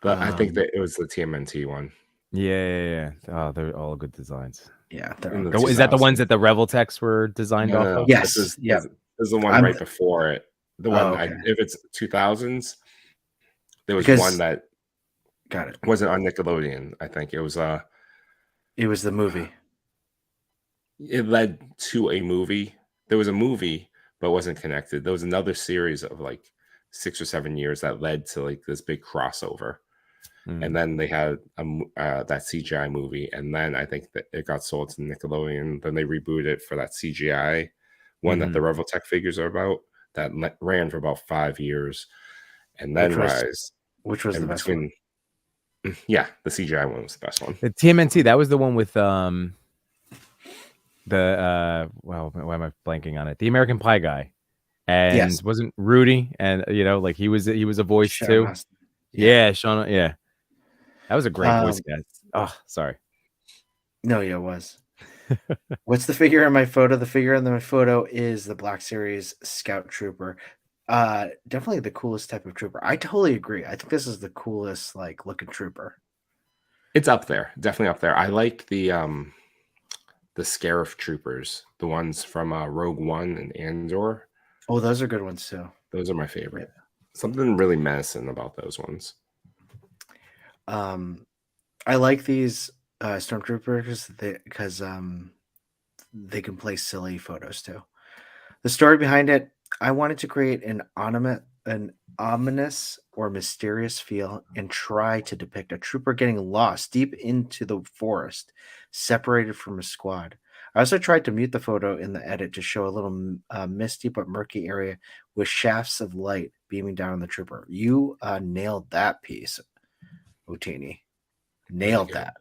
But I think that it was the TMNT one. Yeah. Oh, they're all good designs. Yeah, is that the ones that the Revoltex were designed off of? Yes, this is the one right before it. The one, if it's 2000s, there was one that got it. Wasn't on Nickelodeon. I think it was the movie. It led to a movie. There was a movie, but it wasn't connected. There was another series of like 6 or 7 years that led to like this big crossover. And then they had that CGI movie, and then I think that it got sold to Nickelodeon. Then they rebooted it for that CGI one that the Revoltech figures are about, that ran for about 5 years, and then which was the best one? Yeah, the CGI one was the best one. The TMNT, that was the one with why am I blanking on it? The American Pie guy, and wasn't Rudy, and like he was a voice too. Yeah, Sean. Yeah. That was a great voice, guys. Oh, sorry. No, yeah, it was. What's the figure in my photo? The figure in my photo is the Black Series Scout Trooper. Definitely the coolest type of trooper. I totally agree. I think this is the coolest looking trooper. It's up there. Definitely up there. I like the Scarif troopers, the ones from Rogue One and Andor. Oh, those are good ones too. Those are my favorite. Something really menacing about those ones. I like these stormtroopers because they can play silly photos too. The story behind it, I wanted to create an ominous or mysterious feel and try to depict a trooper getting lost deep into the forest, separated from a squad. I also tried to mute the photo in the edit to show a little misty but murky area with shafts of light beaming down on the trooper. You nailed that piece, Otini. Nailed that.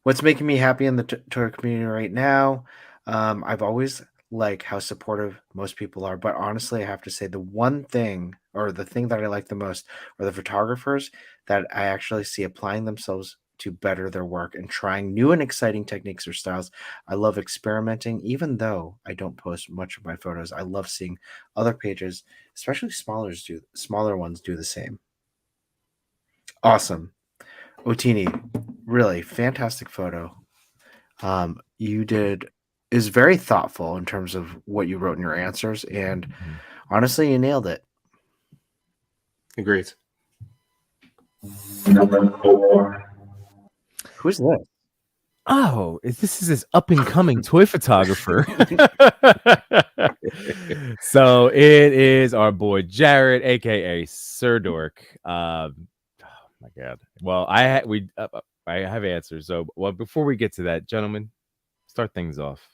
What's making me happy in the tour community right now? I've always liked how supportive most people are, but honestly, I have to say the one thing, or the thing that I like the most, are the photographers that I actually see applying themselves to better their work and trying new and exciting techniques or styles. I love experimenting, even though I don't post much of my photos. I love seeing other pages, especially smaller ones, do the same. Awesome. Otini, really fantastic photo. You is very thoughtful in terms of what you wrote in your answers, and honestly, you nailed it. Agreed. Number 4. Who's this? Oh, this is this up and coming toy photographer. So it is our boy Jared, aka Sir Dork. Oh my God. Well, I have answers. So, before we get to that, gentlemen, start things off.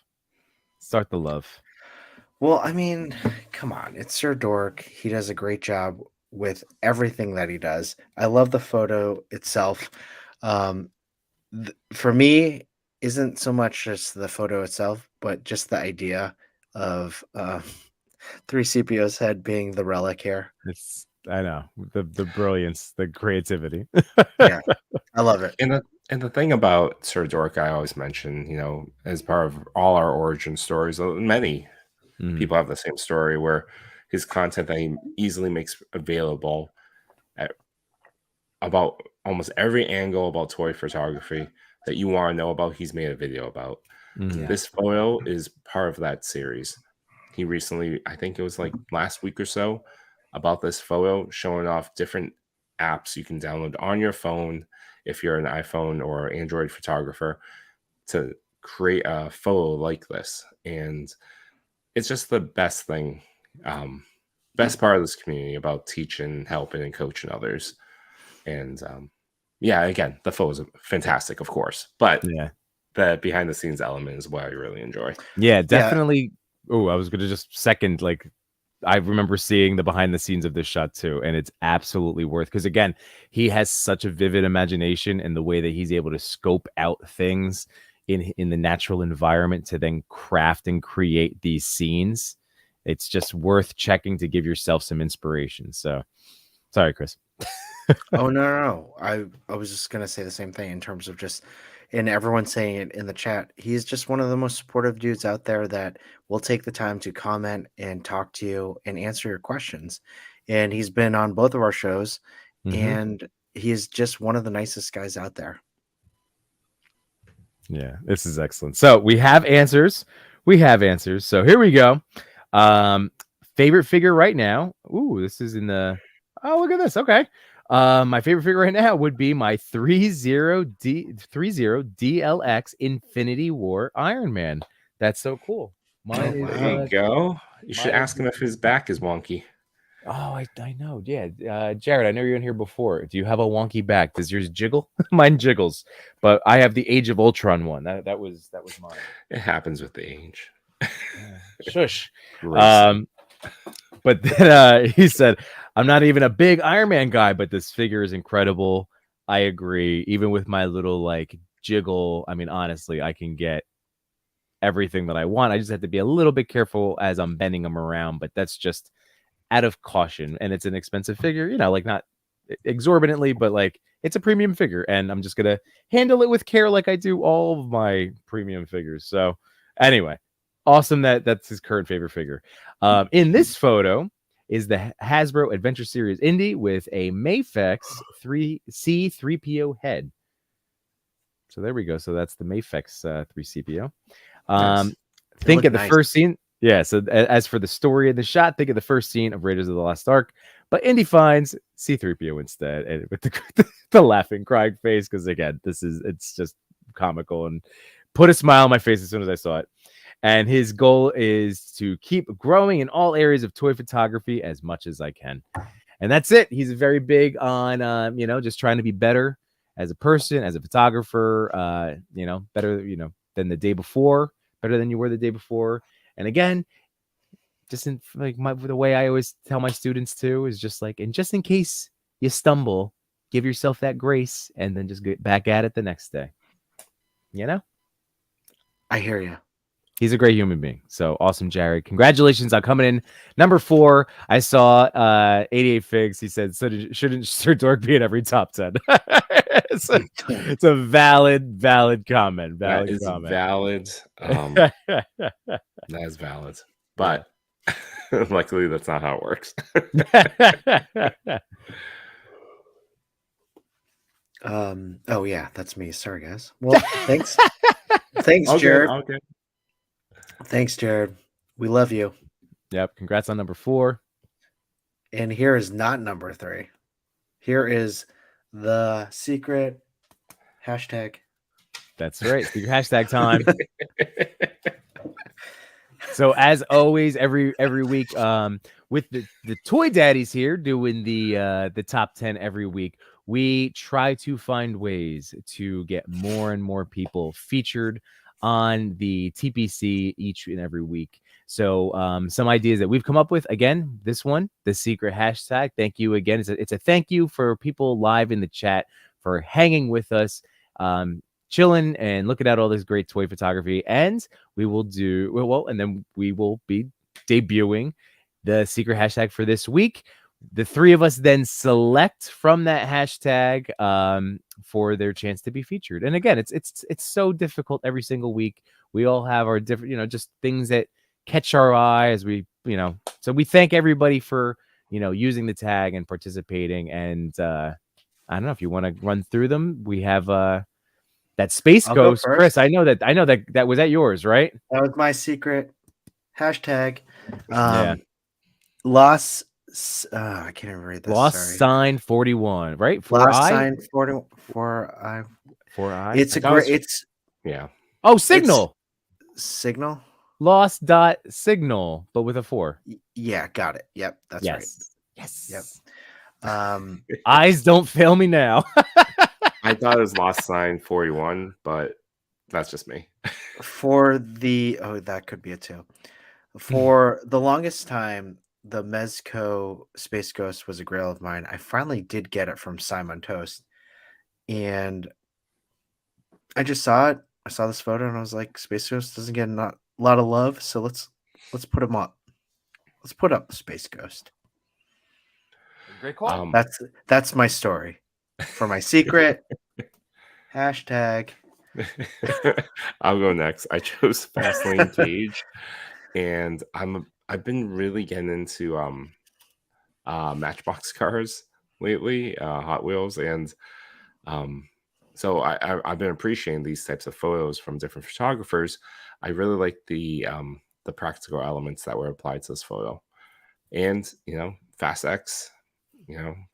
Start the love. Well, I mean, come on, it's Sir Dork. He does a great job with everything that he does. I love the photo itself. For me, isn't so much just the photo itself, but just the idea of 3CPO's head being the relic here. I know the brilliance, the creativity. Yeah, I love it. And the thing about Sir Dork, I always mention, as part of all our origin stories, many people have the same story where his content that he easily makes available about almost every angle about toy photography that you want to know about, he's made a video about. This photo is part of that series. He recently, I think it was like last week or so, about this photo, showing off different apps you can download on your phone if you're an iPhone or Android photographer to create a photo like this. And it's just the best thing, best part of this community about teaching, helping, and coaching others. And again, the photos are fantastic, of course, but the behind the scenes element is what I really enjoy. Yeah, definitely. Oh, I was going to just second, I remember seeing the behind the scenes of this shot too, and it's absolutely worth, because again, he has such a vivid imagination, and the way that he's able to scope out things in the natural environment to then craft and create these scenes. It's just worth checking to give yourself some inspiration. So sorry, Chris. Oh no. I was just gonna say the same thing in terms of just, and everyone saying it in the chat. He's just one of the most supportive dudes out there that will take the time to comment and talk to you and answer your questions. And he's been on both of our shows, and he is just one of the nicest guys out there. Yeah, this is excellent. So we have answers. So here we go. Favorite figure right now. Ooh, this is in the. Oh, look at this. Okay. My favorite figure right now would be my 30 DLX Infinity War Iron Man. That's so cool. Mine is, there you go. You should ask him if his back is wonky. Oh, I know. Yeah. Jared, I know you're in here before. Do you have a wonky back? Does yours jiggle? Mine jiggles. But I have the Age of Ultron one. That was mine. It happens with the age. Shush. But then he said, I'm not even a big Iron Man guy, but this figure is incredible. I agree. Even with my little like jiggle, I mean, honestly, I can get everything that I want. I just have to be a little bit careful as I'm bending them around, but that's just out of caution. And it's an expensive figure, you know, like not exorbitantly, but like it's a premium figure, and I'm just gonna handle it with care like I do all of my premium figures. So anyway, awesome that's his current favorite figure. In this photo is the Hasbro Adventure Series Indy with a Mafex 3C3PO head. So there we go. So that's the Mafex 3CPO. Nice. Think of the first scene. Yeah, so as for the story of the shot, think of the first scene of Raiders of the Lost Ark, but Indy finds C-3PO instead, and with the laughing, crying face, because again, it's just comical and put a smile on my face as soon as I saw it. And his goal is to keep growing in all areas of toy photography as much as I can. And that's it. He's very big on, just trying to be better as a person, as a photographer, better, than the day before, better than you were the day before. And again, just in like the way I always tell my students too is just like, and just in case you stumble, give yourself that grace and then just get back at it the next day. I hear you. He's a great human being. So awesome, Jared. Congratulations on coming in number 4. I saw 88 Figs. He said, so shouldn't Sir Dork be in every top 10? It's a valid comment. Valid comment. Valid. That is valid. But luckily, that's not how it works. Oh yeah, that's me. Sorry, guys. Well, thanks. Thanks, Jared. Okay. Thanks, Jared. We love you. Yep. Congrats on number 4. And here is not number 3. Here is the secret hashtag. That's right. Secret hashtag time. So as always, every week, with the Toy Daddies here doing the top 10 every week, we try to find ways to get more and more people featured on the TPC each and every week. So some ideas that we've come up with, again, this one, the secret hashtag. Thank you again. It's a thank you for people live in the chat for hanging with us, chilling and looking at all this great toy photography. And we will and then we will be debuting the secret hashtag for this week. The 3 of us then select from that hashtag for their chance to be featured. And again, it's so difficult every single week. We all have our different, just things that catch our eye as we, so we thank everybody for, using the tag and participating. And I don't know if you want to run through them. We have that Space Ghost, Chris. I know that was that yours, right? That was my secret hashtag. Yeah. Lost. I can't even read this. Lost sign 41, right? Lost sign 4I. It's a great. It's yeah. Oh, signal. Signal. Lost dot signal, but with a 4. Yeah, got it. Yep, that's right. Yes. Yep. Eyes don't fail me now. I thought it was Lost sign 41, but that's just me. That could be it too. For the longest time, the Mezco Space Ghost was a grail of mine. I finally did get it from Simon Toast, and I just saw it I saw this photo and I was like, Space Ghost doesn't get a lot of love, so let's put him up. Let's put up Space Ghost. Great call. That's my story for my secret hashtag. I'll go next. I chose Fastlane Cage, and I've been really getting into Matchbox cars lately, Hot Wheels, and so I've been appreciating these types of photos from different photographers. I really like the practical elements that were applied to this photo, and Fast X,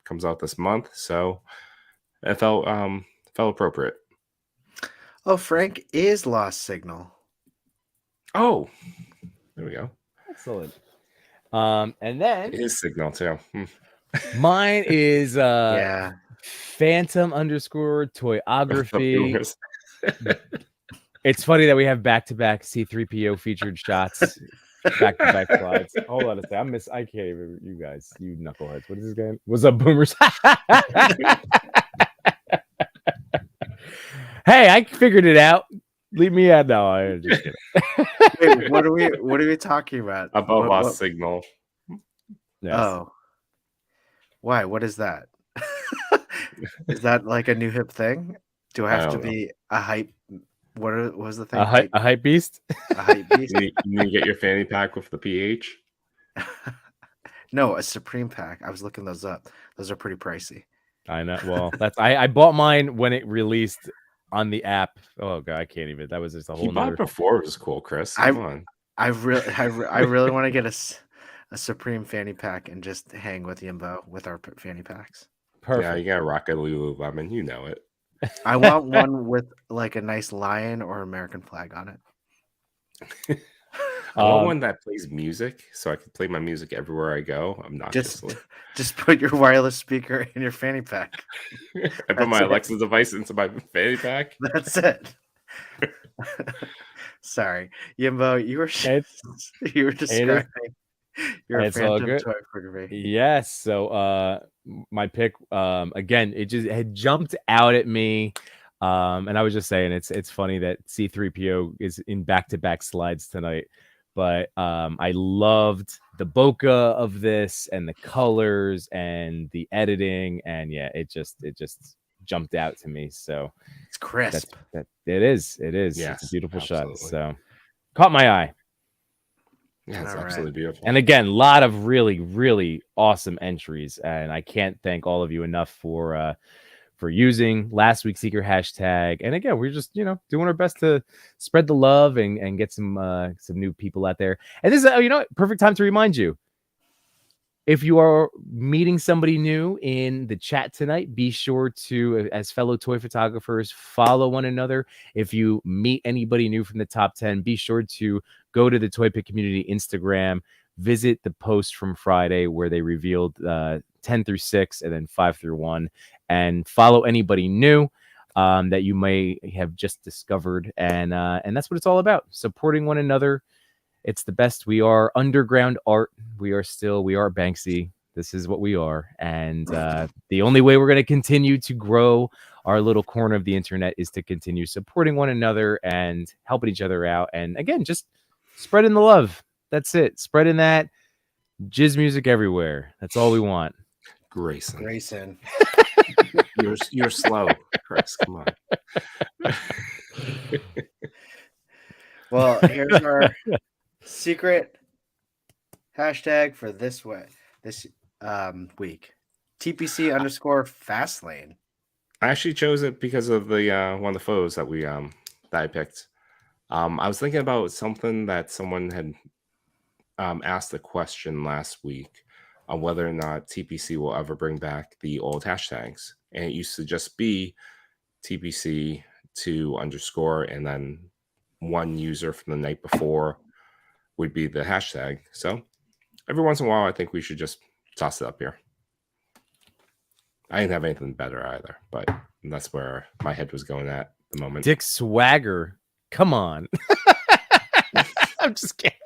comes out this month, so it felt appropriate. Oh, Frank is Lost Signal. Oh, there we go. Excellent. And then it is Signal too. Mine is Yeah. Phantom _ Toyography. It's funny that we have back-to-back C3PO featured shots, back-to-back slides. Hold on a second. I can't even. You guys, you knuckleheads. What is this game? What's up, boomers? Hey, I figured it out. Leave me out now. I'm just kidding. Wait, what are we talking about? About Lost Signal. Yes. Oh. Why? What is that? Is that like a new hip thing? Do I have to be a hype? What was the thing? A hype beast? A hype beast? You need to get your fanny pack with the PH? No, a Supreme pack. I was looking those up. Those are pretty pricey. I know. Well, I bought mine when it released on the app. Oh god, I can't even. That was just a whole. You bought it before it was cool, Chris. Come on. I really want to get a Supreme fanny pack and just hang with Yimbo with our fanny packs. Perfect. Yeah, you gotta rock a Lululemon. You know it. I want one with like a nice lion or American flag on it. I want one that plays music, so I can play my music everywhere I go. Obnoxiously. Just put your wireless speaker in your fanny pack. I put my Alexa device into my fanny pack. That's it. Sorry, Yimbo, you were describing your Phantom toy photography. Yes. So my pick again, it just had jumped out at me. And I was just saying it's funny that C3PO is in back-to-back slides tonight. But I loved the bokeh of this and the colors and the editing, and yeah, it just jumped out to me. So it's crisp. It is. Yes, it's a beautiful absolutely. shot. So caught my eye. Yeah, it's absolutely beautiful. And again, a lot of really, really awesome entries, and I can't thank all of you enough for using last week's secret hashtag. And again, we're just doing our best to spread the love and get some new people out there. And this is perfect time to remind you, if you are meeting somebody new in the chat tonight, be sure to, as fellow toy photographers, follow one another. If you meet anybody new from the top 10, be sure to go to the Toy Pick Community Instagram, visit the post from Friday where they revealed 10 through 6 and then 5 through 1, and follow anybody new that you may have just discovered. And that's what it's all about, supporting one another. It's the best. We are underground art. We are Banksy. This is what we are. And the only way we're going to continue to grow our little corner of the internet is to continue supporting one another and helping each other out. And again, just spreading the love. That's it. Spreading that jizz music everywhere. That's all we want. Grayson. You're slow, Chris. Come on. Well, here's our secret hashtag for this week. TPC _ Fastlane. I actually chose it because of the one of the photos that I picked. I was thinking about something that someone had asked a question last week on whether or not TPC will ever bring back the old hashtags. And it used to just be TPC 2_ and then one user from the night before would be the hashtag. So every once in a while, I think we should just toss it up here. I didn't have anything better either, but that's where my head was going at the moment. Dick Swagger. Come on. I'm just kidding.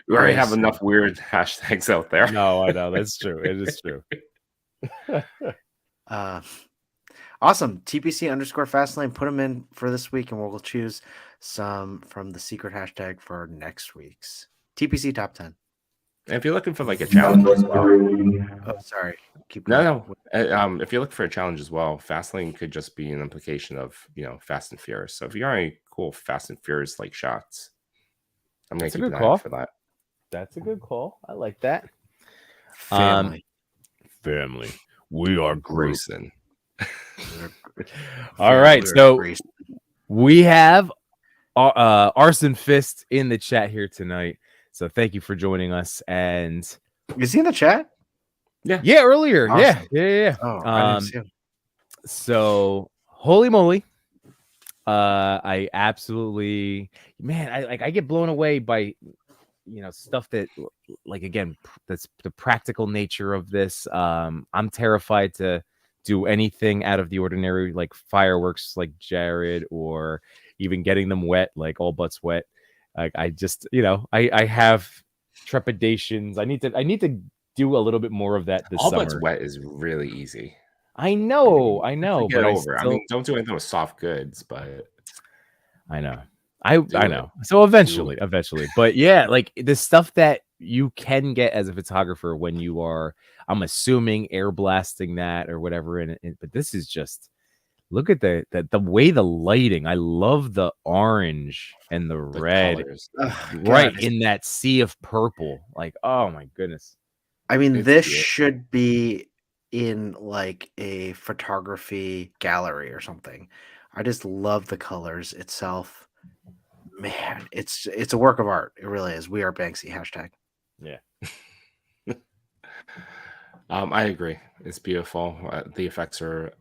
We already have enough weird hashtags out there. No, I know. That's true. It is true. Awesome. TPC _ Fastlane. Put them in for this week, and we'll choose some from the secret hashtag for next week's TPC top 10. And if you're looking for like a challenge as well, oh, sorry. Keep going. No. If you're looking for a challenge as well, Fastlane could just be an implication of Fast and Furious. So if you got any cool Fast and Furious like shots, I'm gonna keep an eye out for that. That's a good call. I like that. Family. We are Grayson. All right, so we have Arson Fist in the chat here tonight. So thank you for joining us. And is he in the chat? Yeah, earlier. Awesome. Yeah. Oh, I didn't see him. So holy moly. I absolutely, man, I get blown away by stuff that, like, again, that's the practical nature of this. I'm terrified to do anything out of the ordinary, like fireworks like Jared, or even getting them wet, like all butts wet. Like, I just, I have trepidations. I need to do a little bit more of that this all summer. Butts wet is really easy. I know, get but over. I mean, don't do anything with soft goods, but I know. I know. So eventually, but yeah, like the stuff that you can get as a photographer when you are, I'm assuming, air blasting that or whatever. But this is just, look at the way the lighting. I love the orange and the red, right in that sea of purple. Like, oh my goodness. I mean, this should be in like a photography gallery or something. I just love the colors itself. Man, it's a work of art. It really is. We are Banksy hashtag. Yeah. I agree. It's beautiful. The effects are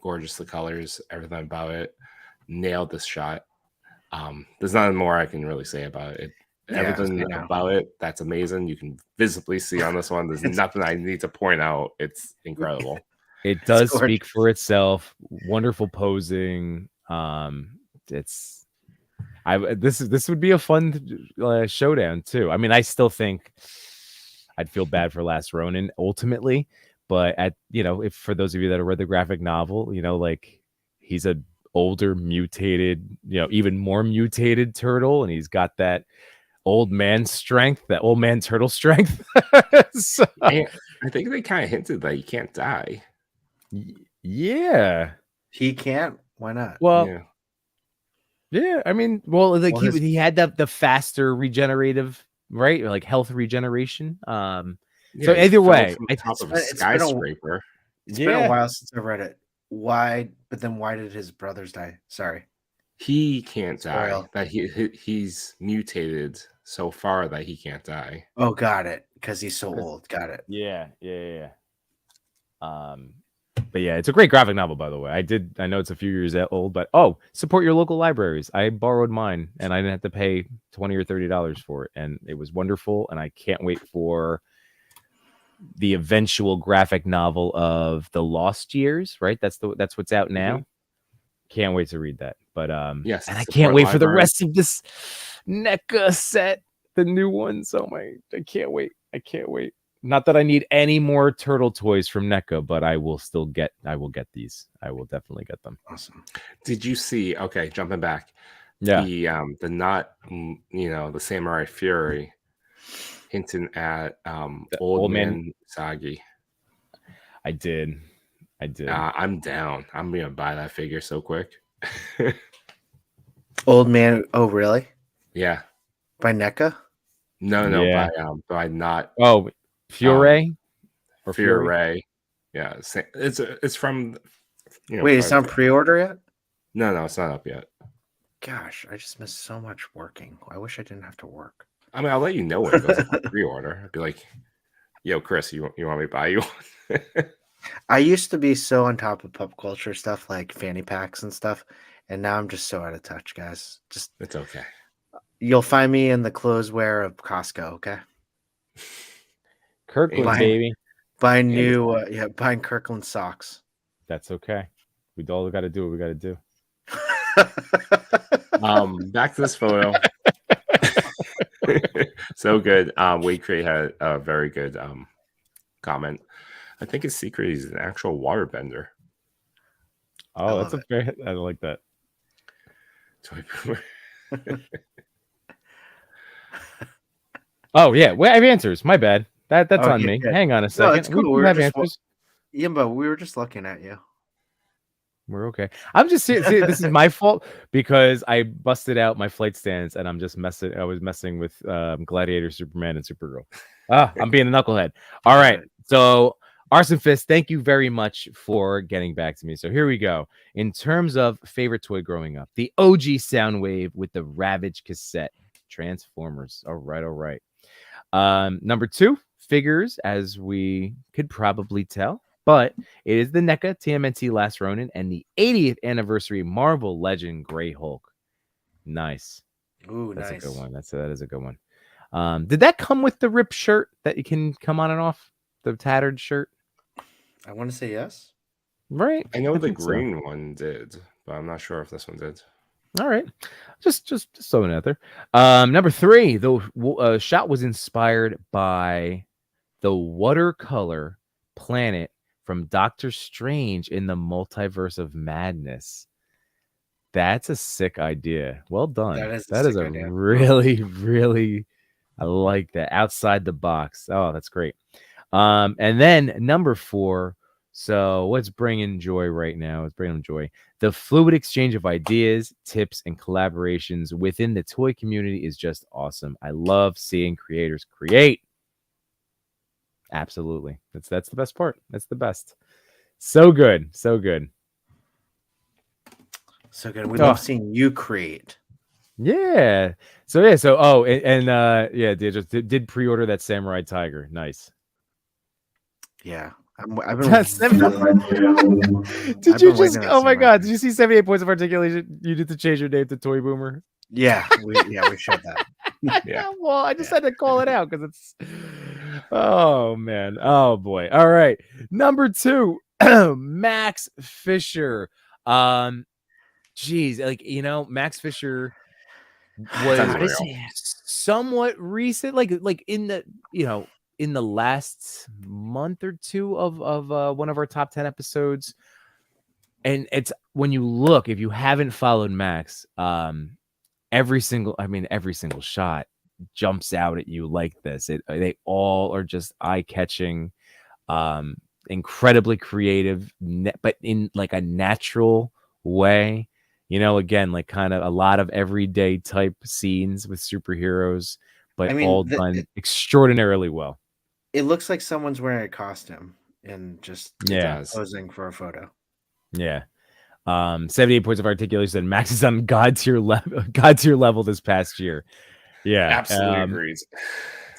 gorgeous. The colors, everything about it, nailed this shot. There's nothing more I can really say about it. Everything about it, that's amazing. You can visibly see on this one. There's nothing I need to point out. It's incredible. It does speak for itself. Wonderful posing. This would be a fun showdown too. I mean, I still think I'd feel bad for Last Ronin ultimately, but if for those of you that have read the graphic novel, like, he's a older, mutated, even more mutated turtle, and he's got that old man strength, that old man turtle strength. So, I think they kind of hinted that he can't die. Yeah, he can't. Why not? Well, yeah. I mean, like, he had the faster regenerative, right? Or like health regeneration. So either way, top of a skyscraper. It's been a while since I read it. Why? But then why did his brothers die? Sorry. He can't die. That he's mutated so far that he can't die. Oh, got it. Because he's so old. Got it. Yeah. But yeah, it's a great graphic novel, by the way. I know it's a few years old, but support your local libraries. I borrowed mine, and I didn't have to pay $20 or $30 for it, and it was wonderful. And I can't wait for the eventual graphic novel of The Lost Years. Right? That's what's out now. Mm-hmm. Can't wait to read that. But yes, and I can't wait for the rest of this NECA set, the new ones. I can't wait. Not that I need any more turtle toys from NECA, but I will get these. I will definitely get them. Awesome. Did you see? Okay, jumping back. Yeah. The Samurai Fury hinting at old man Sagi. I did. I'm down. I'm gonna buy that figure so quick. Old man. Oh, really? Yeah. By NECA? No. By not. Oh, Fury or Fury. Yeah. It's from. Wait, it's not pre-order yet? No, it's not up yet. Gosh, I just missed so much working. I wish I didn't have to work. I mean, I'll let you know when it goes up on pre-order. I'd be like, "Yo, Chris, you want me to buy you one?" I used to be so on top of pop culture stuff like fanny packs and stuff, and now I'm just so out of touch, guys. It's okay. You'll find me in the clothes wear of Costco, okay? Kirkland, baby. Buying buying Kirkland socks. That's okay. We all got to do what we got to do. Back to this photo. So good. Wade Crate had a very good comment. I think his secret is an actual waterbender. Oh, that's a fair. I like that. Toy Boomer. Oh yeah, I have answers. My bad. That's on me. Good. Hang on a No, second. it's cool. We have answers. Yimbo, we were just looking at you. We're okay. I'm just see, this is my fault because I busted out my flight stands and I'm just messing. I was messing with Gladiator, Superman, and Supergirl. I'm being a knucklehead. All right. So Arson Fist, thank you very much for getting back to me. So here we go. In terms of favorite toy growing up, the OG Soundwave with the Ravage cassette, Transformers. All right. Number 2, figures, as we could probably tell. But it is the NECA TMNT Last Ronin and the 80th anniversary Marvel Legend Grey Hulk. Nice. Ooh, that's nice. a good one. That is a good one. Did that come with the ripped shirt that you can come on and off? The tattered shirt? I want to say yes. Right. I know the green one did, but I'm not sure if this one did. All right. Just throwing it out there. Number 3, the shot was inspired by the watercolor planet from Doctor Strange in the Multiverse of Madness. That's a sick idea. Well done. That is a really, really, I like that. Outside the box. Oh, that's great. And then number 4. So what's bringing joy right now? It's bringing joy. The fluid exchange of ideas, tips, and collaborations within the toy community is just awesome. I love seeing creators create. Absolutely. That's the best part. That's the best. So good. We love seeing you create. Yeah. So did pre-order that Samurai Tiger. Nice. Yeah. Did you just oh my god, did you see 78 points of articulation? You did to change your name to Toy Boomer? Yeah, we showed that. Yeah. Well, I just had to call it out because it's oh man. Oh boy. All right. Number 2, Max Fisher. Geez, Max Fisher was somewhat recent, like in the in the last month or 2 of one of our top 10 episodes. And it's when you look, if you haven't followed Max, every single shot jumps out at you like this. They all are just eye-catching, incredibly creative, but in like a natural way. Again, like kind of a lot of everyday type scenes with superheroes, but all done extraordinarily well. It looks like someone's wearing a costume and just posing for a photo. Yeah. 78 points of articulation. And Max is on God tier level this past year. Yeah, absolutely agrees.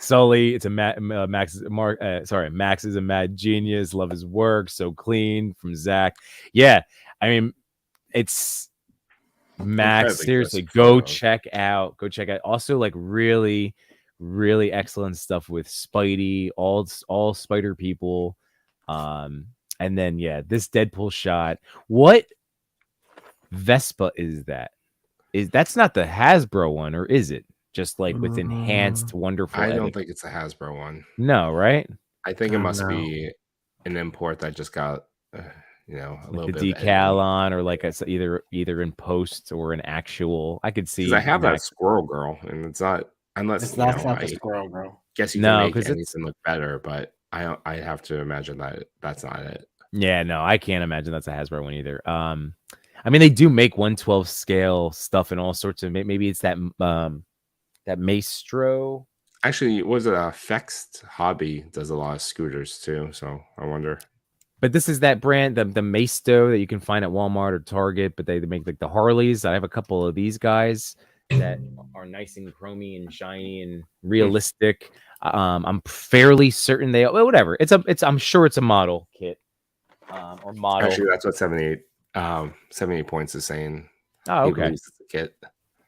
Sully, it's a Max is a mad genius. Love his work, so clean from Zach. Yeah, I mean, it's Max. Seriously, go check out. Also, like really, really excellent stuff with Spidey, all Spider people. And then this Deadpool shot. What Vespa is that? That's not the Hasbro one, or is it? Just like with enhanced, wonderful. I don't think it's a Hasbro one. No, right? I think it must be an import that just got, a little bit of decal on, or like either in post or an actual. I could see. I have that Squirrel Girl, and it's not unless it's not the Squirrel Girl. Guess you can make anything look better, but I have to imagine that that's not it. Yeah, no, I can't imagine that's a Hasbro one either. I mean, they do make 1/12 scale stuff and all sorts of. Maybe it's that that Maestro. Actually, was it Fext Hobby does a lot of scooters too? So I wonder. But this is that brand, the Maisto that you can find at Walmart or Target. But they make like the Harleys. I have a couple of these guys that are nice and chromy and shiny and realistic. I'm fairly certain whatever. I'm sure it's a model kit or model. Actually, that's what 78 points is saying. Oh, okay. It's a kit.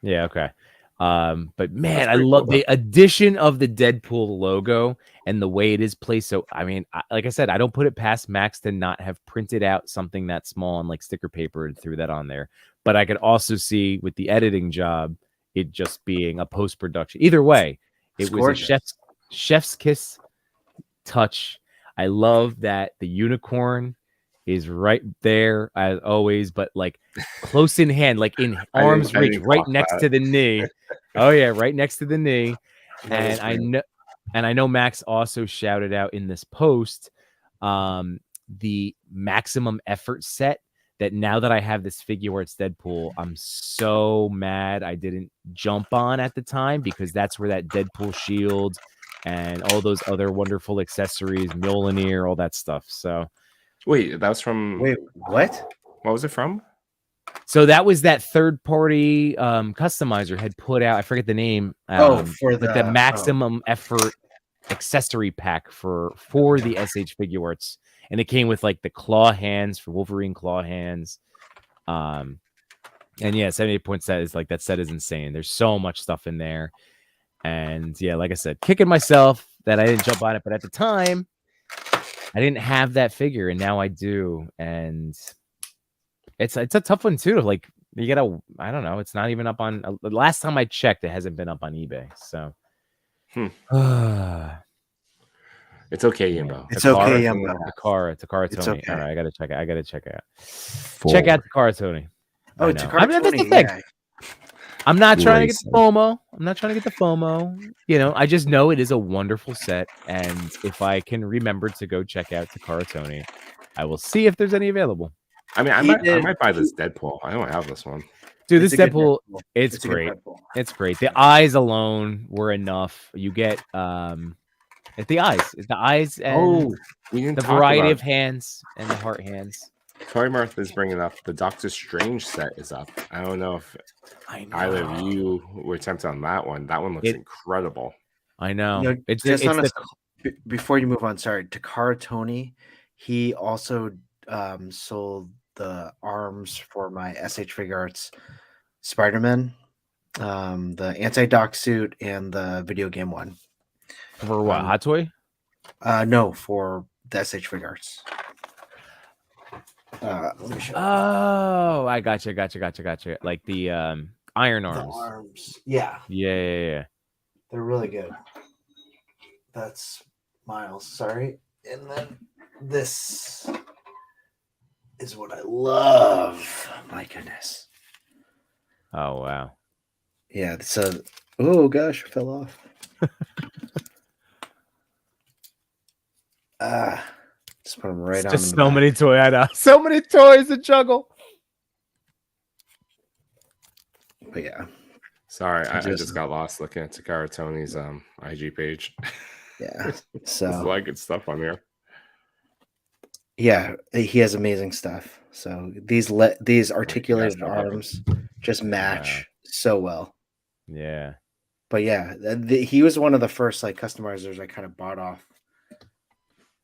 Yeah, okay. But man, I love the addition of the Deadpool logo and the way it is placed. So, I mean, like I said, I don't put it past Max to not have printed out something that small on like sticker paper and threw that on there. But I could also see with the editing job, it just being a post-production. Either way, it was a chef's kiss touch. I love that the unicorn is right there as always, but like close in hand, like in arm's reach, right next to the knee. Oh yeah, right next to the knee. And I know Max also shouted out in this post the maximum effort set that now that I have this figure where it's Deadpool, I'm so mad I didn't jump on at the time, because that's where that Deadpool shield and all those other wonderful accessories, Mjolnir, all that stuff. So wait, that was from what? What was it from? So that was that third party customizer had put out, I forget the name. For the maximum effort accessory pack for the SH Figure Arts. And it came with like the claw hands for Wolverine claw hands. And yeah, 78 point set is like, that set is insane. There's so much stuff in there. And yeah, like I said, kicking myself that I didn't jump on it, but at the time I didn't have that figure, and now I do. And it's a tough one too. Like, you gotta, I don't know, it's not even up on, the last time I checked, it hasn't been up on eBay. So it's okay, Yimbo. It's okay, Yimbo. Takara Tony. Okay. All right, I gotta check it out. Check out Takara Tony. Oh, Takara Tony. That's the thing. Yeah. I'm not trying to get the FOMO. You know, I just know it is a wonderful set, and if I can remember to go check out Takara Tony, I will see if there's any available. I mean, I might buy this Deadpool. I don't have this one. Dude, this Deadpool, it's great. It's great. The eyes alone were enough. You get it's the eyes and the variety of hands and the heart hands. Toy Mirth is bringing up the Doctor Strange set is up. I don't know if either of you were tempted on that one. That one looks incredible. I know. You know, it's before you move on, sorry, Takara Tony, he also sold the arms for my SH Figure Arts Spider-Man, the anti-doc suit and the video game one. For what, Hot Toy? No, for the SH Figure Arts. Let me show you. I gotcha. Like the iron arms. The arms. Yeah. They're really good. That's Miles. Sorry. And then this is what I love. My goodness. Oh, wow. Yeah. So, oh gosh, it fell off. Just put them right on. Just so many toys. I know. So many toys to juggle. But yeah. Sorry, I just got lost looking at Takara Tony's IG page. Yeah. So there's a lot of good stuff on here. Yeah, he has amazing stuff. So these articulated arms just match so well. Yeah. But yeah, he was one of the first like customizers I kind of bought off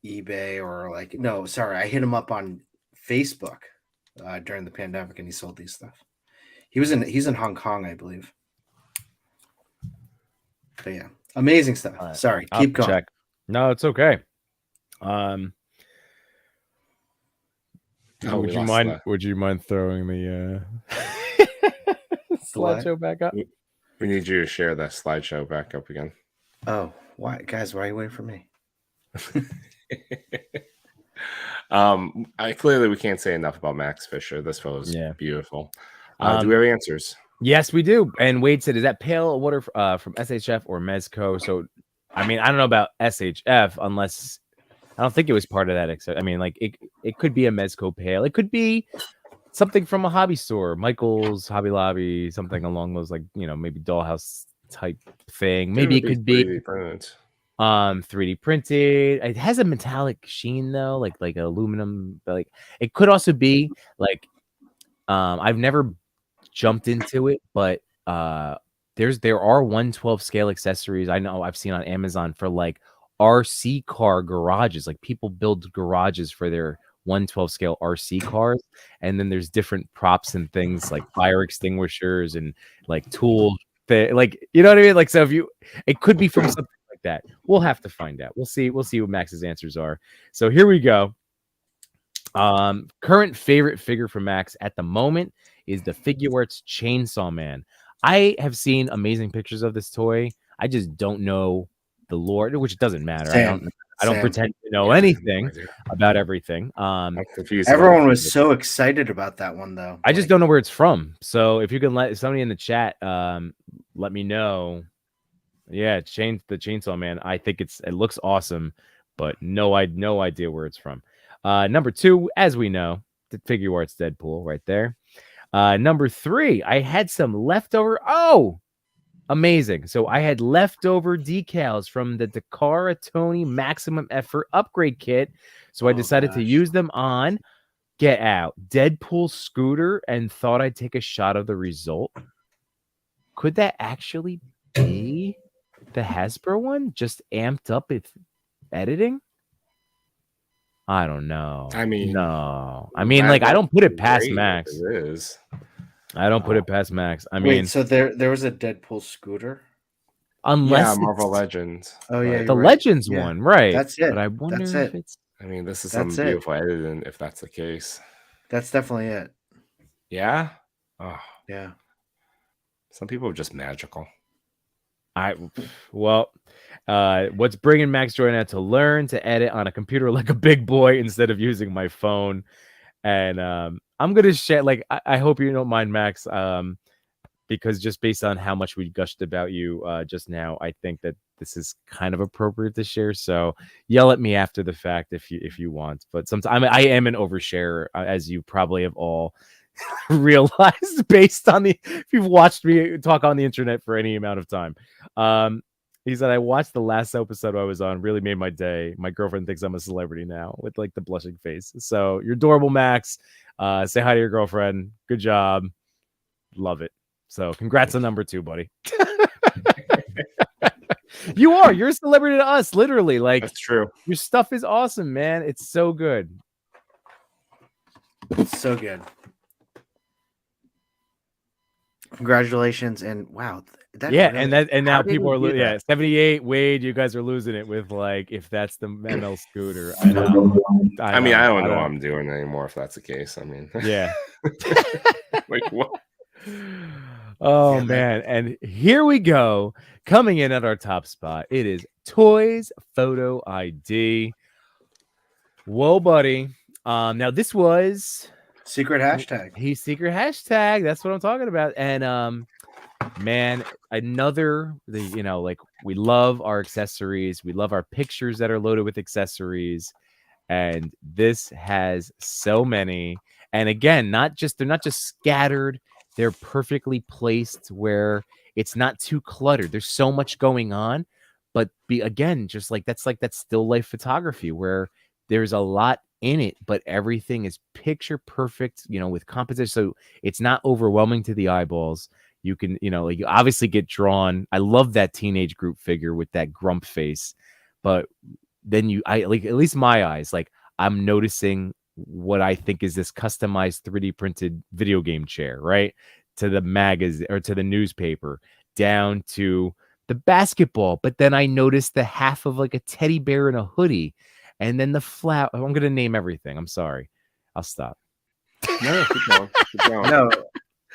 eBay I hit him up on Facebook during the pandemic, and he sold these stuff. He's in Hong Kong, I believe. But yeah, amazing stuff. Right. Sorry, keep going. Check. No, it's okay. Would you mind throwing the slideshow back up? We need you to share that slideshow back up again. Oh, why, guys? Why are you waiting for me? Clearly we can't say enough about Max Fisher. This photo is beautiful. Do we have answers? Yes, we do. And Wade said, is that pale water from SHF or Mezco? So I mean, I don't know about SHF unless I don't think it was part of that. Except I mean, like it could be a Mezco pale. It could be something from a hobby store, Michael's, Hobby Lobby, something along those, like, you know, maybe dollhouse type thing. Maybe it could be 3D printed. It has a metallic sheen though, like aluminum. Like it could also be like I've never jumped into it, but there are 1/12 scale accessories I know I've seen on Amazon for like RC car garages. Like people build garages for their 1/12 scale RC cars, and then there's different props and things like fire extinguishers and like tool, like, you know what I mean? Like, so it could be from something like that. We'll have to find out. We'll see what Max's answers are. So here we go. Current favorite figure from Max at the moment is the Figure Arts Chainsaw Man. I have seen amazing pictures of this toy. I just don't know the lore, which doesn't matter. I don't pretend to know anything about everything. Everyone was so excited about that one, though. I just don't know where it's from. So if you can let somebody in the chat, let me know. Yeah, the Chainsaw Man. I think it looks awesome, but no idea where it's from. Number 2, as we know, the figure arts Deadpool right there. Number 3, I had some leftover. Oh, amazing. So I had leftover decals from the Takara Tony Maximum Effort upgrade kit. So I decided to use them on Get Out, Deadpool scooter, and thought I'd take a shot of the result. Could that actually be the Hasbro one? Just amped up with editing? I don't know. I mean, like, I don't put it past Max. It is. I don't put it past Max. I mean, so there was a Deadpool scooter, unless Marvel Legends. Oh yeah, the Legends one, right? That's it. But I wonder if it's. I mean, this is some beautiful editing. If that's the case, that's definitely it. Yeah. Oh yeah. Some people are just magical. What's bringing Max Jordan out to learn to edit on a computer like a big boy instead of using my phone. And I'm gonna share. Like, I hope you don't mind, Max, because just based on how much we gushed about you just now, I think that this is kind of appropriate to share. So yell at me after the fact if you want. But sometimes I am an oversharer, as you probably have all realized based on if you've watched me talk on the internet for any amount of time. He said, I watched the last episode I was on, really made my day. My girlfriend thinks I'm a celebrity now, with like the blushing face. So you're adorable, Max. Say hi to your girlfriend. Good job. Love it. So congrats on number 2, buddy. You're a celebrity to us, literally. Like, that's true. Your stuff is awesome, man. It's so good. It's so good. Congratulations, and wow, and now people are 78. Wade, you guys are losing it with like if that's the ML scooter. I know. I mean, I don't know what I'm doing anymore if that's the case. I mean, yeah. Like what? Oh man, and here we go. Coming in at our top spot, it is Toys Photo ID. Whoa, buddy. Now this was secret hashtag. Secret hashtag. That's what I'm talking about. And man, like, we love our accessories. We love our pictures that are loaded with accessories. And this has so many. And again, they're not just scattered. They're perfectly placed where it's not too cluttered. There's so much going on. But just like that still life photography where there's a lot in it, but everything is picture perfect, with composition. So it's not overwhelming to the eyeballs. You can, you obviously get drawn. I love that teenage group figure with that grump face, but then at least my eyes, like, I'm noticing what I think is this customized 3D printed video game chair, right? To the magazine or to the newspaper, down to the basketball. But then I noticed the half of like a teddy bear in a hoodie. And then the flower. I'm going to name everything. I'm sorry. I'll stop. No, keep going. No.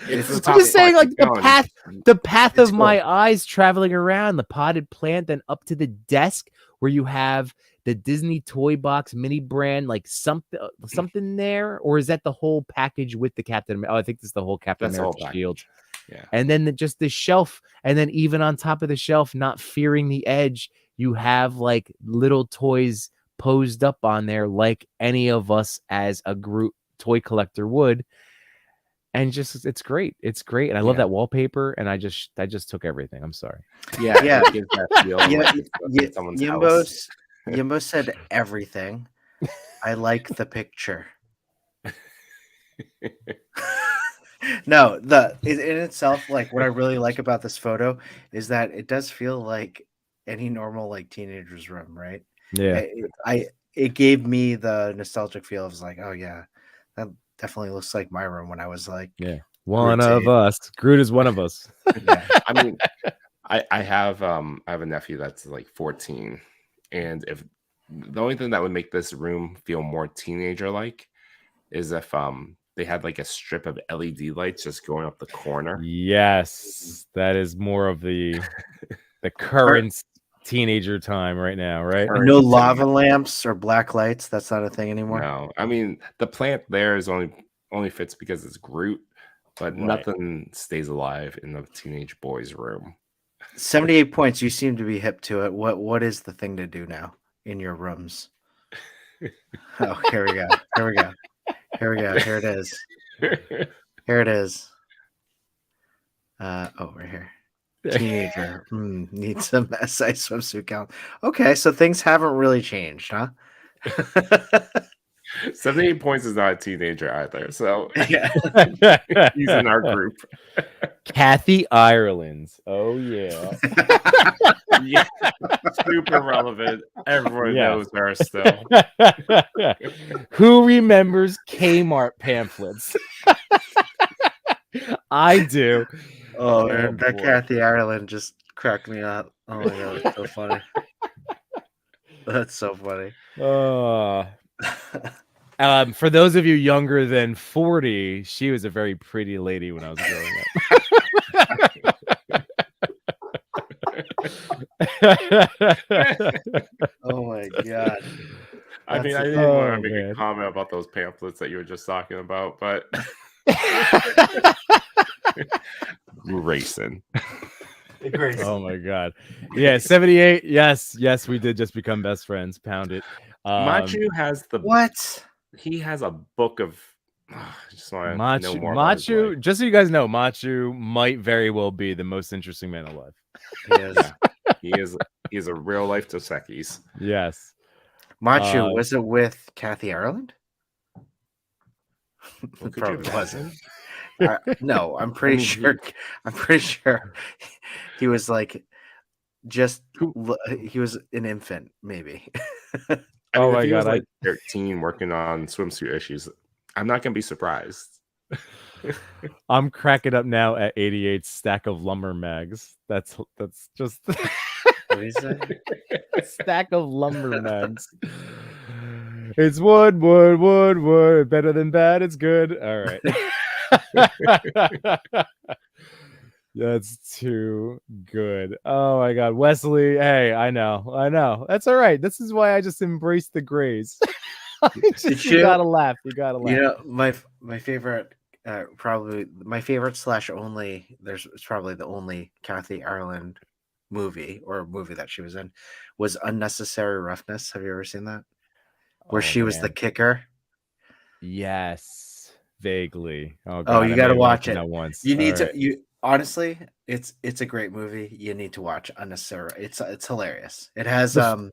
I'm just saying, like, the path of my eyes traveling around the potted plant, then up to the desk where you have the Disney toy box mini brand, like something there, or is that the whole package with the Captain? I think this is the whole Captain America shield. Yeah, and then just the shelf, and then even on top of the shelf, not fearing the edge, you have like little toys posed up on there, like any of us as a group toy collector would. And just it's great. It's great. And I love that wallpaper. And I just took everything. I'm sorry. Yeah. Yimbo said everything. I like the picture. No, in itself, like, what I really like about this photo is that it does feel like any normal like teenager's room, right? Yeah. It gave me the nostalgic feel of like, oh yeah, that definitely looks like my room when I was like, one of us. Groot is one of us. Yeah. I mean, I have a nephew that's like 14, and if the only thing that would make this room feel more teenager like is if they had like a strip of LED lights just going up the corner. Yes, that is more of the current teenager time right now, right? No lava lamps or black lights. That's not a thing anymore. No, I mean the plant there is only fits because it's Groot, but nothing stays alive in the teenage boy's room. 78 points. You seem to be hip to it. What is the thing to do now in your rooms? Oh, here we go. Here it is. Here it is. Over here. Teenager needs a size swimsuit gown. Okay, so things haven't really changed, huh? 78 points is not a teenager either, so yeah. He's in our group. Kathy Ireland. Oh yeah. Yeah, super relevant. Everyone knows her still. Who remembers Kmart pamphlets? I do. Oh man, that Kathy Ireland just cracked me up. Oh my god, that's so funny. That's so funny. For those of you younger than 40, she was a very pretty lady when I was growing up. Oh my god. I mean, I didn't want to make a comment about those pamphlets that you were just talking about, but racing. Oh my god. Yeah, 78. Yes, we did just become best friends. Pound it. Machu has the what? He has a book of. I just want to know more. Machu, just so you guys know, Machu might very well be the most interesting man alive. He is a real life Dos Equis. Yes. Machu, was it with Kathy Ireland? Well, Probably wasn't. No, I'm pretty sure. I'm pretty sure he was like he was an infant, maybe. I mean, if he was like 13 working on swimsuit issues, I'm not gonna be surprised. I'm cracking up now at 88 stack of lumber mags. That's just what is that? Stack of lumber mags. It's wood. Better than bad. It's good. All right. That's too good. Oh my god, Wesley. Hey, I know. That's all right. This is why I just embrace the grays. You gotta laugh. You know, my favorite, probably my favorite / only. It's probably the only Kathy Ireland movie that she was in was Unnecessary Roughness. Have you ever seen that? Where she was the kicker. Yes, vaguely. Oh, God, you got to watch it once. You need to. You honestly, it's a great movie. You need to watch Unnecessary. It's hilarious. It has the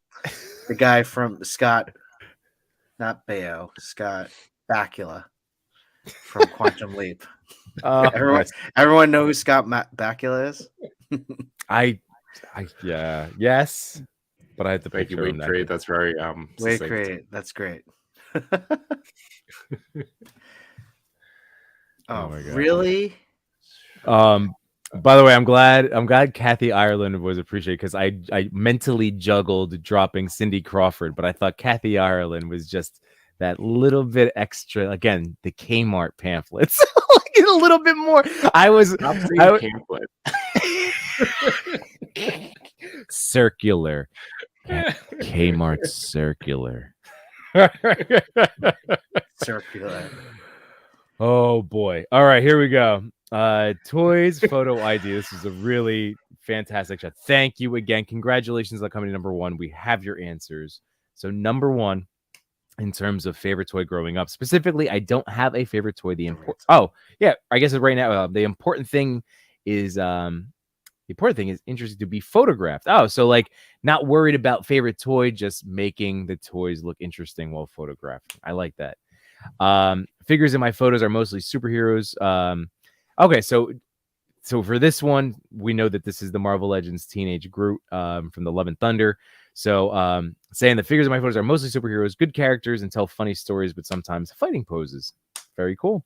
guy from Scott, not Baio, Scott Bakula from Quantum Leap. Everyone know who Scott Bakula is? Yes, but I had to picture him. Great. That's very Wait, great. That's great. Oh my God. Really? By the way, I'm glad Kathy Ireland was appreciated, because I mentally juggled dropping Cindy Crawford, but I thought Kathy Ireland was just that little bit extra. Again, the Kmart pamphlets, a little bit more. Pamphlet. Circular. Kmart circular. Circular. Oh boy. All right, here we go. Toys photo ID. This is a really fantastic shot. Thank you again. Congratulations on coming to number one. We have your answers. So number one, in terms of favorite toy growing up, specifically, I don't have a favorite toy. I guess right now the important thing is interesting to be photographed. Oh, so like not worried about favorite toy, just making the toys look interesting while photographed. I like that. Figures in my photos are mostly superheroes. Okay, so for this one, we know that this is the Marvel Legends Teenage Groot from the Love and Thunder. So saying the figures in my photos are mostly superheroes, good characters, and tell funny stories, but sometimes fighting poses. Very cool.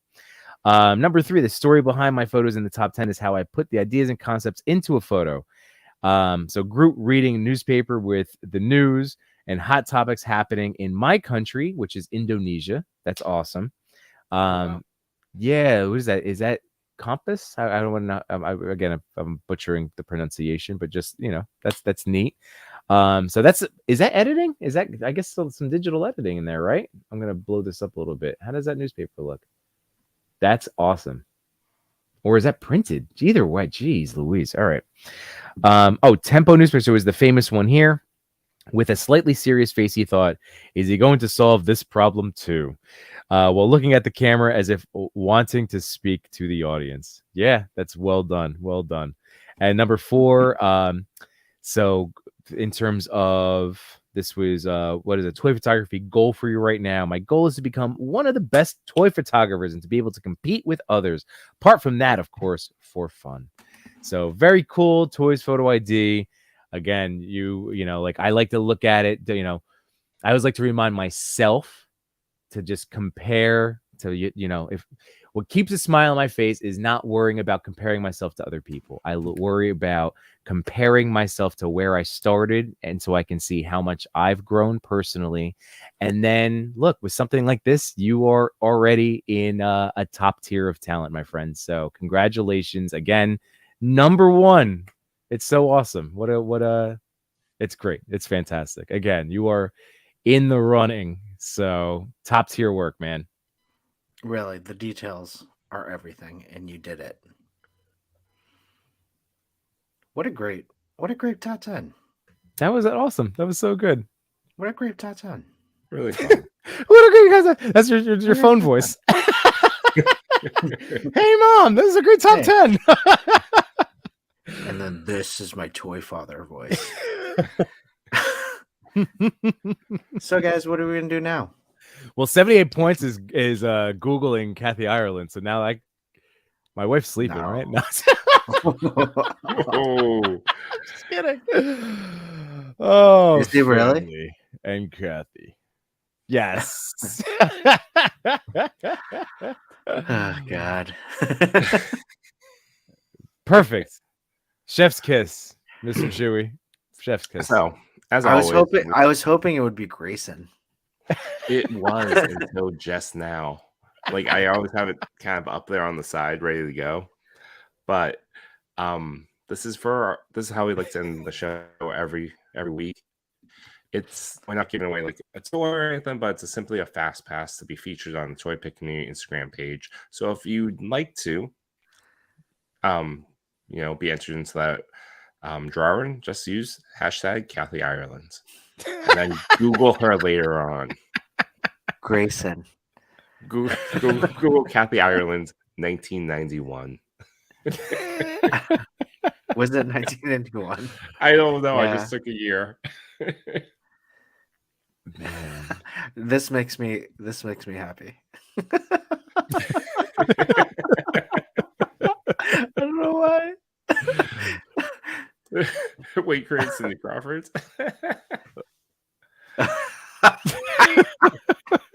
Number three, the story behind my photos in the top 10 is how I put the ideas and concepts into a photo. So Groot reading a newspaper with the news and hot topics happening in my country, which is Indonesia. That's awesome. Wow. Yeah, what is that? Is that Compass? I don't want to know. Again, I'm butchering the pronunciation, but just, that's neat. So is that editing? Is that, I guess, still some digital editing in there, right? I'm gonna blow this up a little bit. How does that newspaper look? That's awesome. Or is that printed? Either way, geez, Louise. All right. Tempo newspaper was the famous one here. With a slightly serious face, he thought, "Is he going to solve this problem too?" While looking at the camera as if wanting to speak to the audience. Yeah, that's well done. Well done. And number 4, so in terms of, this was what is a toy photography goal for you right now? My goal is to become one of the best toy photographers and to be able to compete with others. Apart from that, of course, for fun. So very cool. Toys Photo ID. Again, you know, like, I like to look at it. You know, I always like to remind myself to just compare to, you know, if what keeps a smile on my face is not worrying about comparing myself to other people. I worry about comparing myself to where I started, and so I can see how much I've grown personally. And then look, with something like this, you are already in a top tier of talent, my friends. So congratulations again, number 1. It's so awesome. It's great. It's fantastic. Again, you are in the running. So top tier work, man. Really, the details are everything, and you did it. What a great top 10. That was awesome. That was so good. What a great top 10. Really fun. What a great guys. That's your phone voice. Hey mom, this is a great top 10. And then this is my toy father voice. So guys, what are we gonna do now? Well, 78 points is Googling Kathy Ireland. So now my wife's sleeping, right? No. Oh, Just kidding. Oh, is he really? Family and Kathy. Yes. Oh God. Perfect. Chef's kiss, Mr. Chewy. Chef's kiss. so as I always, was hoping it would be Grayson. it was until just now. Like, I always have it kind of up there on the side, ready to go. But this is how we like to end the show every week. We're not giving away like a toy or anything, but it's simply a fast pass to be featured on the Toy Pick Community Instagram page. So if you'd like to, you know, be entered into that drawing, just use hashtag Kathy Ireland, and then Google her later on. Grayson. Google Kathy Ireland 1991. Was it 1991? I don't know. Yeah. I just took a year. Man. This makes me happy. I don't know why. Wait, create Cindy Crawford.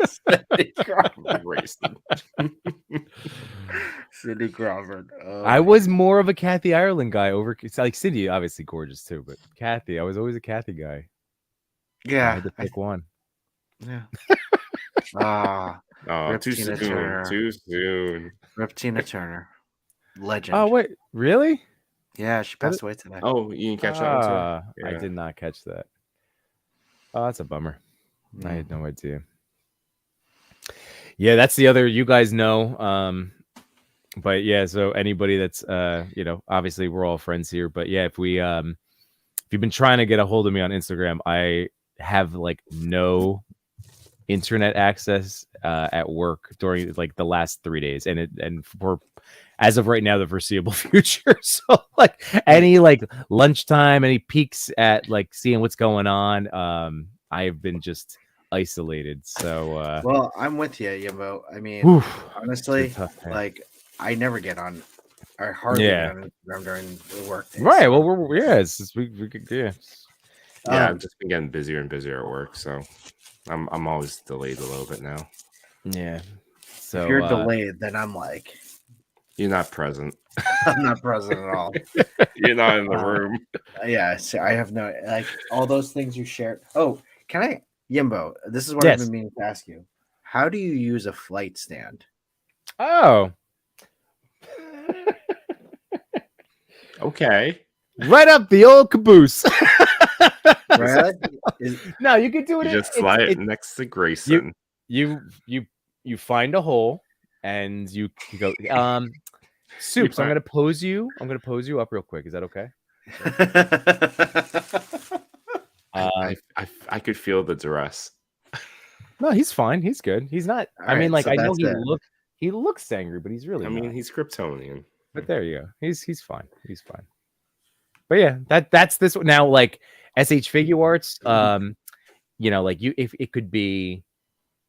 Cindy Crawford. Racing. Cindy Crawford. Oh, I was more of a Kathy Ireland guy over, like, Cindy, obviously gorgeous too, but Kathy, I was always a Kathy guy. I yeah. had to pick one. Yeah. Ah, Oh, Rip too Tina soon. Turner. Too soon. Rip Tina Turner. Legend. Oh wait, really? Yeah, she passed away today. Oh, you didn't catch that one too? I Yeah. did not catch that. Oh, that's a bummer. I had no idea. Yeah, that's the other, you guys know. But yeah, so anybody that's you know, obviously we're all friends here, but yeah, if you've been trying to get a hold of me on Instagram, I have like no internet access at work during like the last 3 days, and for as of right now the foreseeable future. So like any like lunchtime, any peaks at like seeing what's going on, I've been just isolated. So well, I'm with you, Yimbo. I mean, oof, honestly, tough, man. like I never get on. I hardly Yeah. get on Instagram during the work days. Right. So, Well, we could, yeah. Yeah, I've just been getting busier and busier at work, so I'm always delayed a little bit now. Yeah. So if you're delayed, then I'm like, You're not present. I'm not present at all. You're not in the room. Yeah, so I have no like all those things you shared. Oh, can I, Yimbo? This is what Yes. I've been meaning to ask you. How do you use a flight stand? Oh. Okay. Right up the old caboose. Really? No, you could do it. You just slide it next to Grayson. You find a hole and you go. Soups. I'm gonna pose you up real quick. Is that okay? I could feel the duress. No, he's fine. He's good. He's not. I mean, like, I know he looks angry, but he's really. I mean, he's Kryptonian. But there you go. He's fine. He's fine. But yeah, that's this now. Like SH Figure Arts. You know, like if it could be,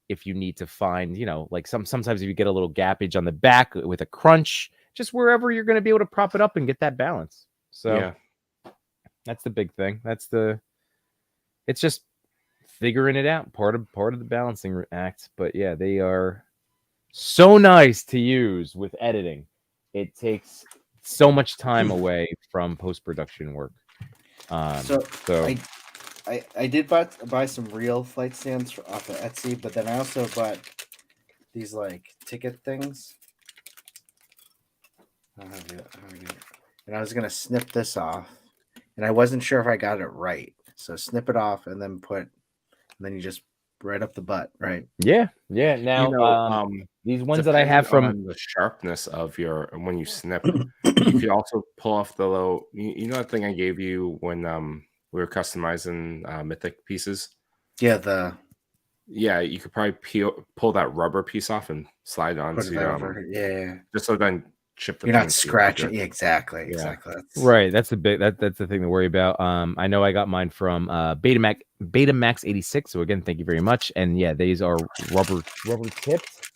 if you need to find, you know, like sometimes if you get a little gappage on the back with a crunch, just wherever you're going to be able to prop it up and get that balance. So yeah, that's the big thing. It's just figuring it out, part of the balancing act. But yeah, they are so nice to use with editing. It takes so much time away from post-production work. So I did buy some real flight stands off of Etsy, but then I also bought these like ticket things. And I was gonna snip this off, and I wasn't sure if I got it right. So snip it off and then then you just right up the butt, right? Yeah. Now, these ones that I have from the sharpness of your when you snip, you could also pull off the low. You know that thing I gave you when we were customizing mythic pieces. Yeah, you could probably pull that rubber piece off and slide it onto just so then chip the you're not scratching. Yeah, exactly. Right. That's the thing to worry about. I know I got mine from Betamax 86. So again, thank you very much. And yeah, these are rubber tipped.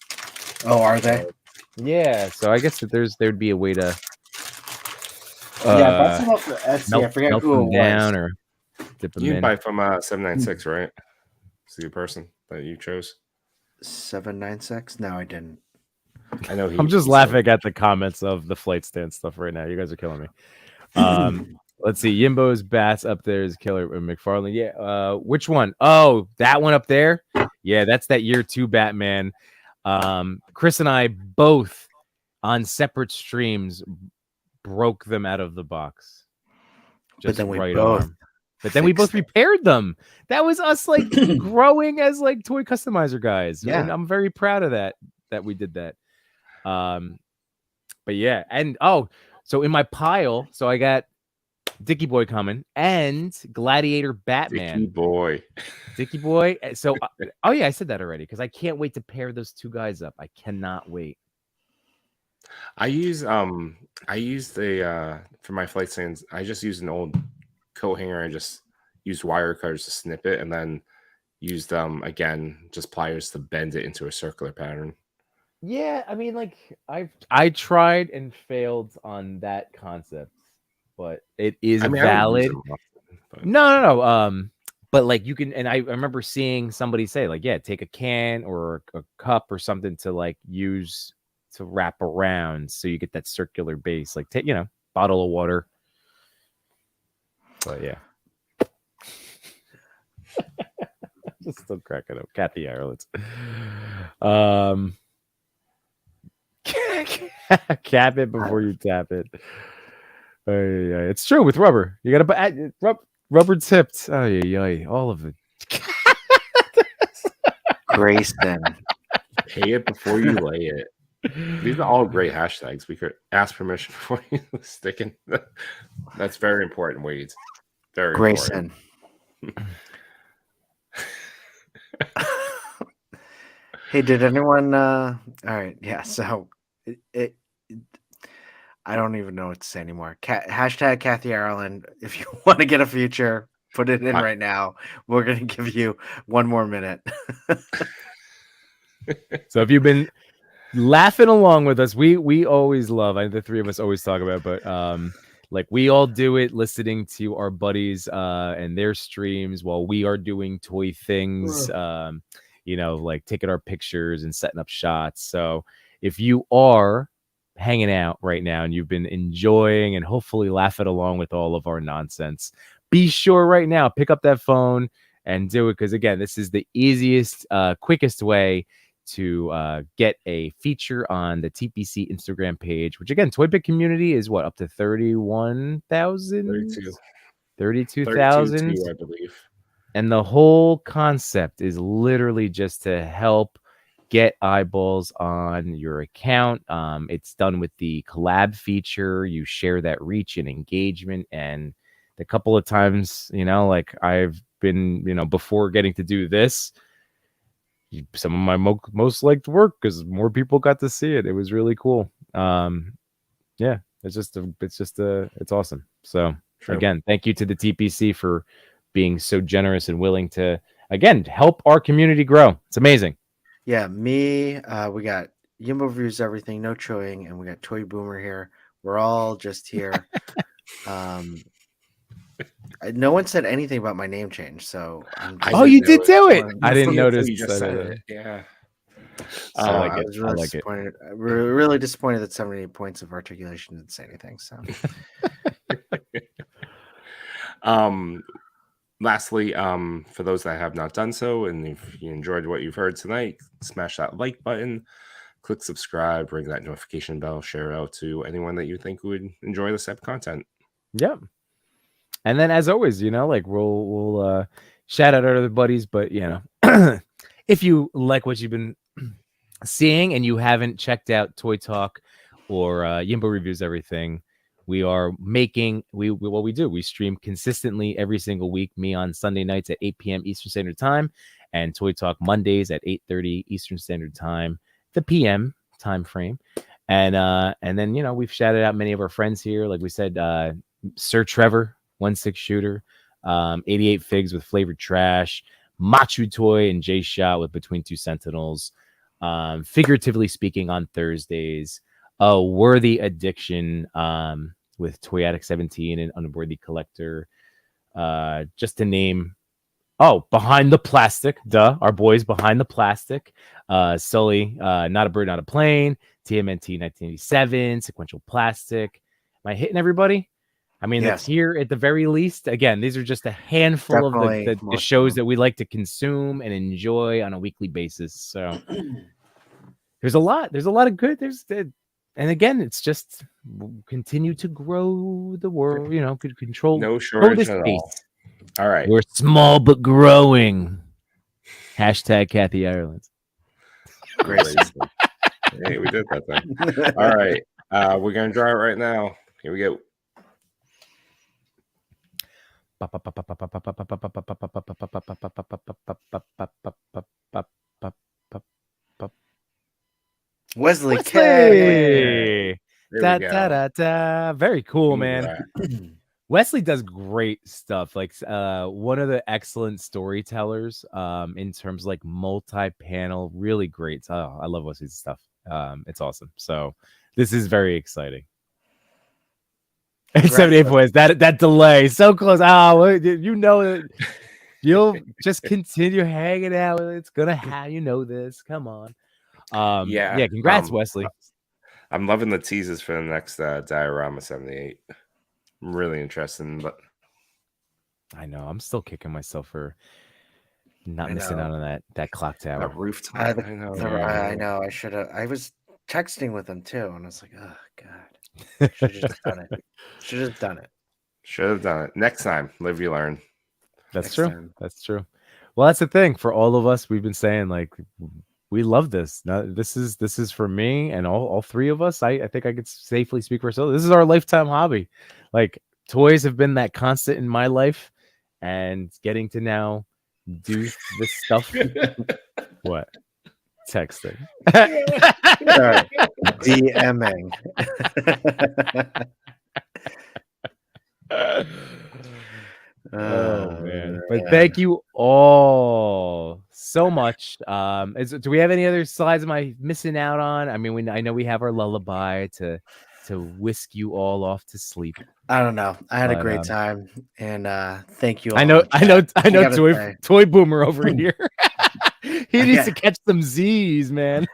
Oh, are they? Yeah. So I guess that there'd be a way to I bought some off of Etsy. I forget who it was. Down or dip them you in. Buy from 796, right? It's the person that you chose. 796? No, I didn't. I know. I'm just laughing at the comments of the flight stand stuff right now. You guys are killing me. Let's see. Yimbo's Bats up there is killer. McFarlane. Yeah. Which one? Oh, that one up there. Yeah, that's that year 2 Batman. Chris and I both on separate streams broke them out of the box. But then we both repaired them. That was us like growing as like toy customizer guys. Yeah. And I'm very proud of that we did that. But yeah, and so in my pile, so I got Dickie Boy coming and Gladiator Batman. Dickie Boy. So yeah, I said that already because I can't wait to pair those two guys up. I cannot wait. I used the for my flight stands, I just used an old coat hanger. I just used wire cutters to snip it and then used again just pliers to bend it into a circular pattern. Yeah, I mean, like I tried and failed on that concept, but it is valid. No. But like you can, and I remember seeing somebody say like, yeah, take a can or a cup or something to like use to wrap around so you get that circular base. Like take, bottle of water. But yeah. Just still cracking up. Kathy Ireland. Cap it before you tap it. It's true with rubber. You gotta rubber tipped. All of it. Grayson. Pay it before you lay it. These are all great hashtags. We could ask permission before you stick in. That's very important, Wade. Very Grayson. important. Hey, did anyone all right, yeah, so I don't even know what to say anymore. Hashtag Kathy Ireland. If you want to get a future, put it in right now. We're gonna give you one more minute. So if you've been laughing along with us, we always love, the three of us always talk about, but like we all do it listening to our buddies and their streams while we are doing toy things, like taking our pictures and setting up shots. So if you are hanging out right now and you've been enjoying and hopefully laughing along with all of our nonsense, be sure right now, pick up that phone and do it. Because again, this is the easiest, quickest way to get a feature on the TPC Instagram page, which again, Toy Pick community is what, up to 31,000? 32,000. 32, I believe. And the whole concept is literally just to help get eyeballs on your account. It's done with the collab feature. You share that reach and engagement. And the couple of times, like I've been, before getting to do this, some of my most liked work because more people got to see it. It was really cool. Yeah, it's awesome. So again, thank you to the TPC for being so generous and willing to, again, help our community grow. It's amazing. Yeah, we got Yimbo Reviews Everything, No Chewing, and we got Toy Boomer here. We're all just here. No one said anything about my name change, so you did do it. I didn't notice. You just said it. Yeah. I was really like disappointed. We're really disappointed that 78 points of articulation didn't say anything. So, lastly, for those that have not done so, and if you enjoyed what you've heard tonight, smash that like button, click subscribe, ring that notification bell, share out to anyone that you think would enjoy this type of content. Yeah. And then, as always, we'll shout out our other buddies, but if you like what you've been seeing and you haven't checked out Toy Talk or Yimbo Reviews Everything, we are making what we do. We stream consistently every single week. Me on Sunday nights at 8 p.m. Eastern Standard Time, and Toy Talk Mondays at 8:30 Eastern Standard Time, the PM time frame. And then we've shouted out many of our friends here, like we said, Sir Trevor 1/6 Shooter, 88 Figs with Flavored Trash, Machu Toy and J Shot with Between Two Sentinels, Figuratively Speaking on Thursdays, a Worthy Addiction with Toy Addict 17 and Unworthy Collector, just to name. Behind the Plastic, our boys Behind the Plastic, Sully, Not a Bird, Not a Plane, TMNT 1987, Sequential Plastic. Am I hitting everybody? I mean, yes. Here at the very least. Again, these are just a handful of the shows that we like to consume and enjoy on a weekly basis. So there's a lot of good. And again, it's just continue to grow the world. Could control no shortage at all. All right, we're small but growing. Hashtag Kathy Ireland. Great. Hey, we did that thing. All right, we're gonna draw it right now. Here we go. Wesley K. Very cool, man. Wesley does great stuff. Like one of the excellent storytellers in terms of like multi-panel, really great. Oh, I love Wesley's stuff. It's awesome. So this is very exciting. 78 points. That delay so close. That you'll just continue hanging out. It's gonna have this. Come on. Yeah. Congrats, Wesley. I'm loving the teases for the next Diorama 78. I'm really interested, but I know I'm still kicking myself for not missing out on that clock tower. That rooftop. I know. I should have. I was texting with him too, and I was like, oh god, should have just done it. Should have done it. Next time, live you learn. That's true. That's true. Well, that's the thing for all of us. We've been saying like we love this. Now, this is for me and all three of us. I think I could safely speak for ourselves. This is our lifetime hobby. Like toys have been that constant in my life, and getting to now do this stuff. What? Texting. Sorry. DMing. Oh man. But thank you all so much. Do we have any other slides am I missing out on? I mean, I know we have our lullaby to whisk you all off to sleep. I don't know. I had a great time, and thank you all. I know Toy Boomer over here. He needs to catch some Z's, man.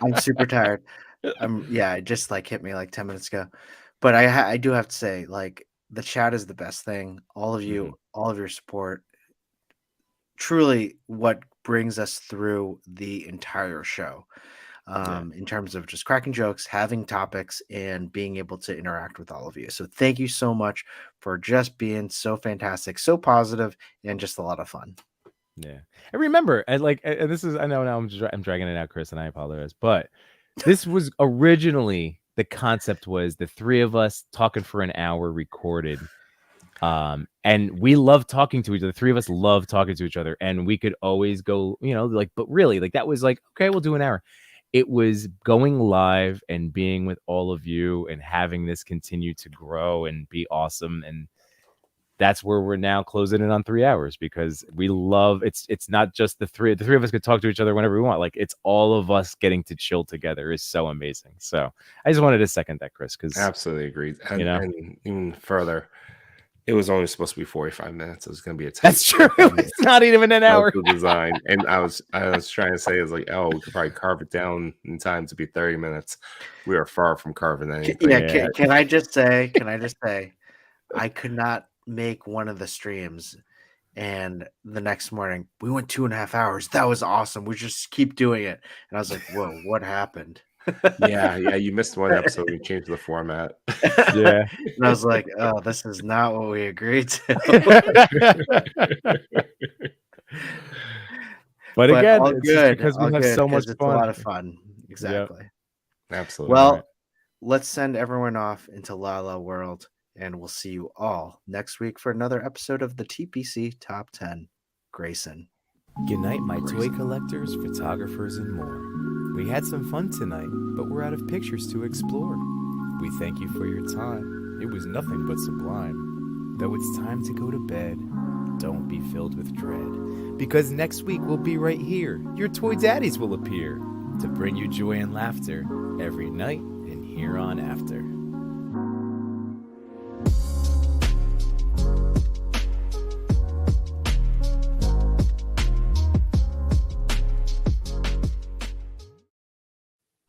I'm super tired. It just like hit me like 10 minutes ago. But I do have to say, like, the chat is the best thing. All of you, all of your support, truly what brings us through the entire show. in terms of just cracking jokes, having topics, and being able to interact with all of you. So thank you so much for just being so fantastic, so positive, and just a lot of fun. Yeah. And remember, and this is, I know now I'm dragging it out, Chris, and I apologize, but this was originally, the concept was the three of us talking for an hour recorded. And we love talking to each other. The three of us love talking to each other, and we could always go, but really, that was okay, we'll do an hour. It was going live and being with all of you and having this continue to grow and be awesome. And that's where we're now closing in on 3 hours, because we love it's not just the three of us could talk to each other whenever we want. It's all of us getting to chill together is so amazing. So I just wanted to second that, Chris, because absolutely agreed. And even further, it was only supposed to be 45 minutes. It was going to be a that's true. It's not even an hour. Design. And I was trying to say, we could probably carve it down in time to be 30 minutes. We are far from carving anything. Yeah. Can I just say, I could not make one of the streams, and the next morning we went 2.5 hours. That was awesome. We just keep doing it. And I was like, whoa, what happened? Yeah, you missed one episode. We changed the format. Yeah. And I was like, oh, this is not what we agreed to. But again, all it's good because we have so much fun. It's a lot of fun. Exactly. Yep. Absolutely. Well, let's send everyone off into La La World, and we'll see you all next week for another episode of the TPC Top 10. Grayson. Good night, my toy collectors, photographers, and more. We had some fun tonight, but we're out of pictures to explore. We thank you for your time. It was nothing but sublime. Though it's time to go to bed, don't be filled with dread, because next week we'll be right here. Your toy daddies will appear to bring you joy and laughter every night and here on after.